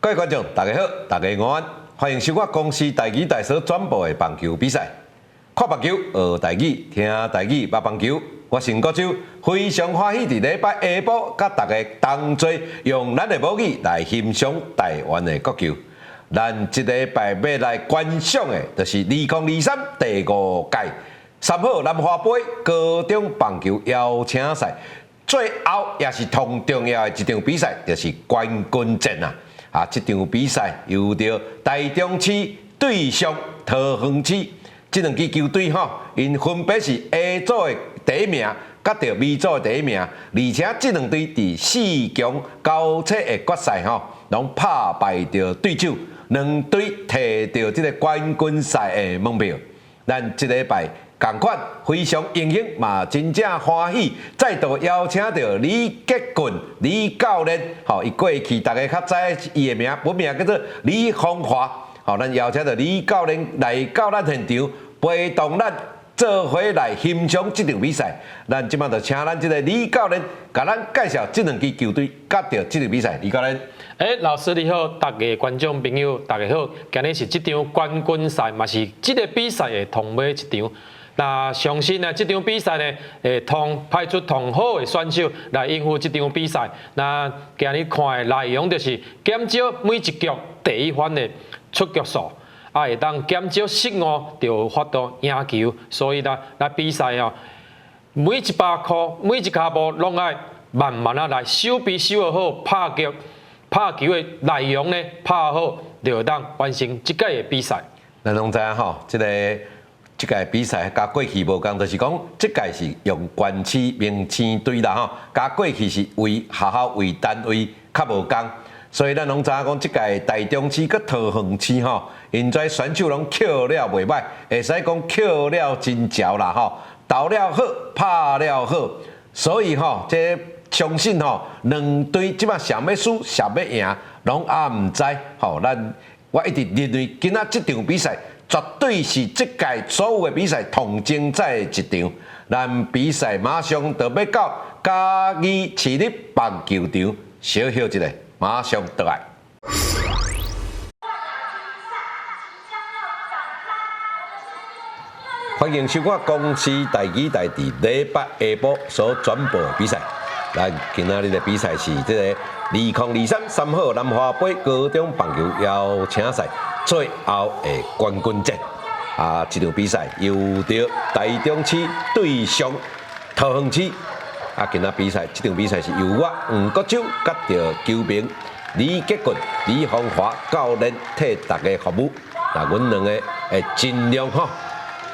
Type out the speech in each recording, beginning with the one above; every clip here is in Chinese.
各位观众，大家好，大家午安，欢迎收看公司台语台所转播的棒球比赛。看棒球，学台语，听台语，捌棒球。我是郭洲，非常欢喜伫礼拜下晡，甲大家同齐用咱的母语来欣赏台湾的国球。咱这礼拜要来观赏的，就是2023第5届三好南华杯高中棒球邀请赛，最后也是同重要的一场比赛，就是冠军战啊！这场比赛由着台中市对上桃园市这两支球队因分别是 A 组的第一名，甲着 B 组的第一名，而且这两队伫4强交叉的决赛拢拍败着对手，两队摕到这个冠军赛的门票。咱这礼拜同款非常荣幸嘛，真正欢喜，再度邀请到李杰群李教练，伊过去大家较知伊的名，本名叫做李芳华。咱邀请到李教练来到咱现场，陪同咱做伙来欣赏这场比赛。咱即摆就请咱这个李教练，甲咱介绍这两支球队，甲着这场比赛。李教练，老师你好，大家观众朋友大家好，今日是这场冠军赛，嘛是这个比赛的同尾一场。那相信呢，这场比赛呢，派出同好的选手来应付这场比赛。那今日看的内容就是减少每一局第一番的出局数，会当减少失误就发到赢球。所以呢，来比赛每一把箍、每一脚步拢爱慢慢来守备守好，拍球的内容呢拍好，就会当完成这届的比赛。咱拢知影这届比赛甲过去无同，就是讲这届是用县市明星队啦甲过去是为学校为单位较无同，所以咱拢知影讲这届台中市佮桃园市因在选手拢扣了袂歹，会使讲扣了真潮啦投了好，拍了好，所以这相信两队即摆谁要输谁要赢，拢毋知咱我一直认为今仔这场比赛。绝对是这届所有的比赛同精彩一场。咱比赛马上就要到嘉义市立棒球场，小休一下，马上回来。欢迎收看公司台语台伫礼拜下晡所转播的比赛。咱今仔日的比赛是这个2023三好南华杯高中棒球邀请赛。最后的冠军战这场比赛由着台中市对上桃园市今仔比赛这场比赛是由我黄国洲甲着球评李杰群、李芳华教练替大家服务。阮两个会尽量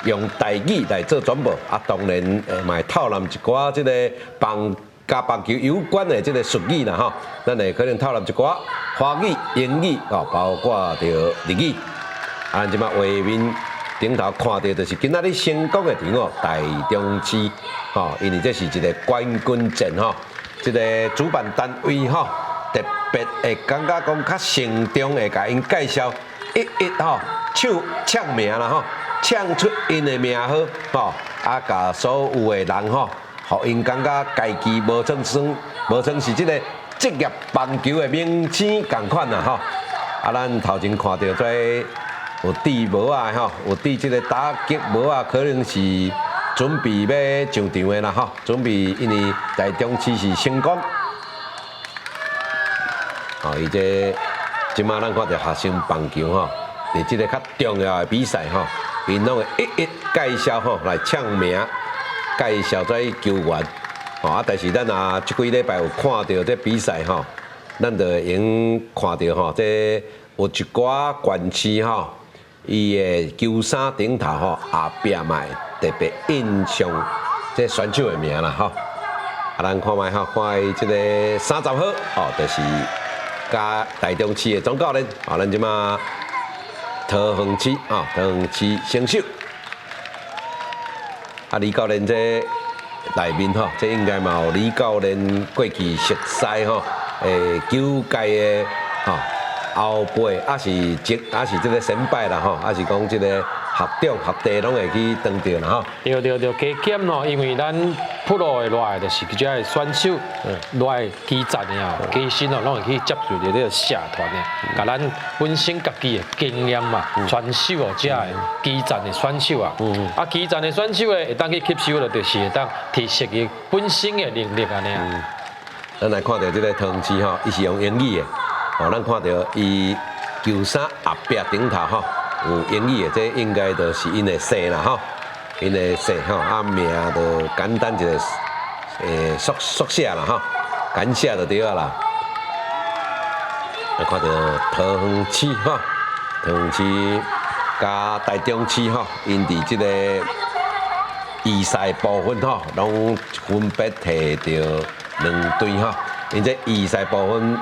用台语来做转播当然嘛会透露一寡这个甲棒球有关的这个术语啦咱会可能透露一寡华语、英语包括着日语。即摆画面顶头看到就是今仔日成功的场台中市因为这是一个冠军战这个主办单位特别会感觉讲较慎重的甲因介绍一手抢名啦抢出因的名号甲所有的人互因感觉家己无算是这个职业棒球的明星同款啦咱头前看到在有底帽有底这个打击帽可能是准备要上场的啦准备因为台中市是成功伊这即马咱看到学生棒球伫这个较重要的比赛因拢会一介绍来抢名。介绍这球员但是咱这几礼拜有看到这比赛咱就用看到这有一寡县市伊的球衫顶头后壁嘛特别印象这选手的名啦咱看卖看这个30号就是甲台中市的总教练咱即马桃园市新秀。李教练这内面这应该嘛有李教练过去熟悉球界的后辈，是这个先辈啦是讲这个学长学弟拢会去当着啦对，加减因为咱普罗的来就是即个选手来基站的啊，基身哦，拢会去接触着这个社团的，甲咱本身家己的经验嘛，选手哦，这的基站的选手啊，啊基站的选手诶，会当去吸收了，就是会当提升伊本身的能力安尼啊。咱来看到这个汤匙吼，伊是用英语的，哦，咱看到伊球衫后壁顶头吼有英语的，这应该就是因的姓啦吼。因的姓吼，啊名就简单一个缩写啦吼，简写就对啊啦。来看到桃园市吼，桃园市加台中市吼，因伫即个预赛部分吼，拢分别摕到2队吼。因这预赛部分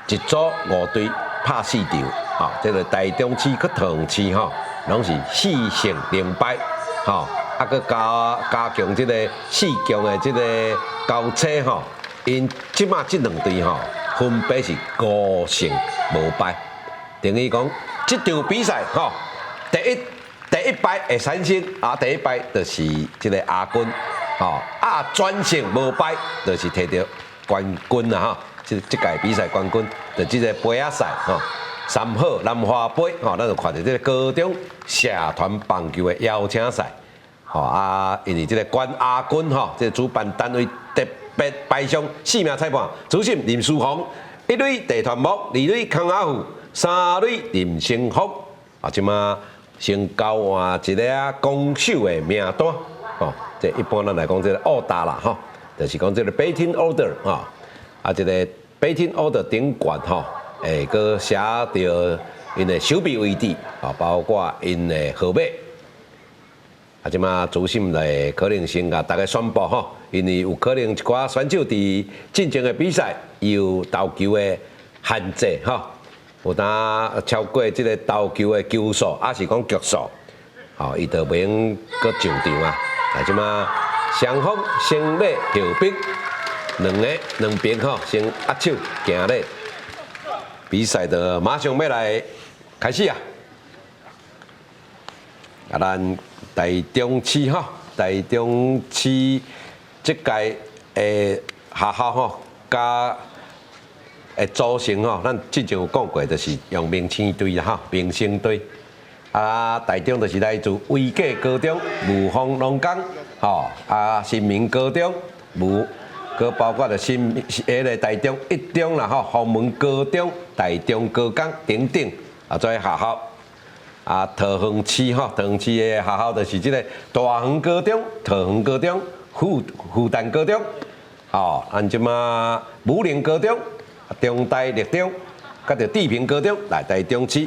一组5队拍4场，吼，这个台中市佮桃园市吼，拢是4胜0败。吼，啊，佮加强即个4强的即个交叉吼，因即马即2队吼，分别是5胜无败，等于讲即场比赛吼，第一败会产生，啊，第一败就是即个亚军，吼，啊，转胜无败就是摕到冠军啦吼，即届比赛冠军就即个杯仔赛吼。三好南华杯，吼，咱就看到这个高中社团棒球的邀请赛，吼啊，因为这个冠亚军吼，这个主办单位特别排上4名裁判，主审林书宏，1垒地团木，2垒康阿虎，3垒林成福，啊，即马先交换一个攻守的名单，吼，这一般咱来讲，这个order啦，吼，就是讲这个 batting order 吼，啊，这个 batting order 顶悬吼。佮写着因的守备位置，啊，包括因的号码，啊，即马主审来可能先甲大家宣布吼，因为有可能一寡选手伫进前的比赛有投球的限制吼，有当超过即个投球的球数，还是讲局数，吼，伊就袂用搁上场啊。啊，即马双方先礼后兵，两边吼先握手行礼。比赛就马上要来开始啊！啊，咱台中市吼，台中市这届的学校吼，加组成吼，咱之前有讲过，就是用明星队啦吼，明星队。啊，台中就是来自威界高中、雾峰农工，吼啊，新民高中、佮包括着个台中一中啦吼，洪门高中、台中高工等等啊，做学校啊，桃园市吼，桃园市的学校就是即个大园高中、桃园高中、复旦高中，吼，按即马武陵高中、中大立中，佮着地平高中来台中市，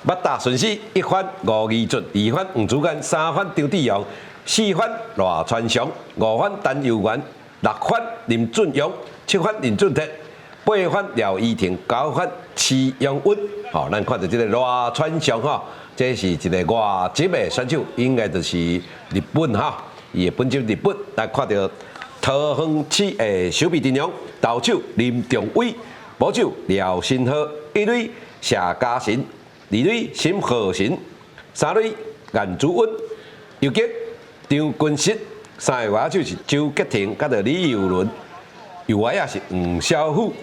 捌打顺序1番吴义俊，2番黄祖干，3番张志阳，4番赖川祥，5番陈佑元。6番林俊勇，7番林俊哲，8番廖依婷，9番徐永运。吼，咱看到这个赖川祥吼，这是一个外籍的选手，应该就是日本哈，伊的本籍日本。来看到桃园市的守备阵容，投手林仲伟，捕手廖新豪，1垒谢嘉诚，2垒沈浩成，3垒颜祖温，游击张君实。3个外手是周吉廷，甲着李友伦，右外也是黄小虎。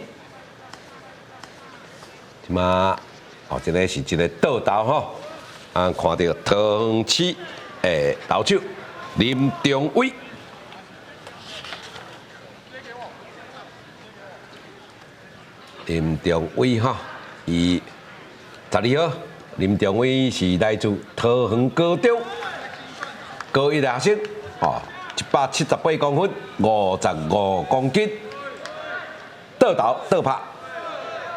即马哦，这个是一个倒投吼，啊，看到桃园市的投手林仲伟，林仲伟吼，伊12号，林仲伟是来自桃园高中高1学生，哦。178公分，55公斤，倒投倒拍，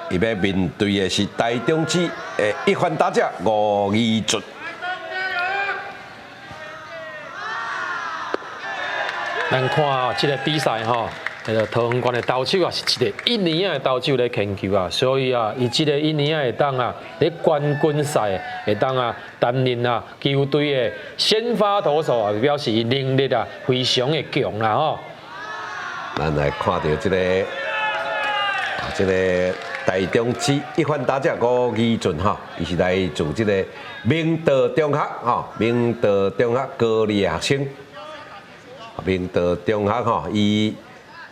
伊要面对的是台中市的1番打者吴义俊。咱看哦，这个比赛吼，桃园县的投手啊，是一个1年的投手咧牵球啊，所以啊，伊这个1年会当啊，咧冠军赛会当啊，担任啊球队的先发投手啊，表示伊能力啊非常的强啦吼。咱来看到这个台中市1番打者吴义俊吼，伊是来自这个明道中学吼，明道中学高2的学生。明道中学吼，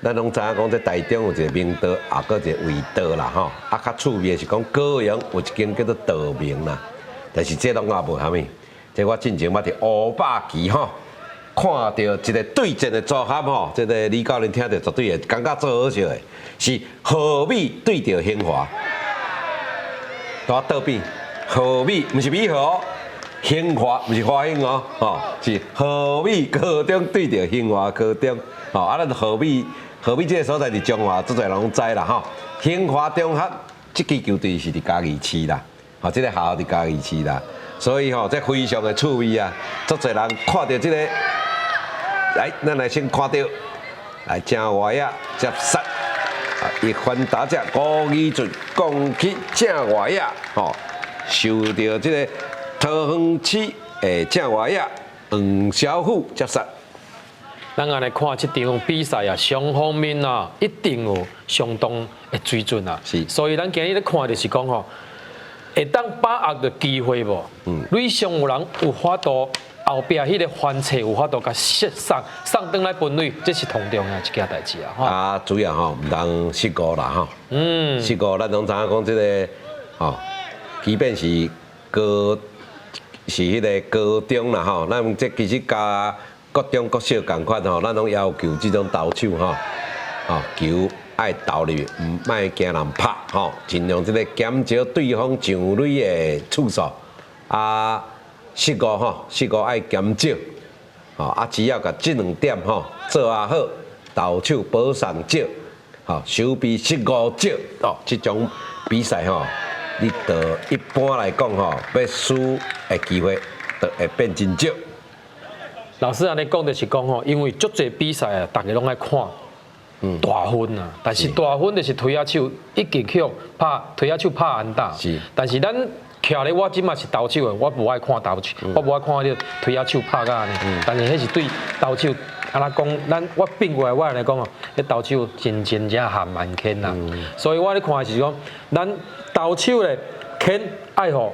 咱拢知影讲，这台中有一个明道，也搁一个卫道啦吼。啊，较趣味的是讲高雄有一间叫做道明啦，但是这拢也无虾米。这我进前捌伫乌百旗吼，看到一个对阵的组合吼，这个李教练听着绝对会感觉做好笑的，是和美对着兴华，在倒边，和美不是美和，兴华不是华兴哦，吼是和美高中对着兴华高中，吼啊，咱和美这个所在伫中华，足侪人拢知啦吼。兴华中学这支球队是伫嘉义市啦，吼，这个学校伫嘉义市啦，所以吼这非常的趣味啊，足侪人看到这个，来，咱来先看到，来郑华亚接杀，啊，一番打只高义准攻击郑华亚，吼，受到这个桃园市的郑华亚黄小虎接杀。咱安尼看这场比赛啊，双方面啊，一定有相当的水准啊。是，所以咱今日咧看就是讲吼，会当把握的机会无？吕上有人有法度，后壁迄个翻车有法度甲送转来分类，这是同重要一件代志啊。啊，主要吼，毋通失误啦吼。失误，咱拢知影讲这个吼，即便是迄个高中啦吼，咱这其实甲各中各小共款吼，咱拢要求这种投手吼，球爱投入，唔卖惊人拍吼，尽量这个减少对方上垒的次数，啊，失误吼，失误爱减少，吼啊，只要甲这两点吼做啊好，投手保送少，吼手臂失误少，哦，这种比赛吼，你得一般来讲吼，要输的机会就会变真少。老师安尼讲就是讲吼，因为足侪比赛啊，大家拢爱看大分啊，但是大分就是推下手一击去推下手拍安打。是，但是咱徛咧我即嘛是投手的，我无爱看投手，我无爱看迄个推下手拍甲安尼。但是迄是对投手，安那讲，我并过来我来讲哦，迄投手真正含蛮轻啦。所以我咧看的是讲，咱投手咧轻爱好。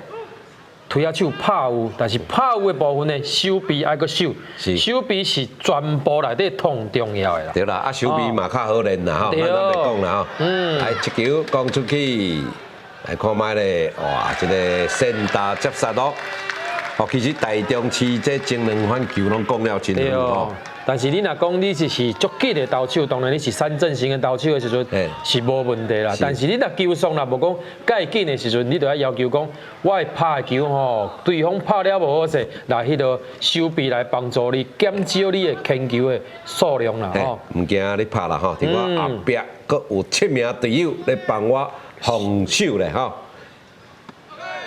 推下手拍有，但是拍有的部分呢，手臂爱个手，手臂是全部内底痛重要的啦。对啦，啊手臂嘛较好练啦吼，咱来讲啦吼。来一球攻出去，来看卖咧，哇，这个先打接杀咯。哦，其实台中市这前两番球拢讲了真好吼。但是你若讲你是足紧的投手，当然你是三振型的投手的时阵是无问题啦。但是你若球速若无讲介紧的时阵，你就要求讲，我拍球吼，对方拍了无好势，来迄个手臂来帮助你减少你的牵球的数量啦吼。唔惊你拍啦吼，伫我后壁阁有7名队友咧帮我防守咧吼。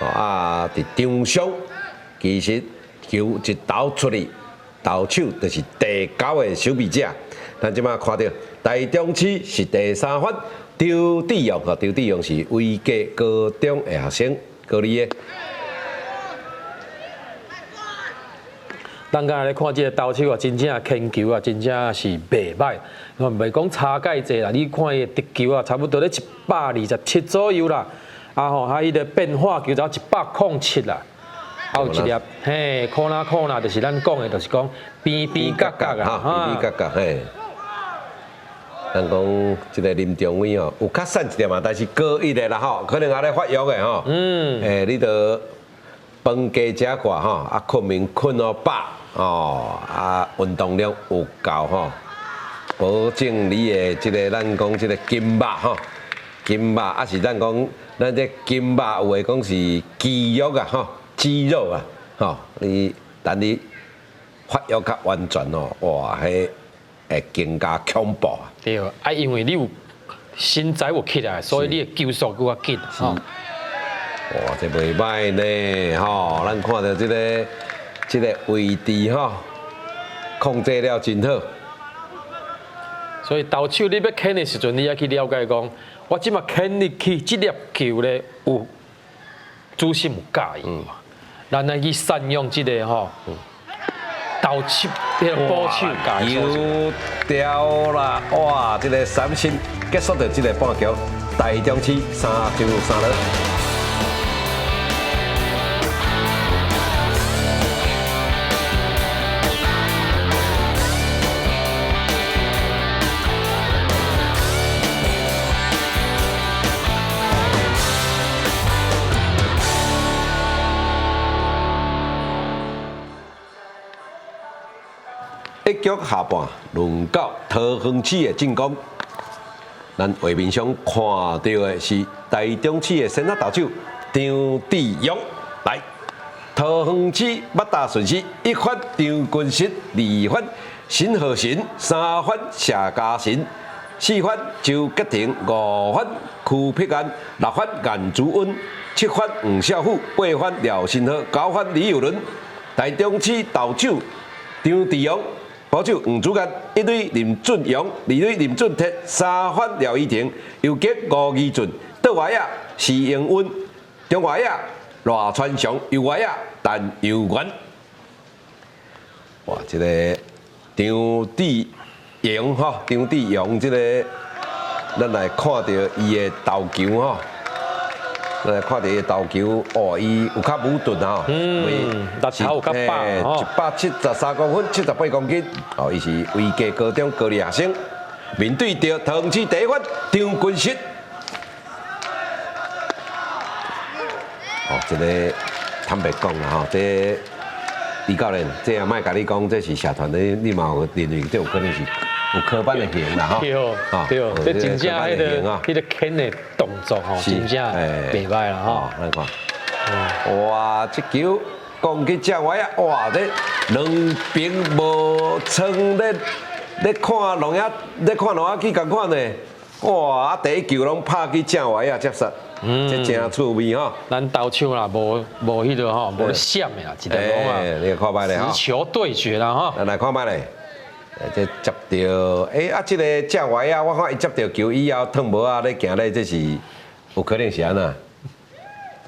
啊，伫场上其实球一投出去。投手就是第9个守备者，咱即马看到台中市是第3番，周志勇和周志勇是威格高中的学生，高二的。咱刚才咧看这个投手啊，真正牵球啊，真正是袂歹，袂讲差介济啦。你看伊得球啊，差不多咧127左右啦，啊吼，还伊个变化球就107啦。还有一粒，嘿，可那，就是咱讲的，就是讲边边角角啊，边边角角嘿。咱讲这个林中伟哦，有较瘦一点嘛，但是高一的啦吼，可能还咧发育的吼。你得饭加食寡吼，啊，困眠困到饱哦，啊，运动量有够吼，保证你的这个咱讲这个筋肉吼，筋肉啊是咱讲咱这筋肉有诶讲是肌肉啊吼。肌肉啊，吼，等你发育较完全哦，哇，迄会更加恐怖啊！对啊，因为你有身材有起来，所以你的球速更加紧吼。哇，这袂歹呢，吼，咱看到这个位置吼，控制了真好。所以投手你要牵的时阵，你要去了解讲，我即马牵入去这粒球咧，有主心有介意。咱来去善用这个吼，投手迄个捕手介球掉啦！哇，这个三振结束着这个半球，台中市3球3落。一局下半，轮到桃园市的进攻。咱画面上看到的是台中市的先发投手张志勇来。桃园市八大顺序，一发张君实，二发沈浩成，三发谢家成，四发周吉廷，五发邱碧安，六发颜祖恩，七发黄孝虎，八发廖新豪，九发李友伦。台中市投手张志勇，保手黄祖干，一垒林俊勇，二垒林俊铁，三发廖依婷，游击吴义俊，倒外野施永温，中外野赖川祥，右外野陈佑元。哇，这个张志勇哈，张志勇这个，咱来看到伊的投球哈。咱来看到伊的投球，哦，伊有较武钝哈，力头有较棒哦，173公分，78公斤，哦，伊是威家高中高二学生，面对着桃园市第一发张君实，哦，这个坦白讲啦吼，这李教练，这也莫甲你讲，这是社团的，你嘛有认为这有可能是有科班的型啦吼，对，这真正迄个牵的动作吼，真正袂歹啦吼。咱看，哇，这球攻击正位啊，哇，这两边无撑咧看龙眼，咧看龙眼去共款呢，哇，第一球拢拍去正位啊，接杀，这真趣味吼。咱投手啦，无迄个吼，无闪的啦，一条龙啊，你看摆咧吼，直球对决啦吼。咱来看摆咧。这接到，这个正位啊，我看伊接到球以后，烫无啊，咧行咧，这是有可能是安那？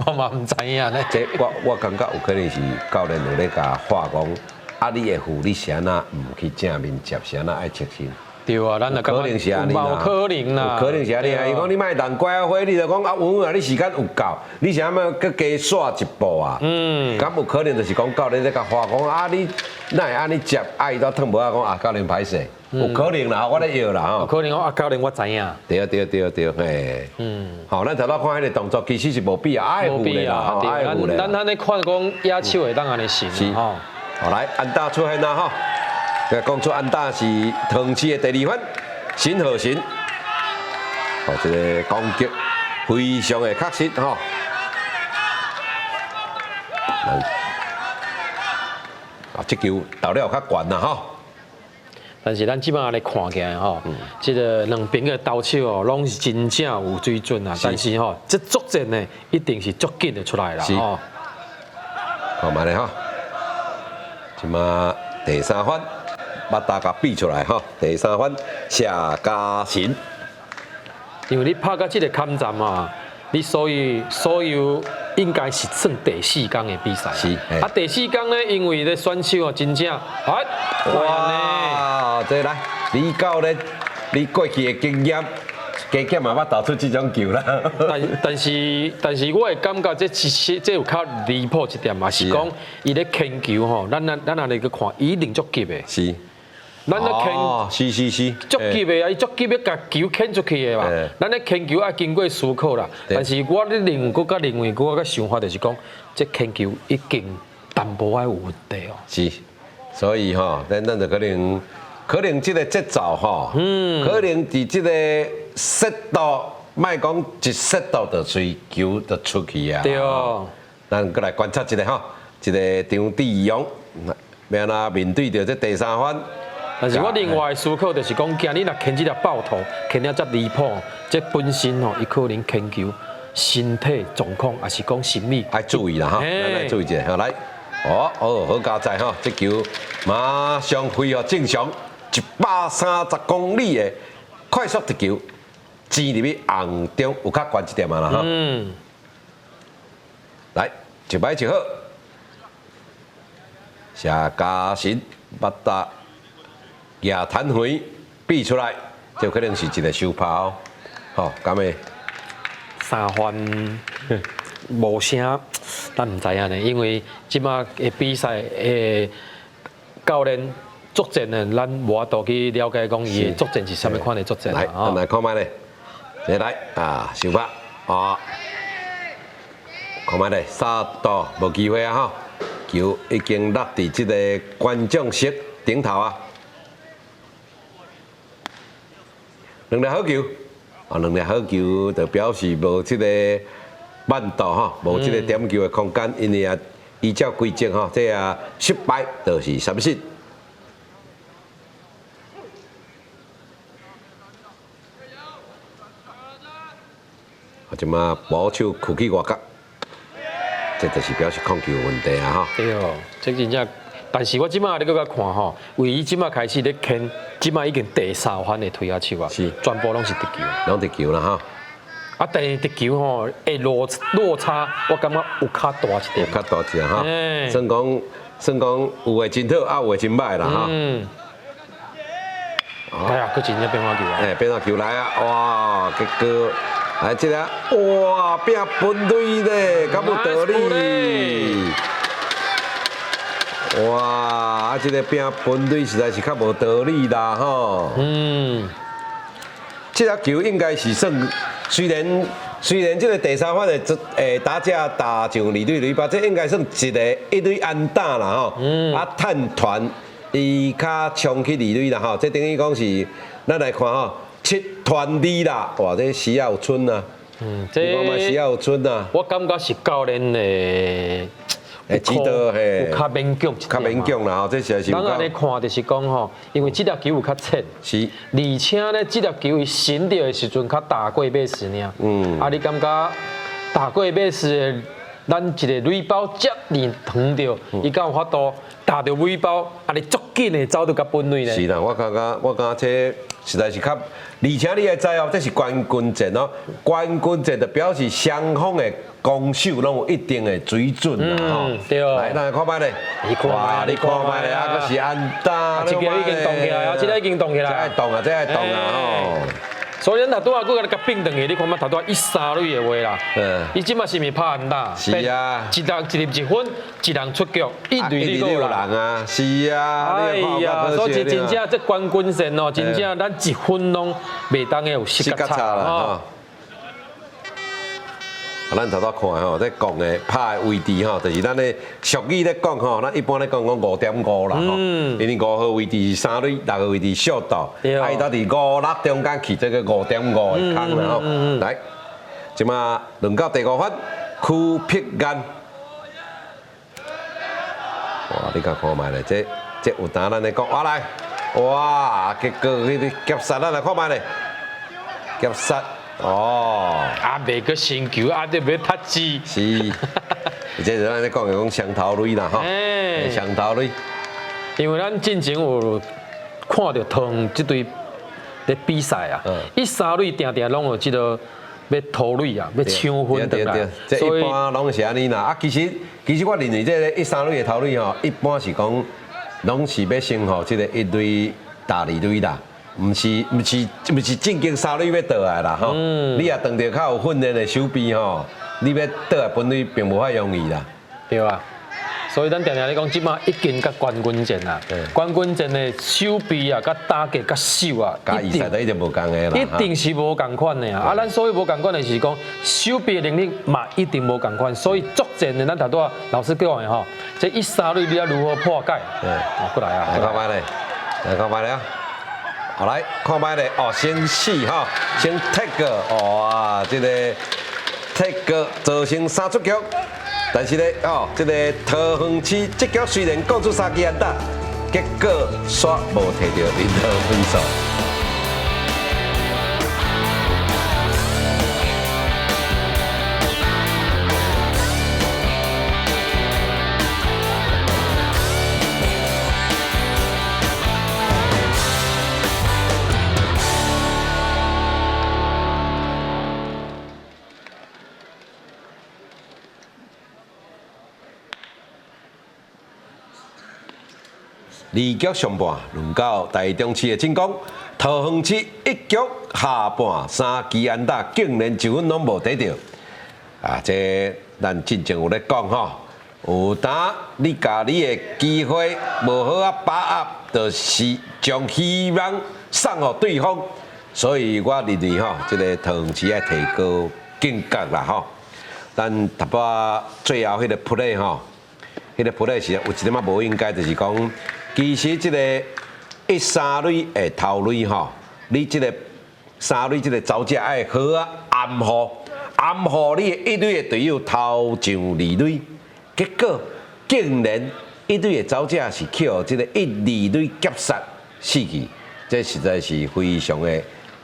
我嘛唔知影咧。这我感觉有可能是教练有咧甲话讲，你的副你是安那唔去正面接，是安那爱切身。对啊，咱可能是安尼啦，有可能啦，有可能是安尼啊。伊讲你莫难怪啊，你就讲啊，稳啊，你时间有够，你是安要搁加刷一步啊？咁有可能就是讲教练在甲话讲啊，你哪会安尼接？伊都烫无啊，讲啊，教练歹势，有可能啦，我咧摇啦吼。有可能啊，教练我知影。对，嘿。好，咱头仔看迄个动作，其实是无必要爱护的啦，爱护的。咱咧看讲野手会当安尼行吼。好来，安打出现啦吼。讲出安打是桃园市的第2分，沈浩成。哦，这个攻击非常的确实吼。这球投了较悬啦吼。但是咱基本上来看起来吼，这个两边的投手哦，拢是真正有水准啊。但是吼，这作战呢，一定是足紧的出来啦吼。看卖咧吼，即马第3分。把大家比出来哈，第3分谢家成。因为你拍到这个坎站啊，你所有应该是算第4天的比赛。是。啊，第4天呢，因为咧选手啊，真正哇，这来李教练，你过去的经验，加减嘛捌投出这种球啦。但是我会感觉这有较离谱一点嘛，是讲伊咧牵球吼，咱安尼去看，一定足急的。是。咱咧牵，是，足急的啊！伊足急要甲球牵出去的嘛。咱咧牵球要经过思考啦。但是我咧认为，我认为，我个想法就是讲，这牵球已经淡薄仔有问题哦。是，所以吼，咱就可能这个节奏吼，可能伫这个7度，莫讲一7度就吹球就出去啊。对哦。咱过来观察一下吼，这个张志勇，要哪面对着这第3分。但是我另外思考就是讲，今日若牵这条爆头，牵了遮离谱，这本身吼，伊可能牵球身体状况，还是讲心理，爱注意啦哈，咱来注意一下，来，好加载哈，这球马上恢复正常，130公里的快速直球，箭入去红中有较悬一点嘛啦哈，来1摆1好，谢家成把打。也弹回比出来，就可能是一个收炮哦。好，咁诶3分无啥，咱唔知影呢，因为即马嘅比赛诶教练作战呢，咱无法度去了解讲伊嘅作战是啥物款嘅作战来，咱来看卖咧，再来啊，收拍啊，看卖咧，3度无机会啊吼，球已经落伫即个观众席顶头啊。两粒好球，两粒好球就表示无这个慢度哈，无这个点球的空间，因为依照规则哈，这失败就是3失。即马保手屈去外角，这就是表示控球有问题啊！哈。对哦，这真正，但是我即马咧搁较看吼，为伊即马开始咧牵，即马已经第3番的推下手啊，是，全部拢是直球，拢直球啦哈。啊，第二直球吼，落差，我感觉有较大一点，有较大一点哈。算讲有诶真好，有诶真歹啦哈。哎呀，佫真正变化球啊！变化球来啊！哇，结果。来，这个哇，拼分队咧，敢有道理？哇，这个拼分队实在是较无道理啦吼。这粒球应该是算，虽然这个第3番的打者打上2垒垒包，这应该算一垒安打啦吼。探团伊较冲去2垒啦吼，这等于讲是咱来看吼。7团2啦，哇！这时也有春啊，这我嘛时也有春啊。我感觉是教练的指导嘿，有较勉强一点，较勉强啦吼，这实在是。咱安尼看就是讲吼，因为这粒球有较浅，是，而且呢，这粒球伊伸到的时阵较大过马斯尔。啊，你感觉大过马斯，咱一个垒包接连长着，伊敢有法度打着尾包，啊，你足紧的走到甲本垒呢？是啦，我感觉这实在是较。而且你也知哦，这是冠军战哦。冠军战就表示双方的攻守拢有一定的水准啦吼。对。来，咱来看卖咧。哇，你看卖咧，啊，佫是安打。这个已经动起来啊，这个已经动起来。这爱动啊，这爱动啊吼。所以咱头拄啊，佮甲并顿去，你看嘛，头拄啊1-3垒的话啦。伊即马是咪拍安打？是啊。一人1分，一人出局，1垒6人啊。是啊。哎呀，所以真正这冠军战哦，真正咱1分拢袂当个有失角差啦。咱头拄看吼，在讲的拍的位置吼，就是咱的俗语咧讲吼，咱一般咧讲5.5啦吼，因为5号位置是3垒，6号位置小道，啊伊到伫5-6中间去这个5.5的空啦吼。来，即马轮到第5番，区碧安。哇，你甲看卖咧，这有呾咱咧讲，我来，哇，结果迄个夹杀，咱来看卖咧，夹杀。哦，啊，袂个新球，啊，得要踢字。是，这是咱咧讲的讲双头垒啦，吼，双头垒。因为咱之前有看到唐这队咧比赛啊，伊3垒定定拢有这个要投垒啊，要抢分的啦。这一般拢是安尼啦。啊，其实我认为这个1-3垒的投垒吼，一般是讲拢是要先吼这个1垒打2垒啦。唔是正经3垒要倒来啦吼，你也当着较有训练的手臂吼，你要倒来本垒并无遐容易啦，对啊。所以咱常常咧讲，即马已经甲冠军战啦，冠军战的手臂啊、甲打击、甲手啊，一定无共的啦，一定是无共款的啊。啊，咱所以无共款的是讲手臂的能力嘛，一定无共款。所以作战的咱头拄啊老师讲的吼，这1-3垒你要如何破解？过来啊，来看卖咧，来看卖咧。好来，看卖咧，哦，先试哈，先 take 哇，这个 take 造成3出局，但是咧，哦，这个桃园市这局虽然告出3支安打，结果煞无摕到任何分数。二局上半，轮到台中市的进攻，桃园市1局下半3支安打，竟然1分拢无得到。啊，这咱之前有咧讲吼，有当你甲你的机会无好啊把握，就是将希望送予对方。所以我认为吼，这个桃园市要提高境界啦吼。咱头摆最后迄个 play 吼，迄个 play 是有一点仔无应该，就是讲。其实这个1-3垒的头垒吼，你这个三垒这个走者爱好啊暗号，暗号你的一垒的队友头上二垒，结果竟然一垒的走者是去互这个一二垒夹杀死去，这实在是非常的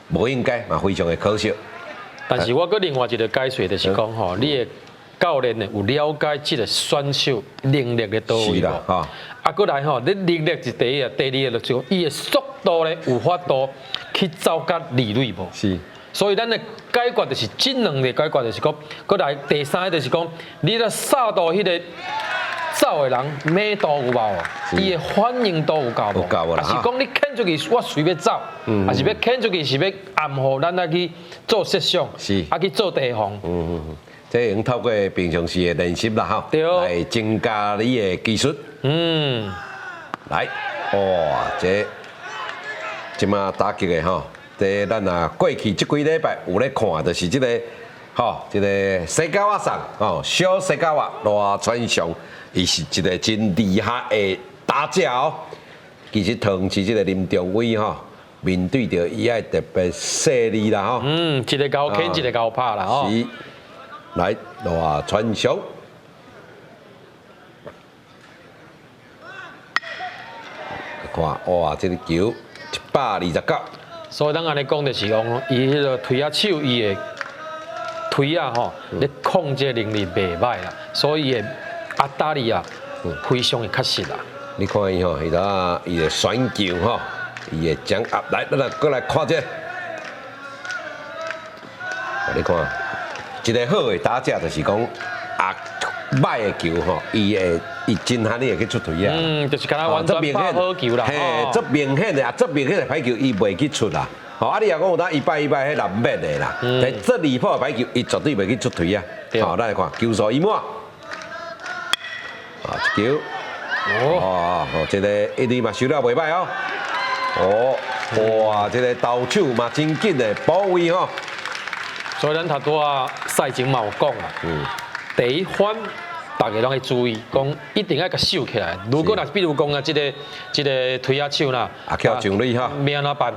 无应该，嘛非常的可惜。但是我搁另外一个解说就是讲吼，你的教练呢有了解这个选手能力的到位无？啊，过来吼，你能力是第一啊，第二个就伊的速度呢有法度去走甲二垒无？是。所以咱的解决就是这两个解决就是讲，过来第三个就是讲，你咧杀到迄个走的人马度有无？伊的反应度有够无？还是讲你牵出去我随便走，还是要牵出去是要暗号咱来去做设想，是啊去做提防。这用透过平常时的练习啦，吼，来增加你的技术。来，哇，即马打击的吼，这咱啊过去这几礼拜有咧看，就是这个，吼，这个西高瓦上，哦，小西高瓦罗川雄，伊是一个真厉害的打者哦。其实同时这个林中伟吼，面对着伊爱特别犀利啦，吼。一个高牵，一个高拍啦，吼。来，罗川雄，看哇，这个球129。所以咱安尼讲就是讲，伊迄个推啊手，伊的推啊吼，咧控制能力袂歹啦，所以伊的压打力啊，非常的确实啦。你看伊吼，迄个伊的选球吼，伊的掌握，来，咱来过来看这。你看。一个好的打者就是讲歹的球吼，伊真罕你会去出腿啊。就是敢若完全拍好球啦。嘿，这明显的啊，这明显的歹球伊袂去出啦。吼，啊，你若讲有当100迄难免的啦。但这离谱的歹球，伊绝对袂去出腿啊。好，咱来看球数一满。一球。哦，这个一塁嘛收了袂歹哦。哇，这个投手嘛真紧的保卫吼。所以咱头拄啊赛前嘛有讲啦，第一番大家拢要注意，讲一定要甲收起来。如果若比如讲啊，这个推啊手啦，跳上垒哈，要安怎办？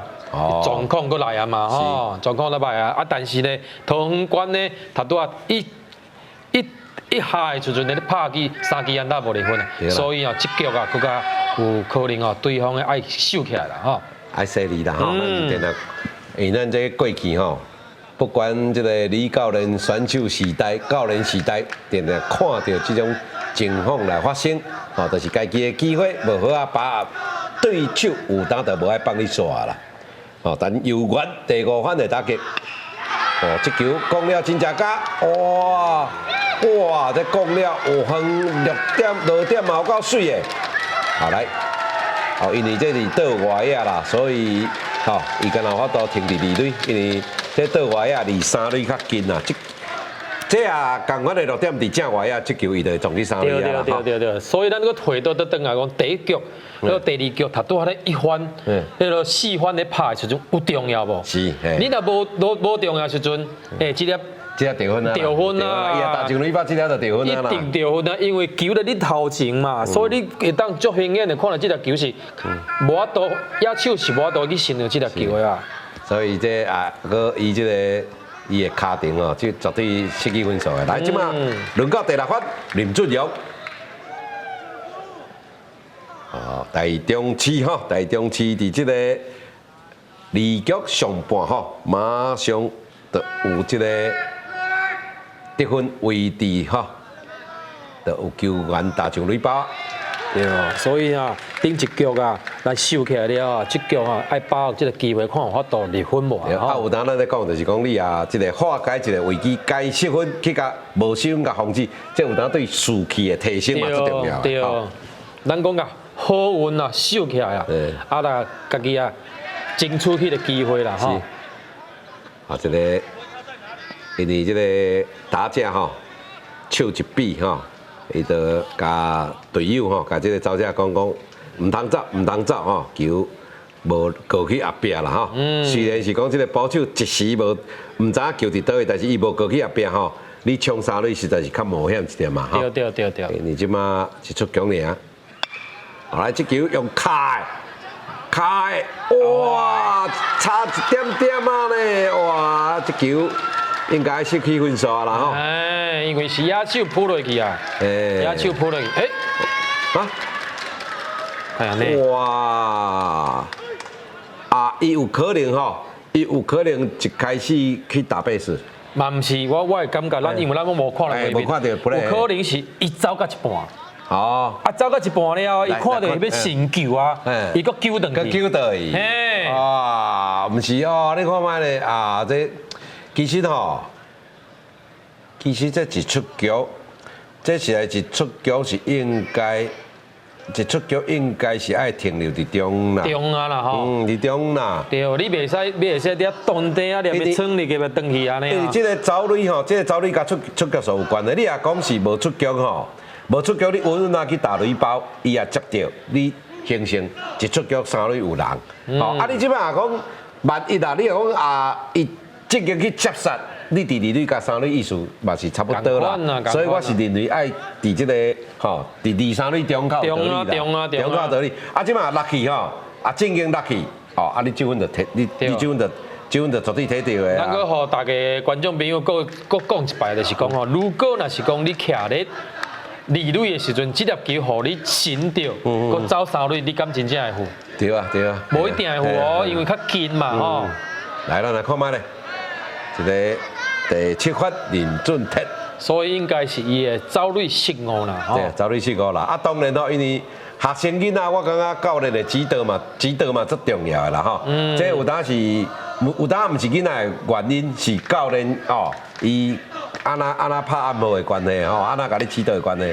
状况过来啊嘛，吼，状况来来啊。啊，但是呢，桃园关呢，头拄啊一下的时阵咧拍去3支安打无离分啊，所以啊，这局啊，更加有可能哦，对方爱收起来啦，吼，爱犀利啦，吼，咱一定啊，因为咱这过去吼。不管这个李教练选手时代、教练时代，定定看到这种情况来发生，吼，就是家己的机会无好啊把握，对手有当就无爱帮你刷啦，吼，但有缘第5番的打击，哦，这球攻了真正假，哇，这攻了有远落点嘛有够水的，好来，哦，因为这是倒外野啦，所以吼，伊敢若法度停伫2垒，因为。这倒外野离3垒较近啊！这啊，共款的落点伫正外野，这球伊就撞去3垒啊！对，所以咱个回倒转来讲，第一局，第二局，头拄仔咧1番，迄个4番咧拍的时阵有重要无？是，你若无重要时阵，这粒得分啊！得分啊！伊啊，打进垒把这粒就得分啊啦！一定得分啊！因为球在你头前嘛，所以你会当足显眼的看到这粒球是无法度，野手是无法度去胜到这粒球的啊！所以这啊，个伊这个伊的卡顶哦，就绝对失去分数的。来，即马轮到第6番林俊尧，台中市吼，台中市伫这个2局上半吼，马上就有这个得分位置吼，就有球员打上垒包。对哦，所以啊，顶一局啊来收起来了啊，这局啊爱把握这个机会，看有法度离分无啊。有当咱咧讲，就是讲你啊，这个化解一个危机，该失分去甲无失分甲防止，这有当对士气的提升嘛最重要。对哦，咱讲啊，好运啊，收起来啊，啊啦，家己啊，争取去的机会啦，吼。啊，这个因为这个打者吼，手一比吼。伊就甲队友吼，甲这个走者讲，唔通走吼，球无过去后壁啦吼。虽然是讲这个保守一时无唔知影球伫倒位，但是伊无过去后壁吼，你冲3垒实在是较冒险一点嘛吼。对。你即马是出强尔，后来这球用卡的，开，哇，差一点点啊呢，哇，这球应该失去分数啦吼。哎，因为是野手扑落去啊，野手扑落去，啊，哎呀呢，哇，啊，伊有可能吼，伊有可能一开始去打贝斯。嘛毋是，我会感觉咱因为咱无看到无看到，有可能是伊走到一半。哦，啊，走到一半了，伊看到伊要神救啊，伊搁救转去，救倒伊。嘿，啊，毋是哦，你看卖咧啊，这其实吼，其实这一出局，这是来一出局是应该，一出局应该是爱停留伫中啦。中啊啦吼，伫中啦。对，你袂使伫当地啊，连要冲你个要转去安尼啊。这个走垒吼，这个走垒甲出局数有关的。你若讲是无出局吼。无出局，你稳稳啊去打垒包，伊也接到你形成一出局三垒有人。哦，啊，你即摆讲万一啊，你讲啊，伊积极去接杀，你伫二垒甲三垒意思嘛是差不多啦。所以我是认为爱伫即个吼，伫二三垒中口得力啦，中口得力。啊，即摆落去吼，啊正经落去，哦，啊你这分就摕，你这分就绝对摕到的啊。咱个互大家观众朋友各讲一摆，就是讲吼，如果若是讲你徛咧。二垒的时阵，这粒球互你神着，搁走三垒，你敢真正会负？对啊，对啊。无一定会负哦，因为较近嘛吼。来，咱来看卖咧，一个第7发林俊铁，所以应该是伊的走垒失误啦。对，走垒失误啦。啊，当然咯，因为学生囡仔，我感觉教练的指导嘛最重要的啦吼。这有当是毋是囡仔的原因，是教练哦，伊。安那拍暗号的关系吼，安那甲你指导的关系。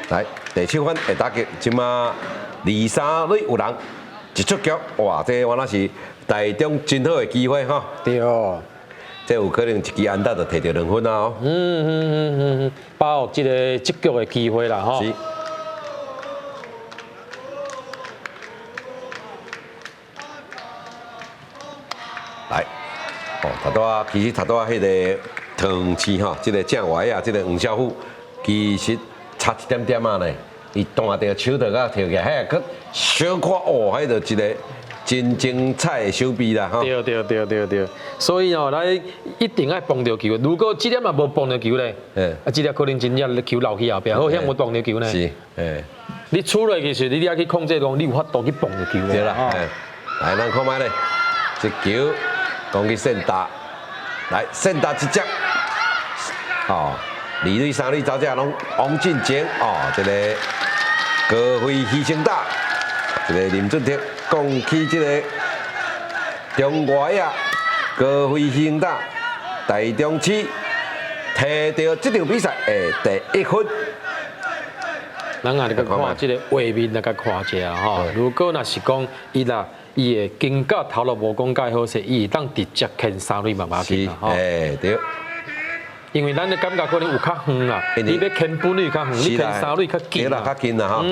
来，第7分会打击，即马二三垒有人一出局，哇！这我那是台中真好的机会吼。对哦，这有可能一支安打就摕到2分啊哦。把握这个积极的机会啦吼。是。来，哦，其实迄个。唐市吼，这个正歪啊，这个黄小虎，其实差一点点啊呢。伊弹着手头甲跳起来，迄个小看哦，迄个一个真精彩的手臂啦吼。对。所以哦，咱一定爱碰到球。如果这粒嘛无碰到球咧，啊，这粒可能真正球留去后边，好像无碰到球呢。是，你出来其实你要去控制讲，你有法度去碰到球。对啦，来，咱看卖咧，这球讲去先打。来，先打一只，哦，二垒、三垒走者拢王进前，哦，这个高飞牺牲打，这个林俊铁讲起这个中外啊，高飞牺牲打，台中市摕到这场比赛的第1分。咱也来看这个画面来看一下吼，如果若是讲伊的经过头路无讲介好势，伊会当直接牵三垒慢慢紧吼。对。因为咱的感觉可能有较远啊，你要牵本垒较远，你牵三垒较近。对啦，较近啦吼。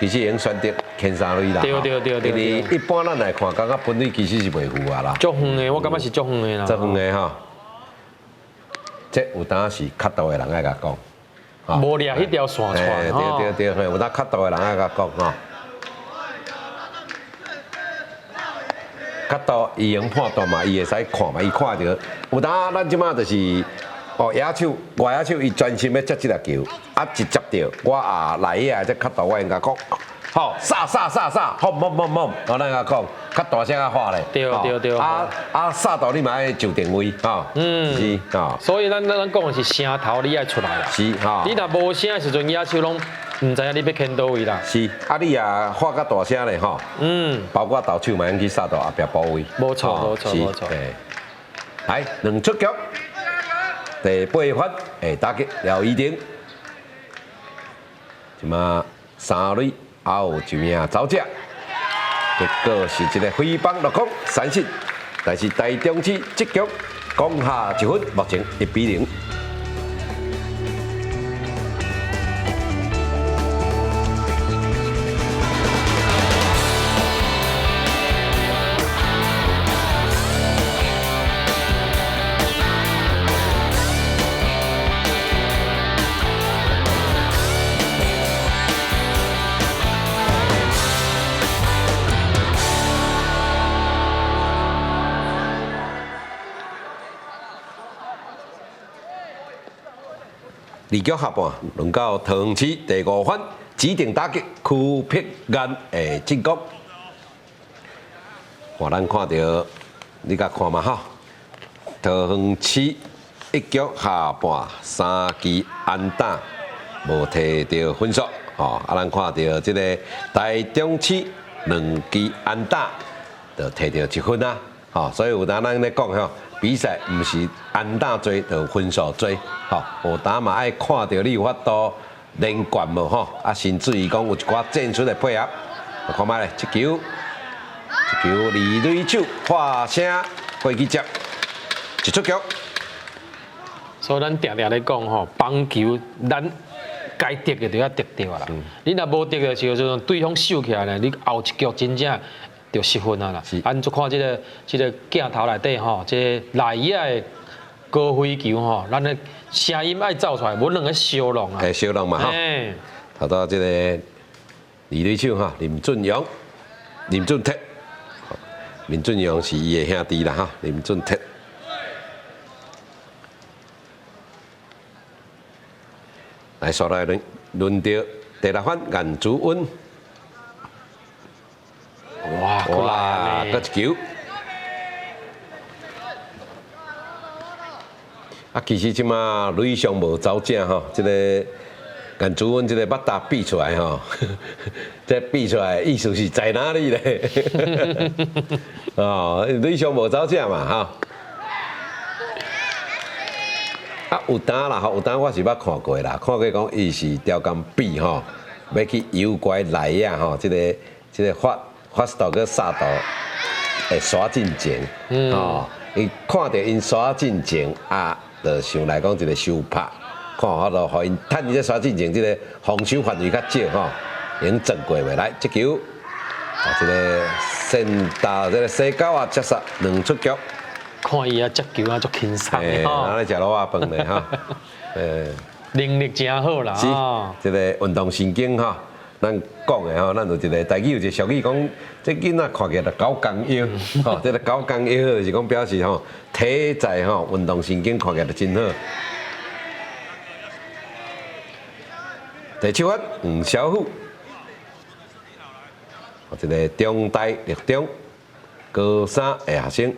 其实用选择牵三垒啦。对。因为一般咱来看，感觉本垒其实是袂负啊啦。足远的，我感觉是足远的啦。足远的吼。这有当是较度的人爱甲讲。无掠迄条线出来吼。对，有当较度的人爱甲讲吼。角度伊用判断嘛，伊会使看嘛，伊看到。有当咱即马就是哦，外野手伊专心要接即粒球，啊一接到，我内野这角度我应该讲，好，杀，轰，我咱甲讲，较大声啊喊咧。对。杀到你嘛爱就定位，是所以咱讲的是声头你爱出来啦。是你若无声的时阵，野手拢。唔知影你要牵倒位啦？是，你也喊较大声咧吼。包括投手嘛，用去杀到后壁保卫。无错。来2出局，第8发打击廖一丁，即马三垒也有一名走者，结果是一个飞棒落空三振，但是台中市这局攻下1分，目前1-0。二局下半轮到桃园市第5番指定打击区碧安的进攻。咱看到，你甲看嘛吼，桃园市1局下半3支安打，无摕到分数。咱看到即个台中市2支安打，就摕到1分啊。所以有当咱咧讲吼，比赛毋是安打多，就分数多。有当嘛爱看到你有法度连贯无吼，甚至于讲有一寡战术的配合。看卖咧，一球二垒手发声过去接，一出局。所以咱常常咧讲吼，棒球咱该得的就要得到啦。你若无得的时候，对方秀起来咧，你后一局真正就失分啊啦。咱就看这个镜头内底吼，这内野的高飞球吼，咱的声音爱走出来，无两个相容啊。相容嘛吼。头到这个二垒手哈，林俊阳、林俊铁。林俊阳是伊的兄弟啦哈，林俊铁。来，刷来轮到第6番颜祖温。哇，搁一球。其实即马雷上无走正吼，即个颜祖温即个捌搭比出来吼，这比出来意思是在哪里咧？雷上无走正嘛吼。有当啦，有当我是捌看过啦，看过讲伊是雕工比吼，要去诱拐内野吼，即个发球跟杀球会刷进前，伊看到因刷进前就想来讲一个收拍，看法度互因趁伊这刷进前，即个防守范围较少吼，已经转过未来，这球即个先打这个西九接杀2出局。看伊接球足轻松的吼，拿来食卤仔饭咧吼，能力真好啦。是，这个运动神经吼，咱讲的吼，咱就一个台语有一个俗语讲，这囡仔看起来就高刚腰，吼，这个高刚腰就是讲表示吼，体在吼运动神经看起来就真好。第7番黄小虎，这个中大立中高3的学生。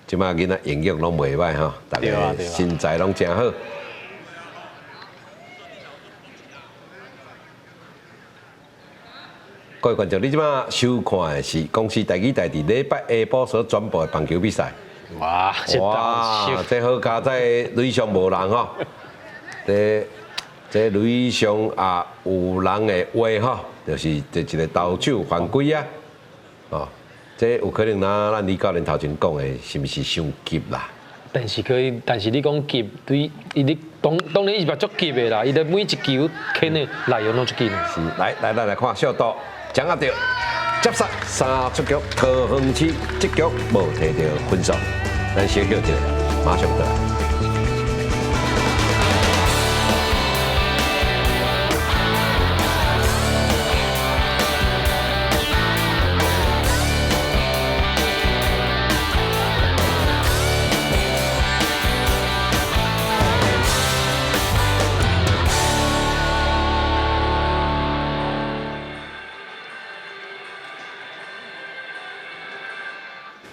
即马囡仔演技拢袂歹吼，大家身材拢真好。各位观众，你即马收看的是公司台语台伫礼拜下晡所转播的棒球比赛。哇，这好佳在垒上无人吼，这垒上有人的话吼，就是一个投手犯规啊，这有可能咱李教练头前讲的，是毋是伤急啦？但是你讲急，对，你当然伊是足急的啦，伊的每一球肯定内容拢足紧。是，咱来看小刀掌握到接杀3出局，桃园市这局无摕到分数，咱小休一下，马上回来。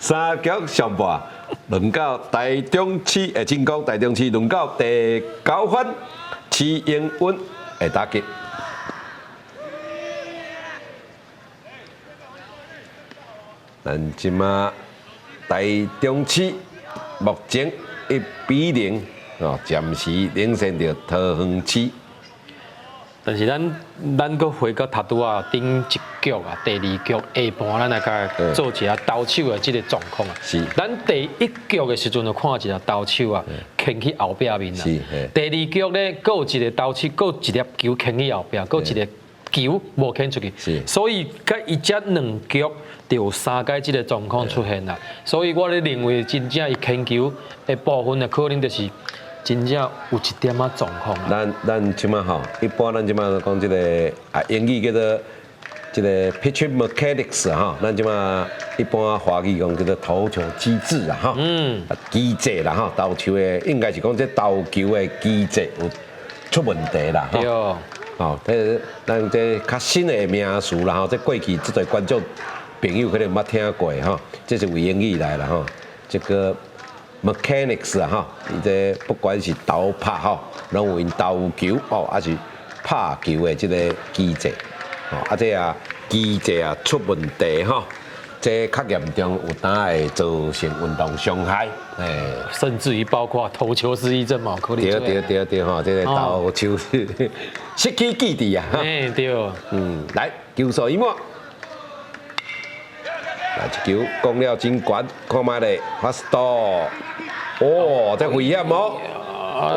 3局上半，轮到台中市的进攻，台中市轮到第9番徐英文的打击。咱即马台中市目前1-0暂时领先着桃园市。但是咱搁回到塔拄顶一局第2局下半，咱来甲做一下投手的这个状况啊。是。咱第1局的时阵就看一下投手牵去后壁面啦。是。第2局咧，搁有一个投手，搁有一粒球牵去后壁，搁有一个球无牵出去。是。所以，甲伊这2局就有3届这个状况出现啦。所以我咧认为，真正伊牵球的部分呢，可能就是。真正有一点状况啊。咱即马吼，一般咱即马讲即个英语叫做这个 pitch mechanics 哈，咱即嘛一般华语讲叫做投球机制啊哈，机制啦哈，投球的应该是讲这投球的机制有出问题啦哈。对。哦，咱这较新的名词啦吼，这过去这对观众朋友可能捌听过哈，这是为英语来了哈，这个 mechanics 啊哈，伊这不管是投拍吼，拢有因投球哦，还是拍球的这个机制。哦，啊，这啊机制啊出问题吼，这较严重，有当会造成运动伤害，甚至于包括投球失忆症嘛，可能。对吼，这个投球失去记忆啊，对。来球速一末，来一球攻了真悬，看卖咧，发到，哦，这危险哦。哇！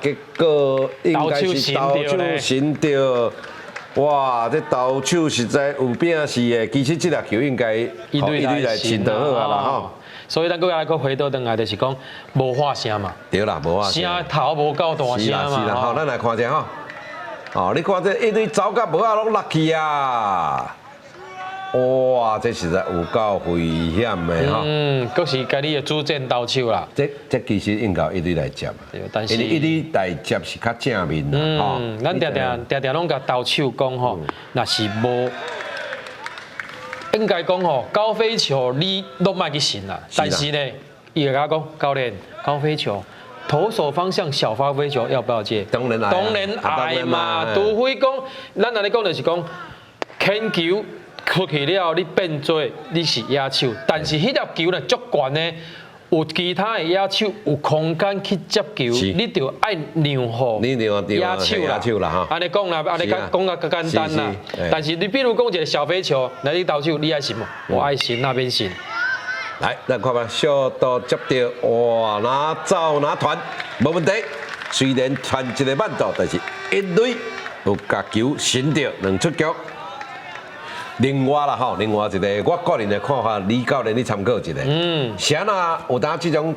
结果应该是投手神着，哇！这投手实在有饼是的。其实这粒球应该一队来清就好啊啦吼。所以咱搁回到转来，就是讲无发声嘛。对啦，无发声。声头无够大声嘛。是啦，好，咱来看一下吼。哦，你看这一堆走甲无啊，拢落去啊！哇，这实在有够危险的哈！佫是家己的主战投手啦。这其实应该一队来接啊，但是一队来接是较正面啦，吼。咱常拢甲投手讲吼，若是无，应该讲吼，高飞球你都莫去信啦。但是呢，伊会甲我讲，教练，高飞球。投手方向小发飞球要不要接？当然爱嘛，除非讲，咱安尼讲就是讲，牵球。出去了，你变做你是野手，但是迄粒球呢足悬呢，有其他的野手有空间去接球，你就爱让好野手啦哈。安尼讲啦，安尼讲较简单啦。但是你比如讲一个小飞球，来你投手你爱信无？我爱信那边信。来，咱看吧，小刀接到，哇，拿走拿传，无问题。虽然传一个慢度，但是一垒有甲球神着两出局。另外啦吼，另外一个我个人的看法，李教练你参考一下。啥呐？有当这种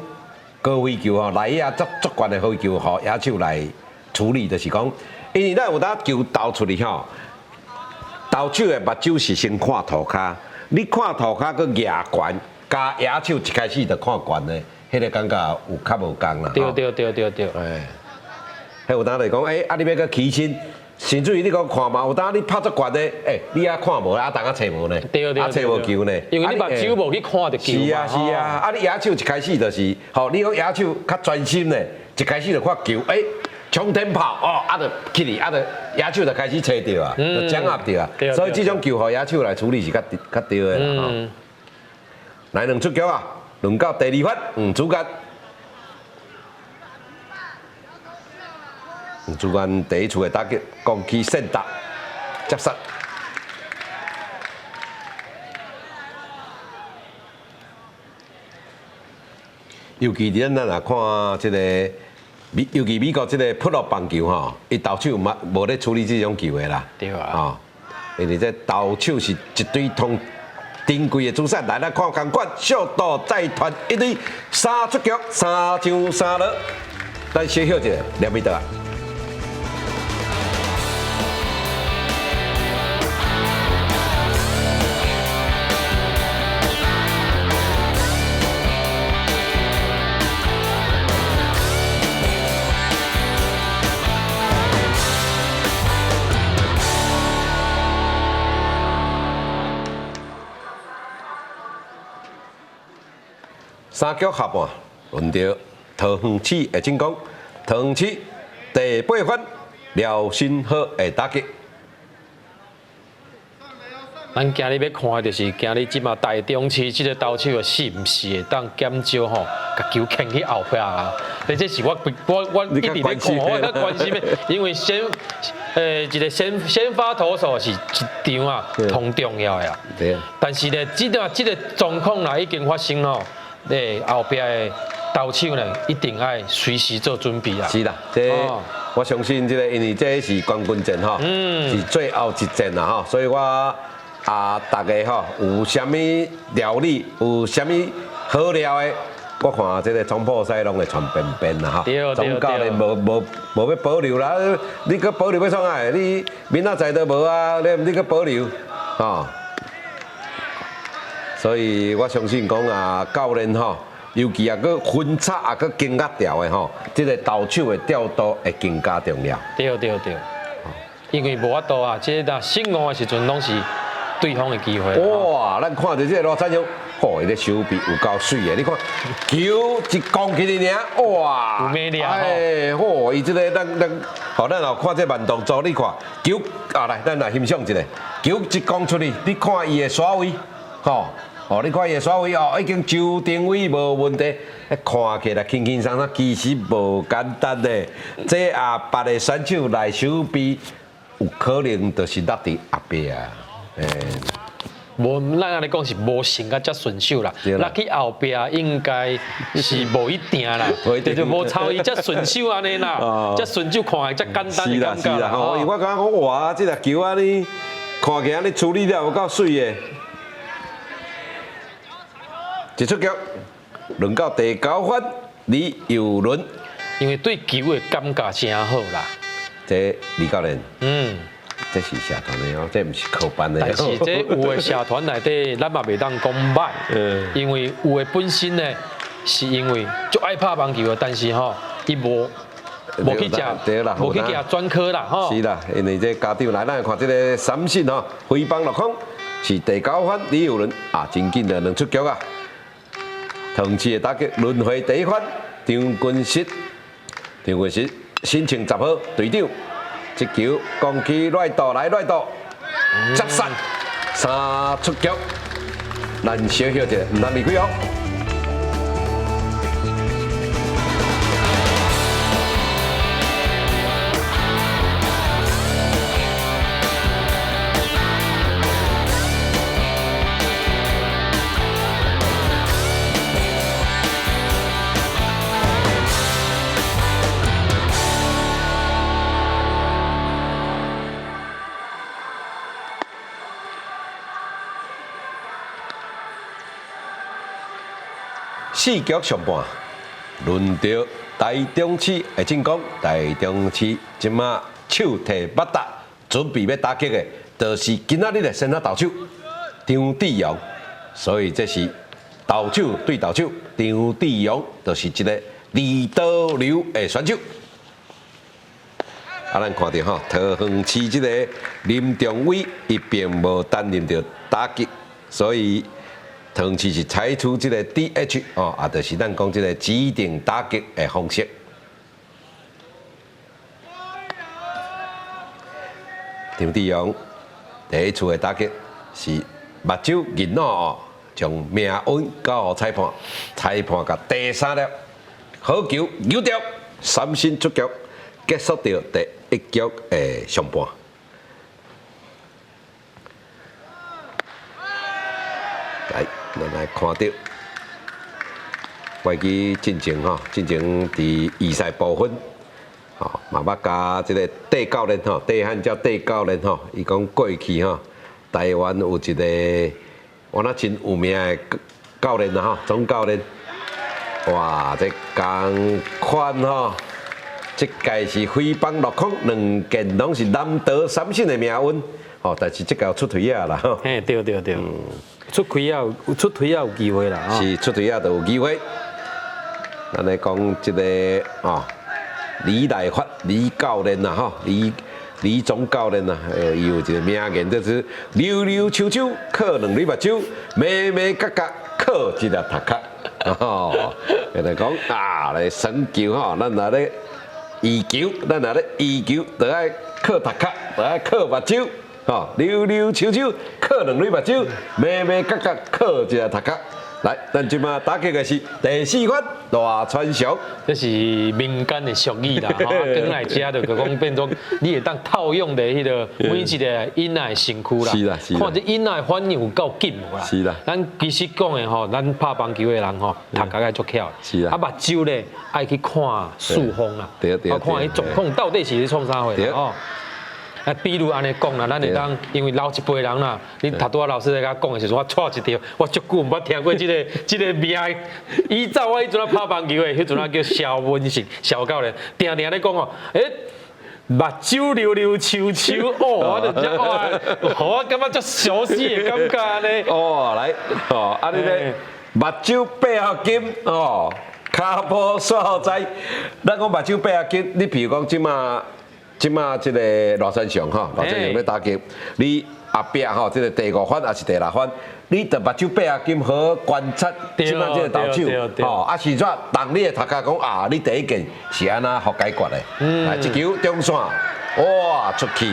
高飞球吼，内野足悬的飞球，吼野手来处理，就是讲，因为咱有当球投出去吼，投手的目睭是先看涂骹，你看涂骹佮举悬，加野手一开始就看悬的，迄个感觉有较无共啦。对。迄有当来讲，啊你要佮起身。甚至于你讲看嘛，有当你拍足悬的，你啊看无，啊当啊找无呢，啊找无球呢，因为你目睭无去看着球嘛。是啊，啊你野手一开始就是，吼，你讲野手较专心呢，一开始就看球，冲天炮，啊就去哩，啊就野手就开始找着啊，就掌握着啊，所以这种球，互野手来处理是较对的啦吼。来两出球啊，轮到第二发，主角。主管第一处的打击，攻击胜达接杀。尤其咱若看这个尤其美国这个普罗棒球吼，伊投手无咧处理这种球的啦。对啊。因为这投手是一堆通珍贵的资产。来，咱看钢管，小刀再传一堆三出局，三上三落。咱小休一下，2米多啊。三局下半，轮到桃园市的进攻，桃园市第8分廖新和的打击。咱今日要看的就是今日即马大中市这个投手是毋是会当减少吼，甲球牵去后壁啊？这是我一直在看，我较关心的，因为一个先发投手是一场啊，同重要的啊。对。但是呢，这个状况啦已经发生咯。后壁的投手呢，一定爱随时做准备啊。是啦，我相信这个，因为这是冠军战吼，是最后一战啦吼，所以我大家吼有啥物料理，有啥物好料的，我看这个总破赛拢会传便便啦哈，总教练无要保留啦，你搁保留要创啊？你明仔载都无啊，你搁保留哦。所以我相信讲啊，教练吼，尤其啊搁分叉啊搁更加调的吼，这个投手的调度会更加重要。对，因为无法度啊，这个醒悟的时阵拢是对方的机会。哇，咱看到这个罗赞雄。哦，伊个手臂有够水的，你看球一攻起嚟尔，哇！有魅力啊！哎，嚯，伊这个咱哦看这慢动作，你看球啊来，咱来欣赏一下，球一攻出去，你看伊的刷位，哦，你看伊的刷位哦，已经就定位无问题，看起来轻轻松松，其实无简单的。这别的选手来手臂，有可能就是落伫后壁啊，无，咱安尼讲是无成甲遮顺手啦，落去后壁应该是无一定啦，就无超伊遮顺手安尼啦，遮顺手看起遮简单的感觉啦。因为我感觉讲哇，这个球安尼看起来安尼处理了有够水的。一出局，轮到第9分李友伦，因为对球的感觉真好啦。这李教练，这是社团的哦，这不是科班的。但是这有的社团内底，咱嘛袂当讲歹，因为有的本身呢，是因为就爱拍棒球的，但是吼，伊无去食专科啦，吼。是啦，因为这家长来，咱看这个三振吼，挥棒落空，是第9分李友伦啊，真紧的能出局啊。同期的打击轮回第1分，张君实心情10好，队长。这球攻击来到，接杀3出局，咱小休一下，唔通离开哦。4局上半，轮到台中市的进攻。台中市即马手提马达，准备要打击的，就是今仔日的先发投手张志勇。所以这是投手对投手，张志勇就是一个二刀流的选手。咱看到吼，桃园市这个林仲伟，伊并无担任着打击，所以。桃园市是采取这个 DH 哦，就是咱讲这个指定打击的方式。张志勇第一次的打击是目睭银哦，将命运交予裁判，裁判甲第3粒好球扭掉，三振出局，结束掉第1局的上半。来。咱来看到，过去进前伫预赛部分，慢慢加这个戴教练戴汉叫戴教练伊讲过去台湾有一个我那真有名的教练总教练，哇，这同款这届是挥棒落空，2件拢是难得三振的命运，但是这个出腿啊啦，嘿，对。出腿啊有机会啦，是出腿啊就有机会。咱来讲这个李来发李教练呐李总教练呐，伊有一个名言，就是溜溜秋秋靠2粒目睭，美美嘎嘎靠一粒头壳。来讲来神球咱来咧移球，就爱靠头壳，就爱靠目睭。溜溜秋秋靠2粒目睭，美美嘎嘎靠一个头壳。来，咱即马打击的是第4分大川翔，这是民间的俗语啦，跟来遮就讲变作你会当套用的迄个每一个囡仔的身躯啦。是啦，看这囡仔反应有够紧无啦。是啦，咱其实讲的咱拍棒球的人头壳爱足巧。是啦，目睭咧爱去看四方啦，对，看伊状况到底是咧创啥货哦。比如安尼讲啦，咱会当因为老一辈人啦，你头拄仔老师在甲讲的时阵，我错一条，我足久毋捌听过这个名。依照我迄阵啊拍棒球的，迄阵啊叫肖文成，肖教练，定定咧讲哦，目睭溜溜秋秋，哦，我就只我感觉足熟悉的感觉呢。哦，来，哦，啊，你咧目睭8合金，哦，骹步煞好知。咱讲目睭8合金，你譬如讲即马即个罗川祥吼，罗川祥咧打击，你后壁吼，即个第5番还是第6番，你着目睭8合金好观察即马即个投手，吼，啊是怎动你的头壳讲啊，你第一件是安那互解决的，来一球中线，哇出去。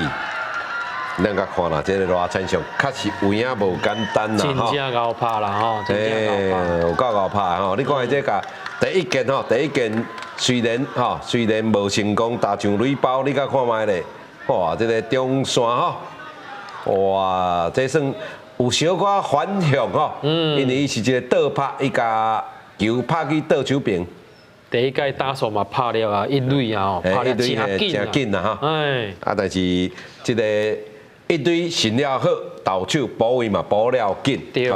咱甲看啦，这个罗川祥确实有影无简单啦，真正够拍啦吼，真正够拍，有够拍吼！你看伊这个第一件虽然无成功打上垒包，你甲看卖咧，哇，这个中线吼，哇，这算有小可反向吼，因为伊是一个倒拍，伊甲球拍去倒手边。第一届打数嘛拍了啊，一垒啊，拍了真紧啊哈！哎，啊，但是这个一堆神了好，投手保卫嘛保了紧，对。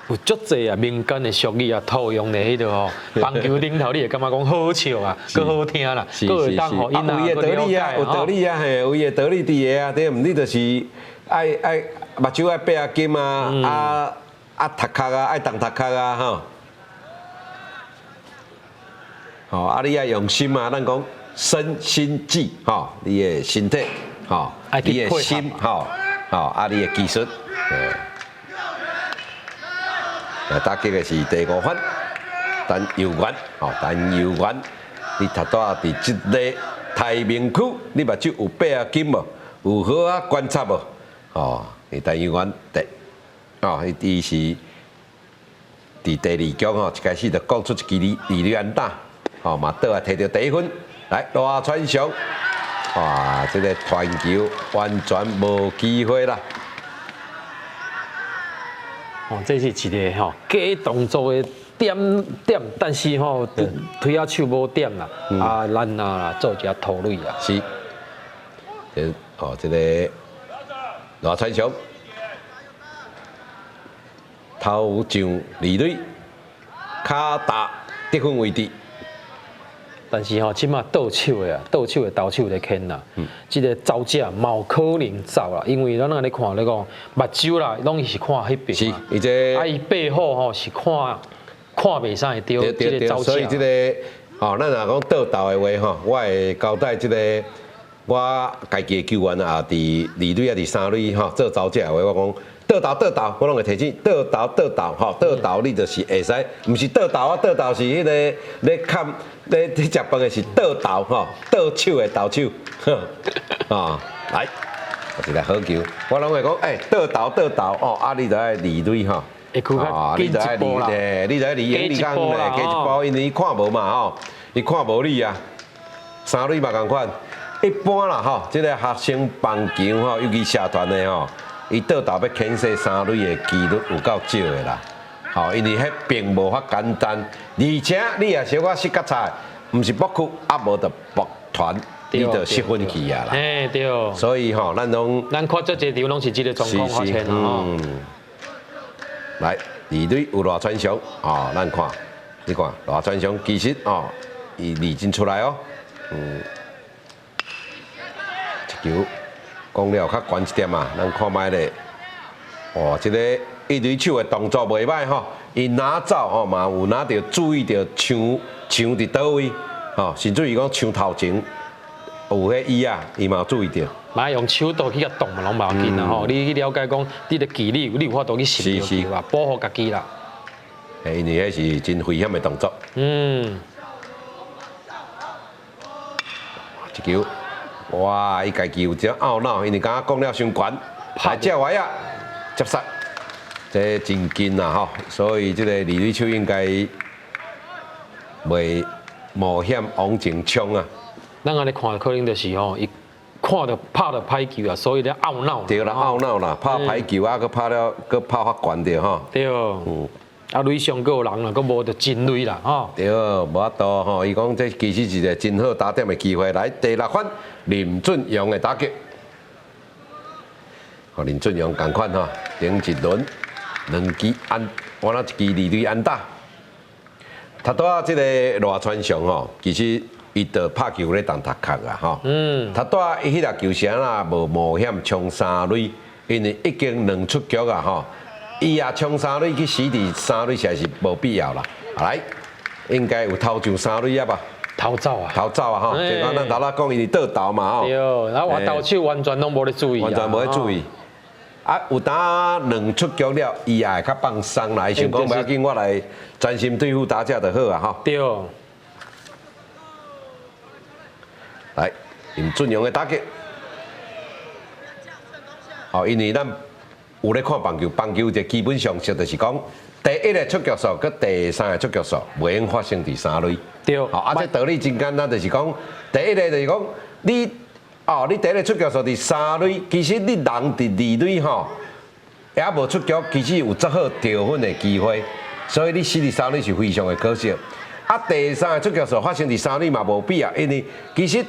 有足侪啊民间的俗语啊套用咧迄度吼，棒球顶头你会感觉讲好笑啊，佮好听啦，佮会当吼因有道理啊，有道理啊，嘿，有伊的道理伫个啊，对毋？你就是爱目睭爱8合金啊，头壳啊，爱动头壳啊，吼。吼，啊，你爱用心啊，咱讲身心技，吼，你的身体，吼，你的心，吼，啊，你的技术，打击的是第5番，但游员，你头拄仔伫即个太明区，你目睭有8合金无？有好啊观察无？哦，但游员伊是伫第2局吼，一开始就讲出一支二垒安打，吼嘛倒来摕到第1分，来罗川祥，哇，这个传球完全无机会啦。哦，这是一个吼假动作的点，但是吼推啊手无点啦，啊咱啊做一下投垒啦。是，这个罗川祥头上二垒，骹踏得分位置。但是吼，即马倒手的投手在牵啦，即个走者冇可能走啦，因为咱安尼看咧讲，目睭啦，拢是看迄边是，伊这啊伊背后吼是看袂使对即个走者。所以即个吼，咱若讲倒投的话吼，我会交代即个我家己的球员啊，伫二垒啊，伫三垒吼做走者的话，我讲。倒投，我拢会提醒倒投，吼，倒投你就是会使，毋是倒投是迄个咧看咧食饭的是倒投吼，倒手的投手，啊，来，一个好球，我拢会讲，倒投，哦，啊，你就爱离队吼，啊，你就爱离咧，你就爱离，你讲咧，加一步，因为伊看无嘛吼，伊看无你啊，三垒嘛共款，一般啦吼，即个学生棒球吼，尤其社团的吼。伊倒投要牵涉三垒的几率有够少的啦，吼，因为迄并无遐简单，而且你也小可失角菜，毋是北区啊，无就北团，你就失分去啊啦。对。所以吼，咱看这几场拢是这个状况发生啦。来，二垒有罗川祥，咱看，你看罗川祥其实伊离真出来哦，一球。讲了较悬一点啊，咱看卖咧，哦，这个一垒手的动作袂歹吼，伊拿走吼嘛有拿着注意着枪伫倒位，吼，甚至于讲枪头前有迄椅啊，伊嘛有注意着。嘛用手刀去甲动嘛，拢无要紧啦吼。你去了解讲，你的纪律，你有法度去寻着球啊，保护家己啦。因为迄是真危险的动作。一球。哇！伊家己有一点懊恼，因为刚刚讲了伤悬，来接歪啊，接杀，这真紧啦吼，所以这个二垒手应该袂冒险往前冲啊。咱安尼看，可能就是吼，伊看到拍到歹球啊，所以咧懊恼。对啦，懊恼啦，拍歹球啊，佮拍了，佮拍发悬着吼。对。啊，垒上个有人啦，佫无着真垒啦，吼。对，无法度吼，伊讲这其实是一个真好打点的机会。来，第6番林俊阳的打击，哦，林俊阳同款吼，顶一轮2支安，我那1支2垒安打。他拄啊，这个罗川上吼，其实伊着拍球咧当头壳啊，吼。他拄啊，伊迄粒球声啦，无冒险冲3垒，因为已经2出局啊，吼。伊也冲3垒去死伫3垒，实在是无必要啦。来，应该有偷上3垒啊吧？逃走啊！逃走啊！吼，就讲咱头仔讲伊是倒投嘛，吼。对，然后我投手完全拢无咧注意，完全无咧注意。啊，有当2出局了，伊也会较放松啦。伊想讲不要紧，我来专心对付打者就好啊，吼。对。来，林俊阳的打击。哦，因为咱有咧看棒球，棒球就基本上就是讲，第1个出局数，佮第3个出局数，袂用发生伫3垒。对。哦，啊，这道理真简单，就是讲，第1个就是讲，你第1个出局数伫3垒，其实你人伫2垒吼，也无出局，其实有足好得分的机会，所以你死伫3垒是非常的可惜。啊，第3个出局数发生伫3垒嘛无必要，因为其实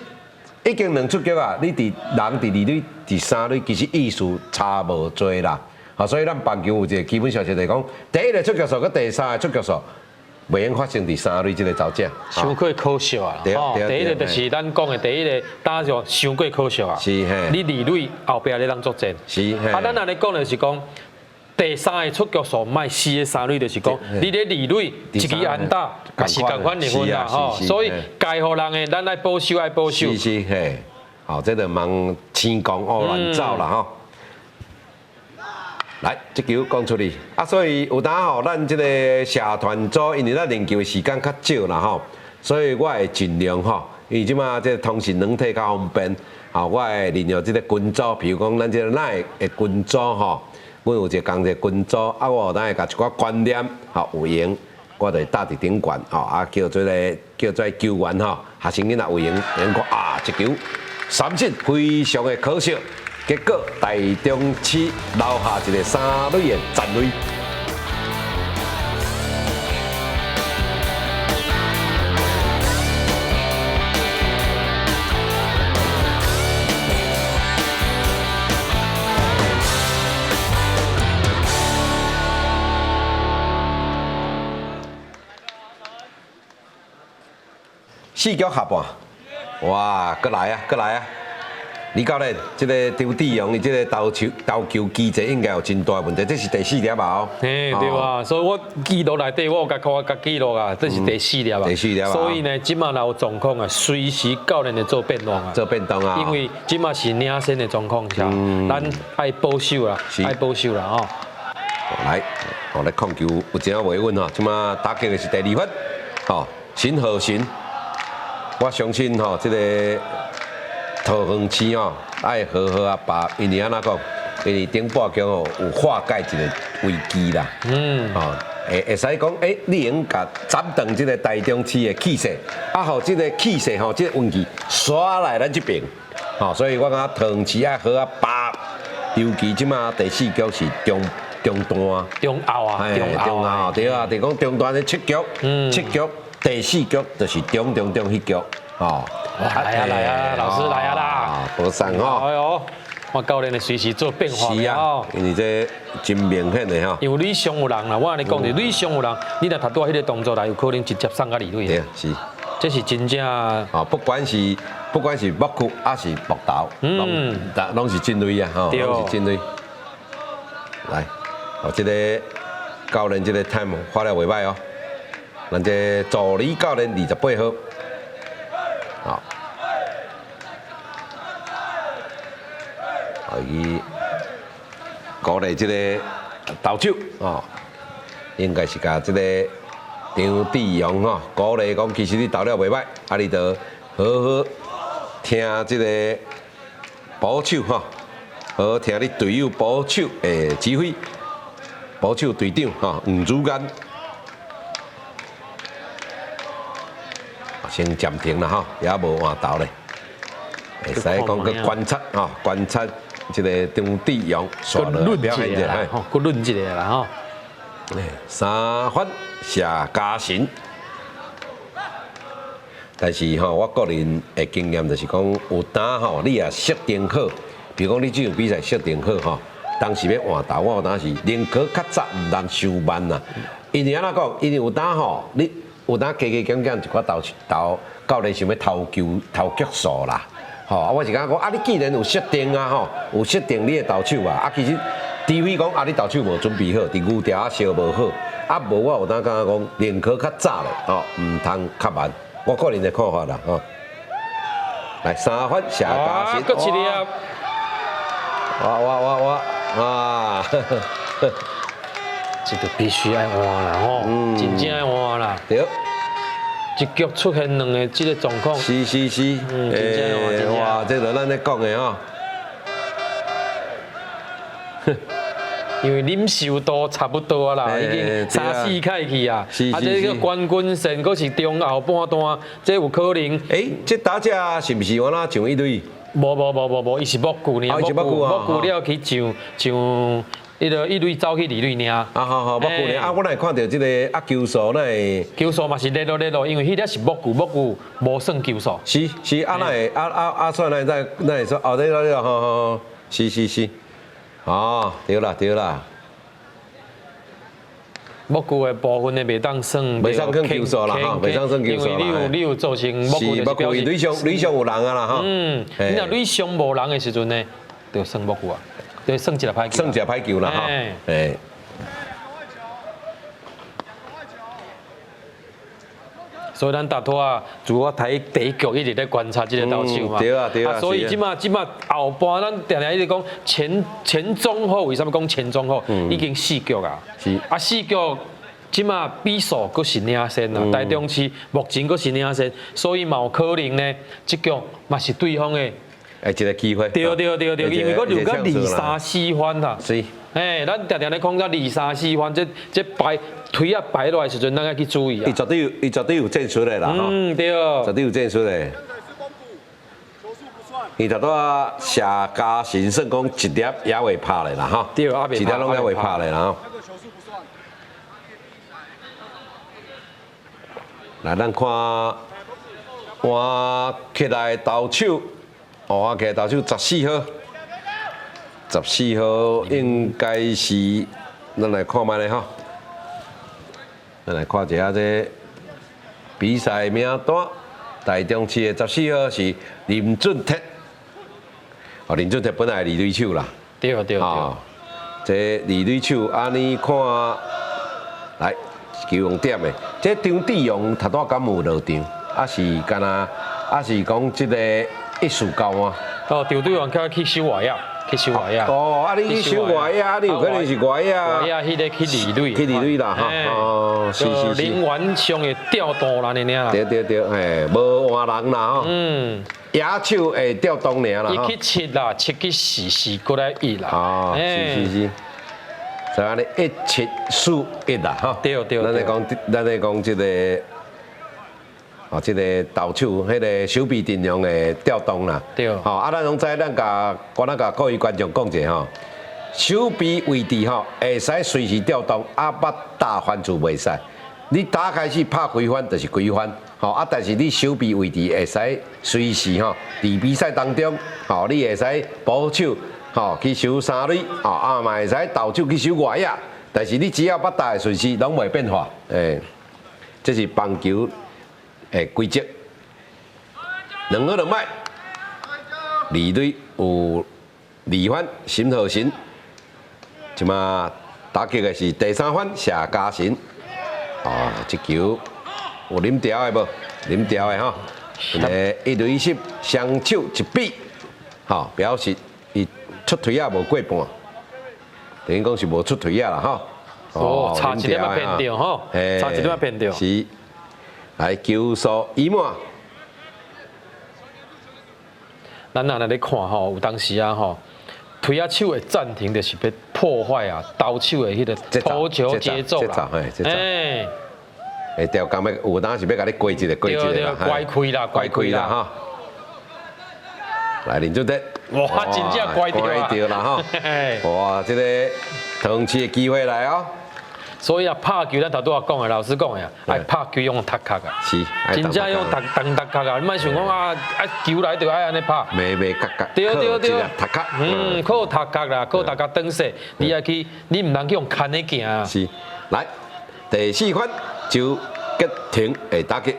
已经2出局啊，你人伫2垒伫3垒，其实意思差无多啦。啊，所以咱棒球有一个基本上就是讲，第1个出局数佮第3个出局数，袂用发生伫3垒即个走者。伤过可惜啊！第1个就是咱讲的第1个打上伤过可惜啊。是嘿。你2垒后壁咧当作战。是嘿。啊，咱安尼讲就是讲，第3个出局数卖4个3垒，就是讲你咧2垒1支安打，也是共款2分啦吼。所以该互人的，咱爱保守爱保守。是嘿。好，这就忙天公乌乱走啦吼。来，这球讲出去啊！所以有当吼，咱这个社团组，因为咱练球的时间较少啦吼，所以我会尽量吼，因为即马这通讯软体较方便，吼，我会利用这个群组，比如讲咱这个咱的群组吼，阮有一个共一个群组，啊，我当会甲一寡观念吼有闲，我就搭伫顶悬吼，啊叫做球员吼，学生囡仔有闲，人讲啊，一球3振非常的可惜。结果台中市留下一个3垒的残垒。4局下半，哇，搁来啊，搁来啊！李教练，这个张志勇，伊这个投球机制应该有真大问题，这是第4粒吧？哦，嘿，对啊，所以我记录内底我有甲看我甲记录啊，这是第4粒啊。第4粒啊。所以呢，即马若有状况啊，随时教练会做变动啊。做变动啊。因为即马是领先的状况下，咱爱保守啦，爱保守啦吼。来，我来控球有怎样维稳吼？即马打击的是第2分，吼，陈浩鑫，我相信吼，这个。桃园市哦，爱好好啊把，因为安怎讲，因为顶半局哦有化解一个危机啦。哦，会使讲，你用甲斩断这个台中市的气势，啊，互这个气势吼，这个运气刷来咱这边。哦，所以我感觉桃园市爱好啊把，尤其即马第4局是中段。中后啊，中后对啊，就讲中段的7局，7局第4局就是中迄局，哦。来啊，老师来啊啦！无送吼。哎呦，我教练会随时做变化。是啊，因为这真明显的吼。因为你上有人啦，我安尼讲是，你上有人，你若头拄啊迄个动作来，有可能直接送到2垒。对，是。这是真正。啊，不管是木区还是木头，拢是进垒啊，吼，拢是进垒。来，哦，这个教练这个 time 发了袂歹哦，咱这助理教练28号。好，伊鼓励这个投手哦，应该是甲这个张志勇吼鼓励讲，其实你投了袂歹，啊，你得好好听这个捕手吼，好好听你队友捕手的指挥，捕手队长吼黄主干。先暂停啦吼，也无换投咧，会使讲去观察吼，观察这个张志勇刷落表现一下，吼，去论一下啦吼。三分下加成。但是吼，我个人的经验就是讲，有当吼，你也设定好，比如讲你这场比赛设定好吼，当时要换投，我有当时宁可较早，唔通伤慢呐。因为安怎讲？因为有当吼，你有当加减减一寡投教练想要投局数啦。吼，啊，我是感觉讲，啊，你既然有设定啊，吼，有设定你的投手啊，啊，其实除非讲啊，你投手无准备好，伫牛条啊烧无好，啊，无我有当感觉讲，宁可较早咧，吼，唔通较慢。我个人的看法啦，吼。来三分下加成，搁一粒，哇，啊，这个必须爱换啦吼，真正爱换啦。对。一局出现两个这个状况，是，真正哇，这就咱咧讲的吼。因为啉受度差不多啦，已经3-4开去啊。啊，这个冠军战佫是中后半段，这有可能。这打者是不是我那上一队？无，伊是木具呢，木具了去上一垒走去二垒尔。好，木具呢？啊，我来看到这个球速那会。球速嘛是热络，因为迄个是木具无算球速。是，啊，那会算那会说哦，对了，好，是。哦，对啦。木具的部分呢，袂当算，袂当算球速啦，吼，袂当算球速啦。因为你有造成木具就是表示垒上有人啊啦，吼。你若垒上无人的时阵呢，就算木具啊，就算一个歹球。算一个歹球啦，吼。所以咱大拖啊，自我睇第一局一直在观察这个投手嘛。对啊。所以即马后半咱常常一直讲前中后，为什么讲前中后？已经4局啊。是。啊4局，即马比数佫是领先啦，台中市目前佫是领先，所以嘛有可能呢，这局嘛是对方的。一个机会。对，因为佫留到2-3-4番啦。是。咱常常咧讲到2-3-4番，这推啊摆落来时阵，咱要去注意啊。伊绝对有战术的啦，吼。对。绝对有战术的。伊头拄啊下加成算讲一粒也未拍咧啦，吼。对，一粒拢也未拍咧啦，吼。来，咱看换起来投手，换起来投手14号。14号应该是，咱来看卖咧吼。咱来看一下这比赛名单，台中市的14号是林俊哲。林俊哲本来二垒手啦。对。这二垒手安尼看，来球用点的，这张志勇头拄敢有落场，是干那，是讲这个一术高啊。张队员去收外野。去收外野。你去收外野，你有可能是外野。外野迄个去二垒。去二垒啦，吼。是。人员上的调度啦，你俩。对，无换人啦，吼。野手会调动尔啦。伊去7啦，7去4过来1啦。是。所以安尼1-7-4-1啦，吼。对。咱来讲这个。这个投手，迄个守备阵容的调动啦。对。咱拢知，咱各位观众讲者吼，守备位置吼会使随时调动，捌打翻就袂使。你打开始拍几番就是几番，但是你守备位置会使随时伫比赛当中，你会使保守，去守三垒，嘛会使投手去守外野。但是你只要捌打的随时拢袂变化，这是棒球。规则2号2摆，二垒有2番沈浩成，即马打击的是第3番谢嘉诚。这球有啉条的无？啉条的吼，一垒手双手一比，表示伊出腿啊无过半，等于讲是无出腿啊啦，差一点仔偏掉吼，差一点仔偏掉。是。来球速已满，咱若来咧看吼，有当时啊吼，推啊手会暂停，就是要破坏啊投手的迄个投球节奏啦。调工要有当是要甲你过一个啦，怪开啦哈。来林俊德，哇，真正怪掉啦哈！哇，这个同期的机会来哦。所以啊，拍球咱头拄仔讲的，老师讲的啊，爱拍球用踢脚啊，是，真正用蹬脚啊，你莫想讲啊，球来就爱安尼拍。咩角角，对，踢脚，靠踢脚啦，靠大家蹬势，你爱去，你唔能去用牵的行啊。是，来第4番就决停的打击，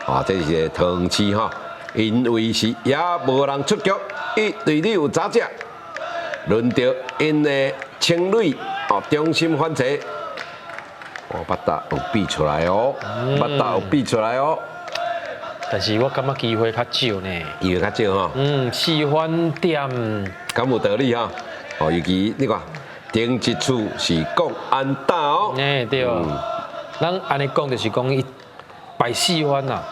啊，这是个唐市哈，因为是也无人出局，一队里有查者，轮到因的青蕊哦，中心反击，哦，捌打有比出来哦，捌打有比出来哦。但是我感觉机会较少呢。机会较少哈。4番点，敢有道理哈？哦，尤其你看，顶一处是国安打哦。对。咱安尼讲就是讲伊摆4番啦。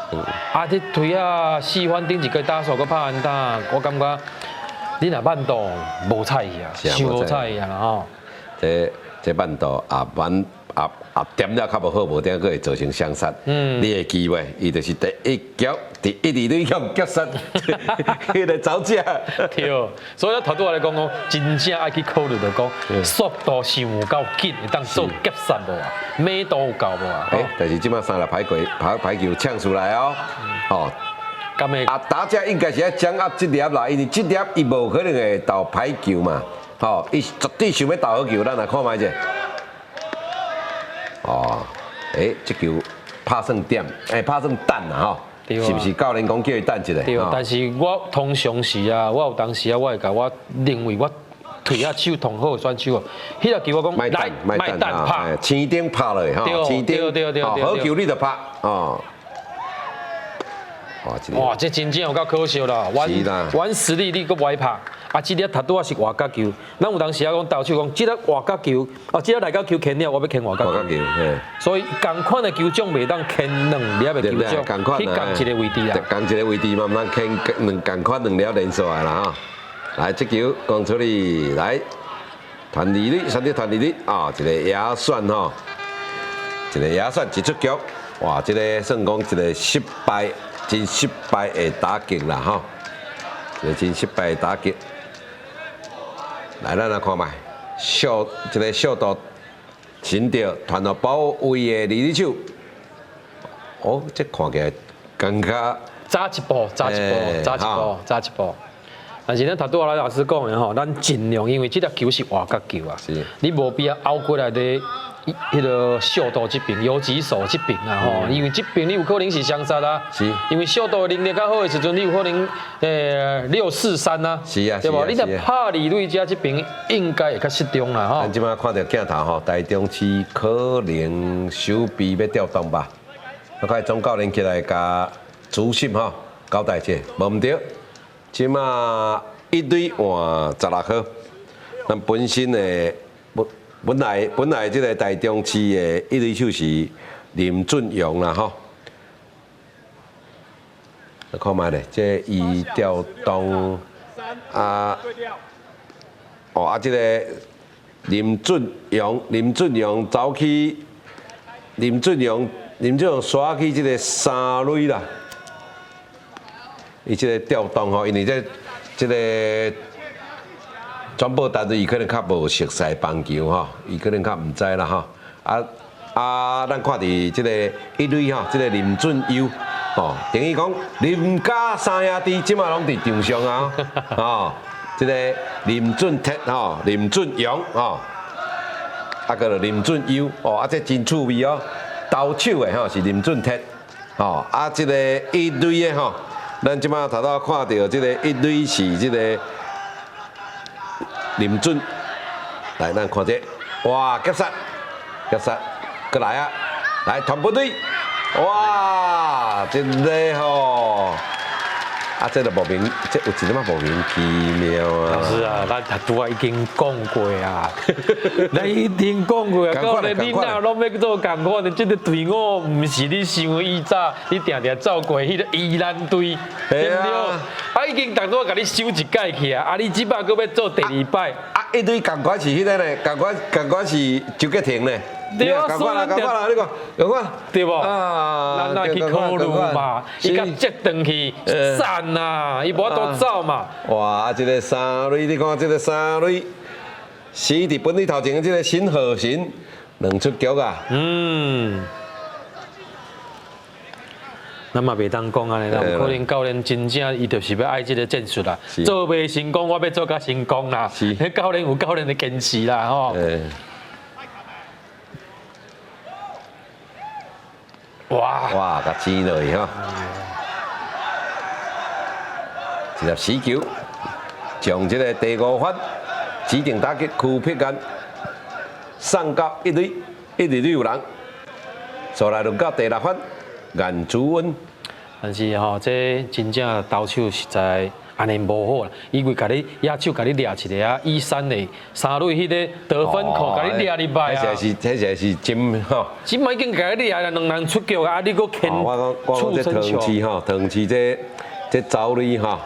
啊，你推啊4番顶一个打数，搁拍安打，我感觉你若慢度无菜去啊，伤无菜去啊啦吼。这慢度点了较无好，无点个会造成相杀。你的机会，伊就是第一局，第一二垒向击杀，迄个走者。对，所以头拄来讲讲，真正爱去考虑着讲，速度是有够紧，会当做击杀无啊？美度有够无啊？但是即马三粒排球抢出来哦，哦。咁诶，打者应该是要掌握这粒啦，因为这粒伊无可能会投排球嘛，吼，伊绝对想要投好球，咱来看卖者。哦，这球拍算点，拍算等啊，吼，是不是教练讲叫伊等一下？对，但是我通常时啊，我有当时啊，我会甲我认为我腿啊手同好选手哦，迄个球我讲来卖蛋拍，青顶拍落去吼，青顶，好球你就拍哦。哇，这真正有够可惜啦！玩实力你搁歪拍，啊，这粒头拄仔是外角球，咱有当时啊讲投手讲，这粒外角球，哦，这粒内角球牵了，我要牵外角球。所以同款的球种袂当牵两粒的球种，去共一个位置啦。共一个位置嘛，唔通牵同款两粒连续的啦哈。来，这球讲出去，来，传二垒，三垒传二垒啊，一个野选吼，一个野选一出局，哇，这个算讲一个失败。真失败的打击啦，吼！一个真失败的打击。来，咱来看卖，一个小度寻到传到保卫的二垒手。哦，这看起来感觉早一步。但是咱头拄仔老师讲的吼，咱尽量，因为这粒球是外角球啊，你无必要拗过来的。迄个速度这边，游击手这边啊吼，因为这边你有可能是相杀啊，是，因为速度能力较好的时阵，你有可能6-4-3啊，是啊，对无？你若拍二垒遮这边应该会较适中啦吼。咱即摆看到镜头吼，台中市可能手臂要调动吧，我看总教练起来甲主审吼交代者，无毋对，即摆一垒换16号，咱本身的。本来这个台中市的一垒手是林俊勇啦吼，看卖咧，这伊调动啊，这个林俊勇走去，林俊勇刷去这个三垒啦，伊这个调动吼，因为这个。转播单位伊可能较无熟悉棒球吼，伊可能较毋知啦吼。咱看伫即个一垒吼，即个林俊佑吼，等于讲林家三兄弟即马拢伫场上啊，吼，即个林俊铁吼，林俊勇吼，个林俊佑哦，这真趣味哦。投手的吼是林俊铁吼，即个一垒的吼，咱即马头头看到即个一垒是即个。林俊，来，咱看这，哇，击杀，过来啊，来团部队，哇，真个吼，这个莫名，这有一点莫名其妙啊。老师啊，咱拄仔已经讲过啊，咱已经讲过啊，到底你哪拢要做共款的？这个队伍唔是你想以早，你定走过迄个宜兰队，对不对？已经当初甲你收一届去啊！你即摆搁要做第2摆。一堆共款是迄个呢，共款是周杰廷呢。对啊，共款啦，你讲，共款，对无？咱来去考虑嘛，伊甲接转去散呐，伊无法度走嘛。哇，这个三垒，你看这个三垒，是伫本垒头前的这个新河神，两出局啊。咱嘛袂当讲安尼啦，有可能教练真正伊就是要爱这个战术啦，做袂成功，我要做甲成功啦。教练有教练的坚持啦，吼。哇，甲挤落去吼。14球，将这个第5番指定打击区劈杆送到一垒有人，所来轮到第6番颜子温。但是吼，这真正投手实在安尼无好啦，因为甲你野手甲你掠一个啊，13的3垒迄个得分扣甲你掠入来啊。迄是真吼。真嘛已经甲你掠啦，2人出局啊，你搁牵我这长期吼，长期这走垒吼。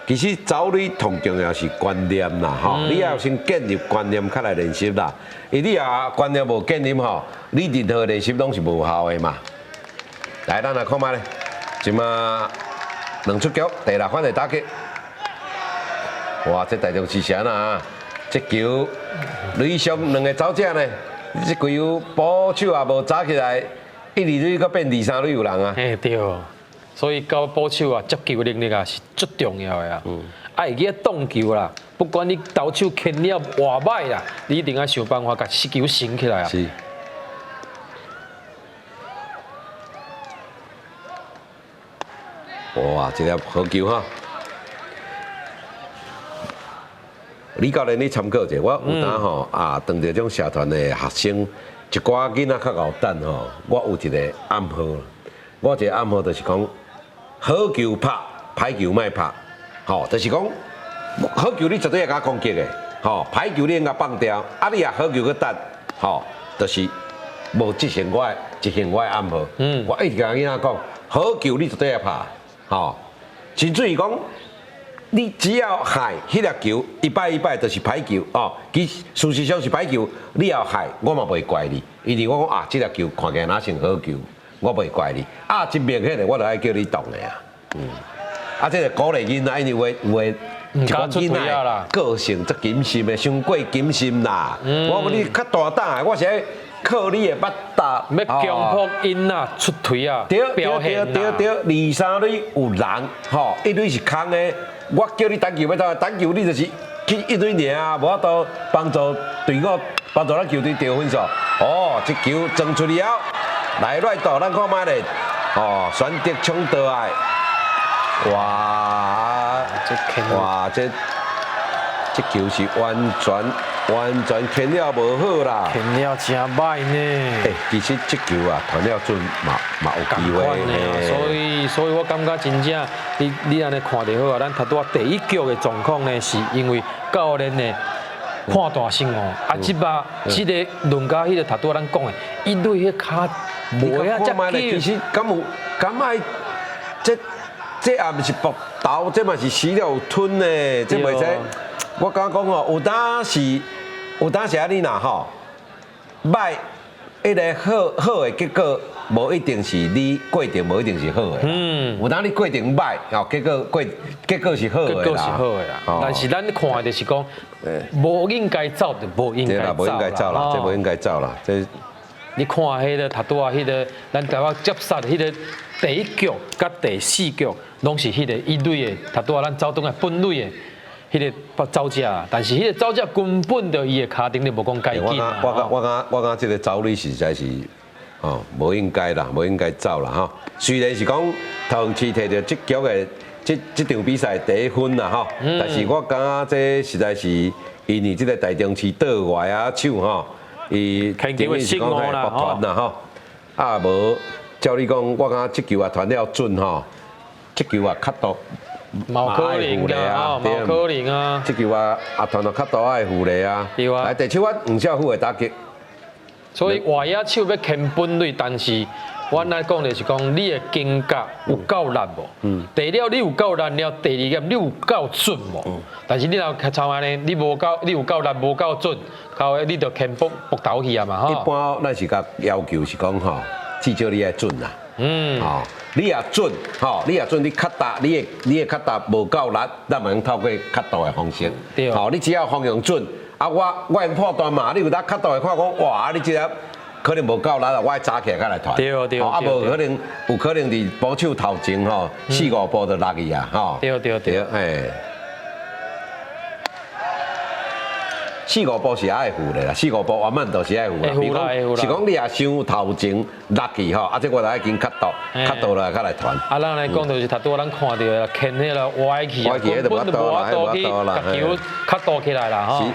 其实走垒同重要是观念啦，吼，你要先建立观念，较来练习啦。因你啊观念无建立吼，你任何练习拢是无效的嘛。来，咱来看卖咧，即马2出局，第6番的打击，哇，这大中之神啊！这球垒上2个走者呢，这规有捕手也无抓起来，1、2垒搁变2、3垒有人啊。嘿，对。所以到捕手啊，接球能力啊是最重要的啊。会记挡球啦，不管你投手牵了偌歹啦，你一定要想办法甲失球升起来啊。是。哇，这粒好球哈！李教练，你参考者，我有当吼啊，当着种社团的学生，一寡囡仔较牛蛋吼，我有一个暗号，我一个暗号就是讲。好球拍，歹球莫拍，吼，就是讲好球你绝对要甲攻击的，吼，歹球你应该放掉，啊你也好球去打，吼，就是无执行我的暗号。我一直甲囡仔讲，好球你绝对要拍，吼，甚至于讲，你只要害迄粒球100就是歹球，哦，其事实上是歹球，你要害我嘛袂怪你，因为我讲啊，这粒球看起来哪像好球。我袂怪你，啊，真明显的，我就爱叫你动的啊，啊，这个鼓励囡仔，因为有诶，一个囡仔个性足谨慎的，伤过谨慎啦。我讲你较大胆的，我是靠你的捌搭，要强迫因啊出腿啊，表现啦。对，2、3垒有人，吼，1垒是空的，我叫你单球要到，单球你就是去1垒尔啊，无法度帮助队伍，帮助咱球队得分数。哦，这球撞出了。来来到，咱看卖咧，哦，选择冲倒来，哇，这球是完全牵了无好啦，牵了真歹呢。其实这球啊，传了准嘛有机会呢。所以我感觉真正，你安尼看得好啊。咱头拄第1局的状况呢，是因为教练呢。判断性哦，即把即个论到迄个头拄咱讲的，伊对迄骹无遐接紧。其实敢爱这也毋是搏斗，这嘛是死了有吞的，这袂使。我敢讲哦，有当时啊，你若吼歹一个好的结果，无一定是你过程无一定是好的。有当你过程歹，哦，结果是好的啦。结果是好的啦，但是咱看的就是讲。无应该走就无应该走啦，这无应该走啦，这。你看迄个头拄啊，迄个咱台湾接杀迄个第1局甲第4局，拢是迄个1垒的头拄啊，咱走动的本垒的迄个走者，但是迄个走者根本就伊的骹顶就无讲改进啊。我讲这个走垒实在是，哦，无应该啦，无应该走啦哈。虽然是讲头次摕到这局的。这场比赛第1分啦吼，但是我感觉这实在是因为这个大中市倒外啊手吼，伊等于是讲係博团啦吼，啊无照你讲，我感觉这球啊传了准吼，这球啊角度冇可能噶，冇可能啊！这球啊传到角度爱护的啊，来第7番黄少虎的打击，所以外野手要牵本垒，但是。我来讲就是讲，你的感觉有够力无？第了你有够力了，第2个你有够准无？但是你若像安尼，你有够力无够准，到尾你就牵搏斗去啊嘛！一般咱是甲要求是讲吼，至少你爱准啦。吼，你也准，吼，你也准，你较大，你的较大无够力，咱咪用透过较大的方式。对。吼，你只要方向准。啊，我用破断嘛，你有当角度会看讲，哇，你这个可能无够力啦，我早起来才来传。对，啊，无可能，有可能伫保守头前吼，4、5步就落去啊，吼。对，哎。4、5步是爱负的啦，4、5步原本都是爱负啦。比如讲，是讲你也伤头前落去吼，啊，这我来经角度来较来传。啊，咱来讲就是头拄咱看到啦，牵迄个歪去，歪去，迄就无多去，甲球较倒起来啦，吼。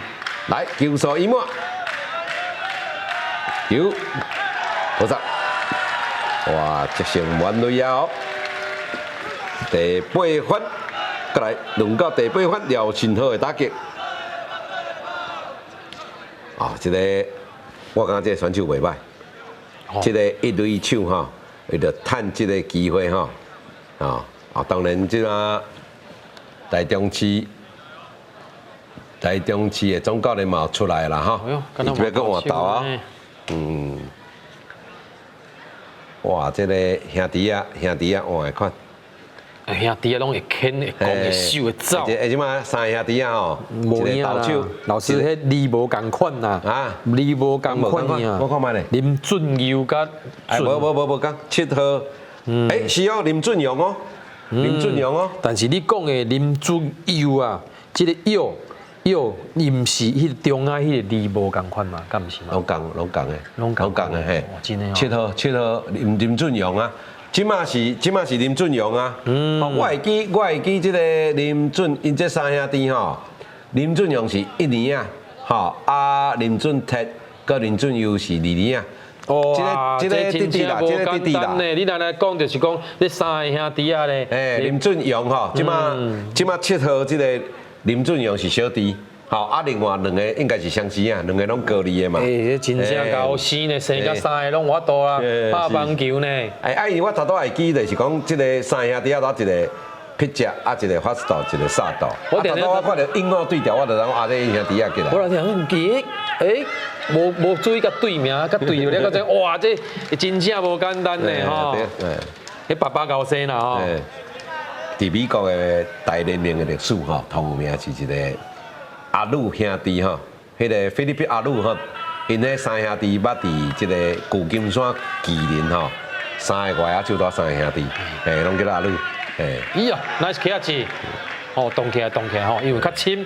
来，球数一满，球，好杀，哇，直成完垒啊！第8分，再来轮到第8分，廖信豪的打击。啊，这个我感觉这个选手袂歹，这个一垒手吼，为着趁这个机会吼，啊，当然这个台中市的总教练嘛出来啦哈，伊这边跟换投啊，哇，这个兄弟啊换的款。兄弟啊，拢会牵会攻会守会走。即马三兄弟啊吼，一个投手，老师迄字无共款呐，啊，字无共款啊。我看卖咧。林俊佑甲，无讲7号，是哦，林俊勇哦，林俊勇哦。但是你讲的林俊佑啊，这个佑，伊毋是迄个中啊，迄个字无共款嘛，敢毋是嘛？拢共的嘿。真诶。7号林俊勇啊。即马是林俊勇啊，我会记即个因这三兄弟吼，林俊勇是1年啊，吼啊林俊泰跟林俊佑是2年啊。哦，这个弟弟啦，这个弟弟啦。你来讲就是讲这三个兄弟啊咧。林俊勇吼，即马7号即个林俊勇是小弟。好，啊，另外2个应该是相似啊，2个拢高2个嘛。真正高生呢，生甲3个拢有法度啊，打棒球呢。因为我头拄会记就是讲，即个三兄弟啊，一个pitch者啊，一个 fast 一个杀道。我头拄我看到英澳对调，我就讲啊，这兄弟啊过来。我来听，记，无注意甲对名，甲对着了，甲这哇，这真正无简单呢吼。迄爸爸高生啦吼。伫美国的大联盟的历史吼，头名是一个。阿鲁兄弟吼，迄个菲律宾阿鲁吼，因迄三兄弟捌伫即个旧金山麒麟吼，3个外啊，就多3个兄弟，拢叫阿鲁，咦呀，nice catch，动起来吼，因为较深，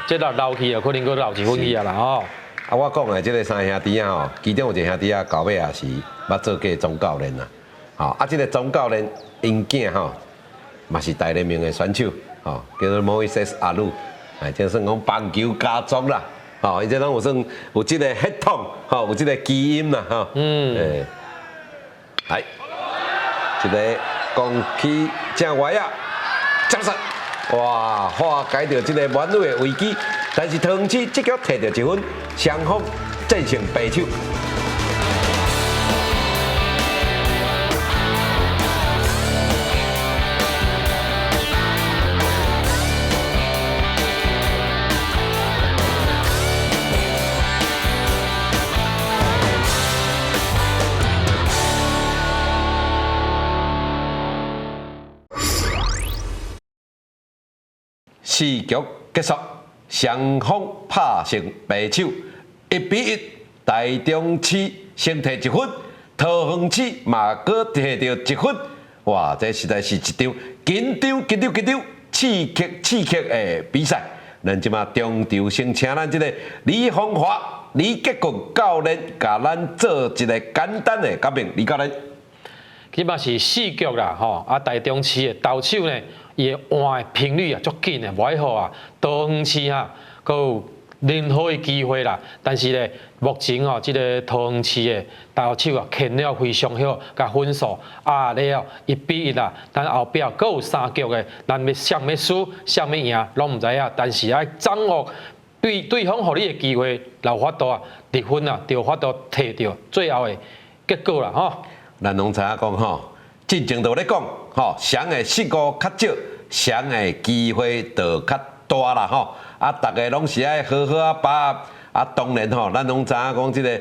即流去啊，可能佫流一分去啊啦吼。啊，我讲的即个三兄弟啊吼，其中有一个兄弟啊，到尾也是捌做过总教练啦，吼，啊，即个总教练因囝吼，嘛是大联盟的选手，吼，叫做莫伊塞斯阿鲁。这算讲棒球家族啦，伊这拢有算有这个血统，有这个基因啦，来，一个攻击正外啊，接杀，哇，化解掉这个满垒的危机，但是桃园市这局摕到1分，双方战胜白手。4局结束，双方拍成白手，1-1，台中市先摕1分，桃园市嘛搁摕到1分，哇，这实在是一场紧张、刺激的比赛。咱即马中场先请咱这个李phong華、李吉群教练，甲咱做一个简单的讲明。李教练，起码是4局啦，吼，啊，台中市的投手呢。伊换的频率啊，足紧的，袂好啊。桃园市哈，佮有任何的机会啦。但是咧，目前哦，即个桃园市的投手啊，牵了非常好，甲分数啊了1-1啦。但后壁佮有3局的，咱要谁要输，谁要赢，拢唔知影。但是爱掌握对方互你的机会，有法度啊，得分啊，就有法度摕到最后的结果啦，吼。咱拢知影讲吼。进前就咧讲，吼，谁的失误较少，谁的机会就较大啦，吼。啊，大家拢是爱好好啊把握。啊，当然吼，咱拢知影讲即个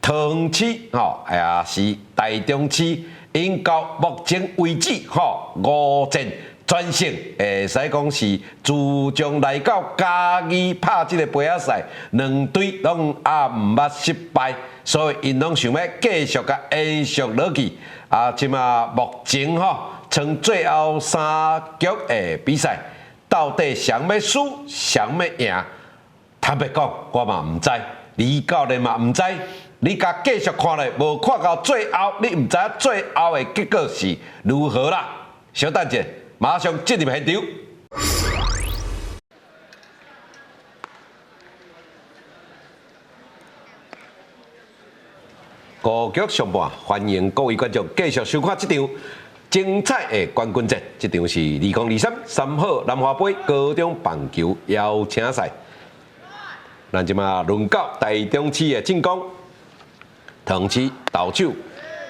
桃园市，吼，也是台中市，因到目前为止，吼，5战全胜，会使讲是自从来到嘉义拍这个杯仔赛，2队拢毋捌失败，所以因拢想要继续甲延续落去。即马目前剩最后3局的比赛，到底谁要输，谁要赢？坦白讲，我嘛毋知，李教练嘛毋知。你甲继续看咧，无看到最后，你毋知影最后的结果是如何啦。小等者，马上进入现场。5局上半，欢迎各位观众继续收看这场精彩的冠军战。这场是2023三好南华杯高中棒球邀请赛。咱即马轮到台中市的进攻。唐市投手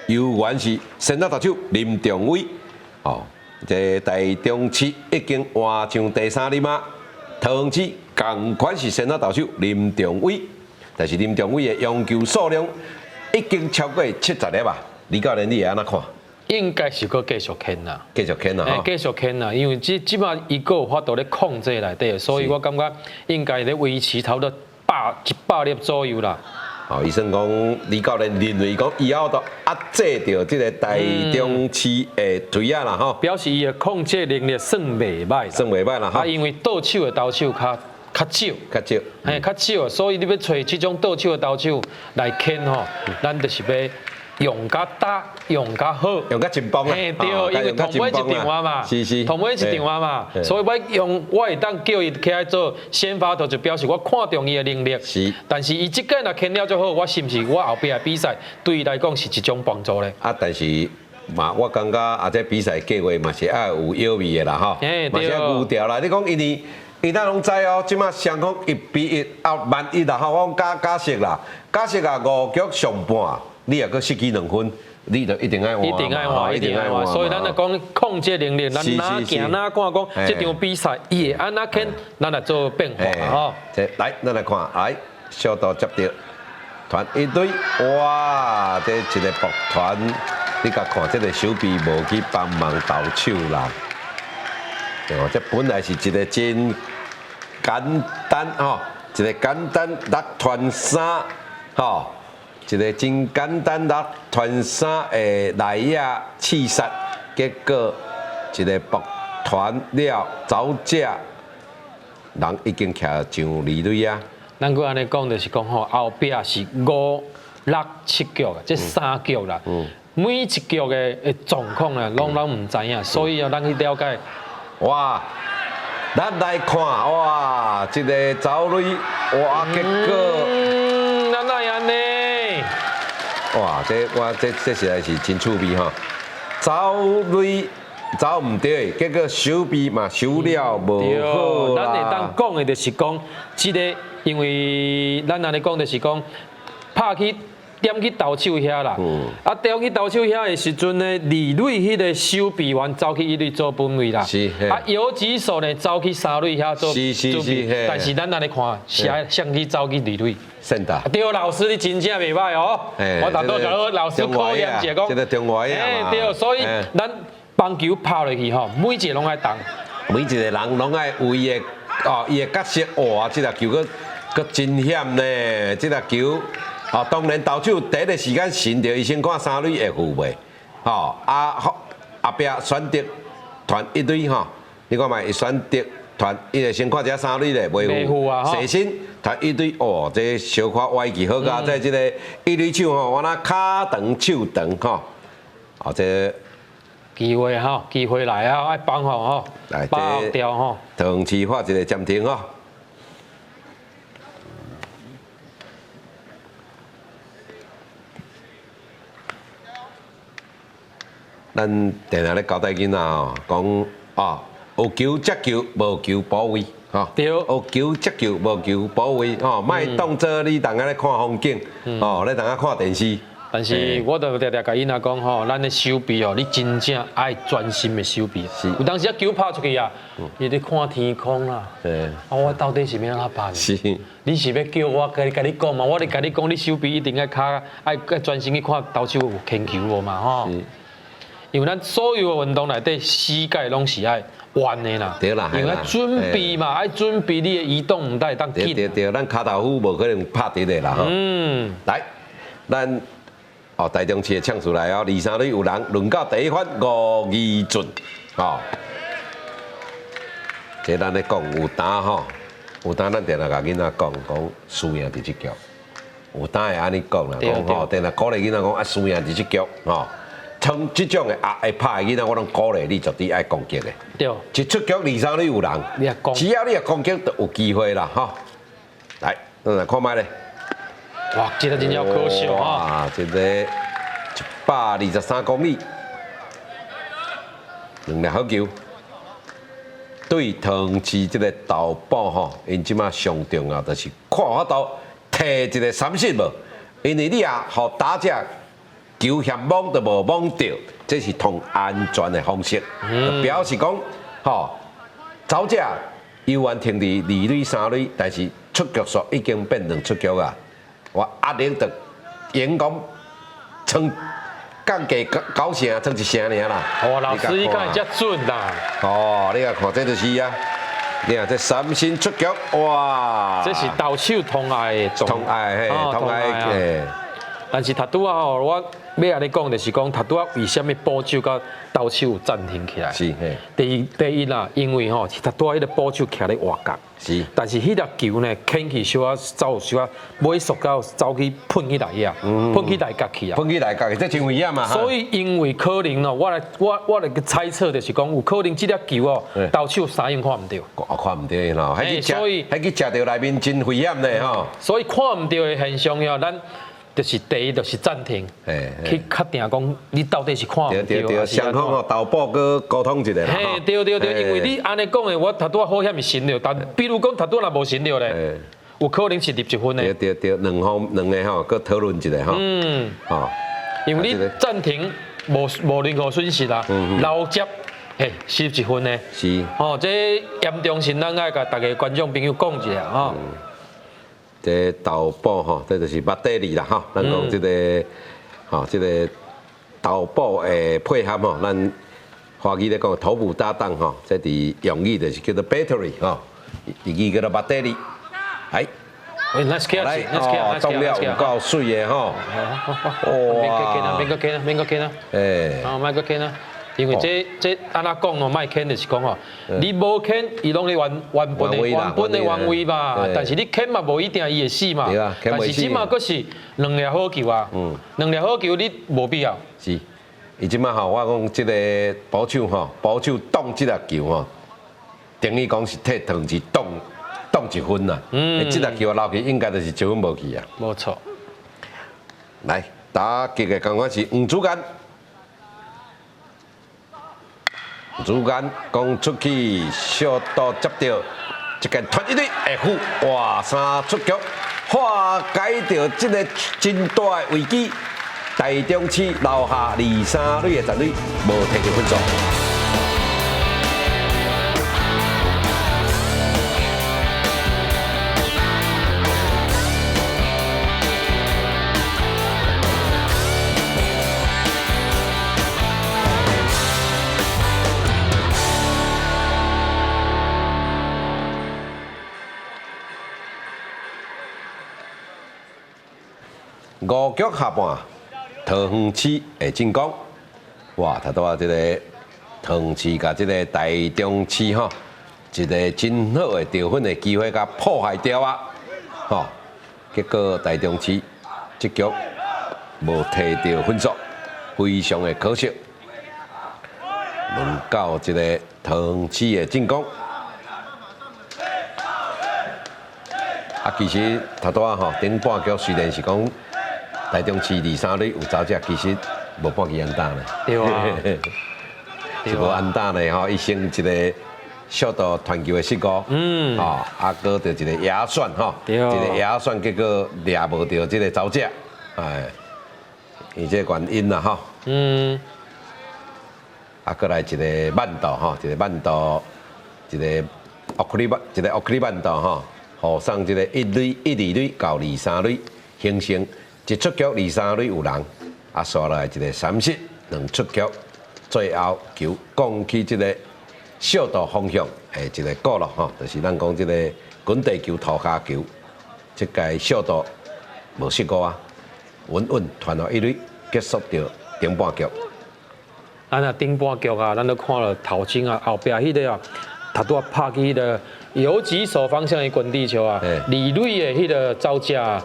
由原是先发投手林仲伟，这台中市已经换上第3任啊。唐市同款是先发投手林仲伟，但是林仲伟的用球数量已经超过70粒啊。李教练，你会安怎看？应该是搁继续牵啦，继续牵啦，继续牵啦，因为即马伊个有法度咧控制内底，所以我感觉应该咧维持差不多100粒左右啦。医生讲，李教练认为讲以后都压制到这个台中市的水啊啦吼，表示伊的控制能力算袂歹，算袂歹啦吼。因为倒手的投手较少，较少，所以你要找这种倒手的投手来牵吼，咱就是要用较大，用较好，用较紧绷啦。对，因为同尾一场啊嘛，同尾一场啊嘛，所以我会当叫伊起来做先发投，就表示我看中伊的能力。是，但是伊即个若牵了就好，我是毋是我后壁的比赛对伊来讲是一种帮助咧？但是嘛，我感觉这比赛计划嘛是爱有摇味的啦吼，嘛是爱牛调啦。你讲因咱拢知哦，即马双方1-1，万一啦吼，我假设啦，5局上半。你也搁失去2分，你就一定爱换，一定爱换。所以咱来讲控制能力，咱哪行哪看讲，这场比赛伊会安怎牵，咱来做变化吼。来，咱来看，来小刀接到团一队，哇，这一个爆团，你甲看这个手臂无去帮忙投手啦。这本来是一个真简单吼，一个简单6团3吼。一个真简单的团3的内野刺杀，结果一个爆团了走者，人已经徛上2垒啊。咱佫安尼讲，就是讲吼，后壁是5、6、7局啊，这3局啦。每一局的状况啊，拢唔知影，所以咱去了解。哇，咱来看哇，这个走垒哇，结果咱哪样呢？哇，这实在是真趣味哈！走垒走唔对，结果手臂嘛手了无好啦。咱会当讲的就是讲，这个因为咱安尼讲就是讲，拍去点去投手遐啦，点去投手遐的时阵呢，二垒迄个手臂员走去1垒做本位啦，游击手呢走去3垒遐做准备，但是咱安尼看，是爱向去走去2垒。真的。对，老师你真正袂歹哦，我大多甲老师考验者讲，这个中华呀嘛。对，所以咱棒球拍落去吼，每一个拢爱动，每一个人拢爱有伊的伊的角色。哇，这粒球佫真险呢，这粒球。当然投手第一个时间寻到伊先看3垒会负袂，后壁选择团1垒吼，你看卖选择团伊个先看一下3垒咧，袂负啊，细心团1垒哦，这小可歪去好佳，在这个1垒手吼，我那骹长手长吼，这机会吼，机会来啊，爱帮吼，来把掉吼，同时画一个暂停吼。咱定定咧交代囡仔吼，讲有球接球，无球保卫，对，有球接球，无球保卫，莫当做你当下咧看风景，咧当下看电视。但是我就常常甲囡仔讲吼，咱的手臂哦，你真正爱专心的手臂。有当时啊球拍出去啊，伊咧看天空啦。我到底是要安怎拍？是。你是要叫我甲你讲嘛？我咧甲你讲，你手臂一定爱爱专心去看投手有牵球无嘛吼。因为咱所有的运动内底，膝盖拢是爱完的啦，对啦，因为准备嘛，爱准备你的移动，唔得当紧。对，咱卡头夫无可能拍直的啦吼。来，咱台中市的呛出来哦，23队有人轮到第一番5-2准，这咱咧讲有胆吼，有胆咱定来甲囡仔讲输赢伫即局，有胆会安尼讲啦，讲吼，定来鼓励囡仔讲输赢伫即局吼。像这种的会拍的囡仔，我拢鼓励你绝对爱攻击的。对。一出局23队有人，只要你攻击，就有机会啦吼。来，咱来看卖咧。哇，这个真正可惜啊！这个123公里，2粒好球。对唐市这个投保吼，因即马上重要就是看法度摕一个三振无，因为你啊，互打者。球嫌摸都无摸到，这是同安全的方式，就表示讲，走者犹原停伫2垒3垒，但是出局数已经变2出局啊！我压力就员工撑降低9成，撑1成尔啦。老师你敢会遮准啦？你甲看这就是啊，你看这三振出局，哇！这是投手同爱的，同爱嘿。但是塔拄啊吼，我要安尼讲，就是讲塔拄啊为什么保守甲投手有暂停起来？是嘿。第一啦，因为吼塔拄啊迄个保守徛咧外角，是。但是迄粒球呢，牵去小啊走小啊，尾速到走去喷去内野，喷去内角去啊。喷去内角，这真危险嘛。所以因为可能哦，我来个猜测就是讲，有可能这粒球哦，投手三影看唔到。看唔到吼，所以还去食到内面真危险呢吼。所以看唔到的现象呀，咱。就是第一，就是暂停，去确定讲你到底是看唔到。对，双方哦投保搁沟通一下啦。对，因为你安尼讲的，我头拄好险是成了，但比如讲头拄若无成了咧，有可能是入1分的。对，两个吼，搁讨论一下吼。因为你暂停无任何损失啦，留接是1分的。是。这严重性咱爱甲大家观众朋友讲一下吼。这投保吼，这就是目的里啦吼。咱讲这个，这个投保的配合吼，咱华语咧讲头部搭档吼，这伫用语就是叫做 battery 吼，日语叫做目的里。哎，来，动了有够水的吼。哇！免个紧啊！莫个紧啊！因为这安那讲哦，卖牵就是讲哦，你无牵，伊拢咧原本的原位嘛。但是你牵嘛，无一定伊会死嘛。但是即马佫是2粒好球啊，2粒好球你无必要。是，伊即马吼，我讲即个保守挡即粒球吼，等于讲是替唐市挡1分啦。即粒球留去应该就是1分无去啊。无错。来，打击的刚开始黄子干。主干攻出去，小刀接到，一个团一队会负，哇！3出局，化解掉这个真大的危机。台中市留下23队的战队，无摕到分数。5局下半，桃园市的进攻，哇！他拄啊，这个桃园市甲这个台中市吼，一个真好的得分的机会，甲破坏掉啊！吼，结果台中市这局无摕到分数，非常的可惜。轮到这个桃园市的进攻，其实他拄啊吼，顶半局虽然是讲。台中市23队有走者，其实无半支安打呢。对啊，是无安打呢吼，伊先一个小度传球的失误，搁着一个野选吼，一个野选结果掠无到这个走者，伊这原因啦吼。搁来一个慢道吼，一个奥克利慢道吼，互送这个1垒、2垒到23垒，形成。一出局23垒有人，刷来一个3失2出局，最后球攻去这个速度方向一个鼓咯吼，就是咱讲这个滚地球、涂骹球，这个速度无失误啊，稳稳传到一垒，结束掉顶半局。咱啊顶半局啊，咱都看了头前啊后壁迄个啊，他拄啊拍去迄个游击手方向的滚地球啊，李蕊的迄个招架啊。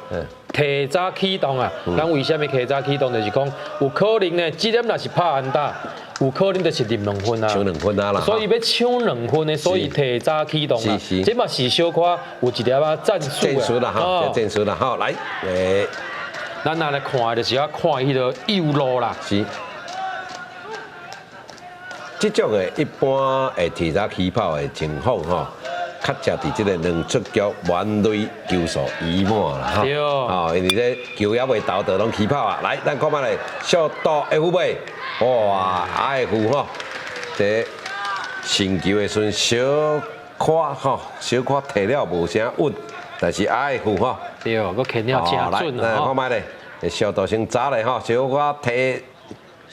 提早启动啊！咱为什么提早启动？就是讲有可能呢，即点若是拍安打，有可能就是入2分啊。抢2分啊啦！所以要抢2分的，所以提早启动啊。这嘛是小可有一粒啊战术战术啦哈，战术啦好来咱拿来看就是要看迄个右路啦。是。这种的一般会提早起跑的情况吼。较接伫即个2出局满垒球数已满啦哈，哦，因为这球也未到，就拢起跑啊。来，咱看卖咧，小岛 F 尾，哇，F 吼，这成球的时小可吼，小可摕了无啥稳，但是 F 吼，对，我摕了正准啊。看卖咧，小岛先早咧吼，小可摕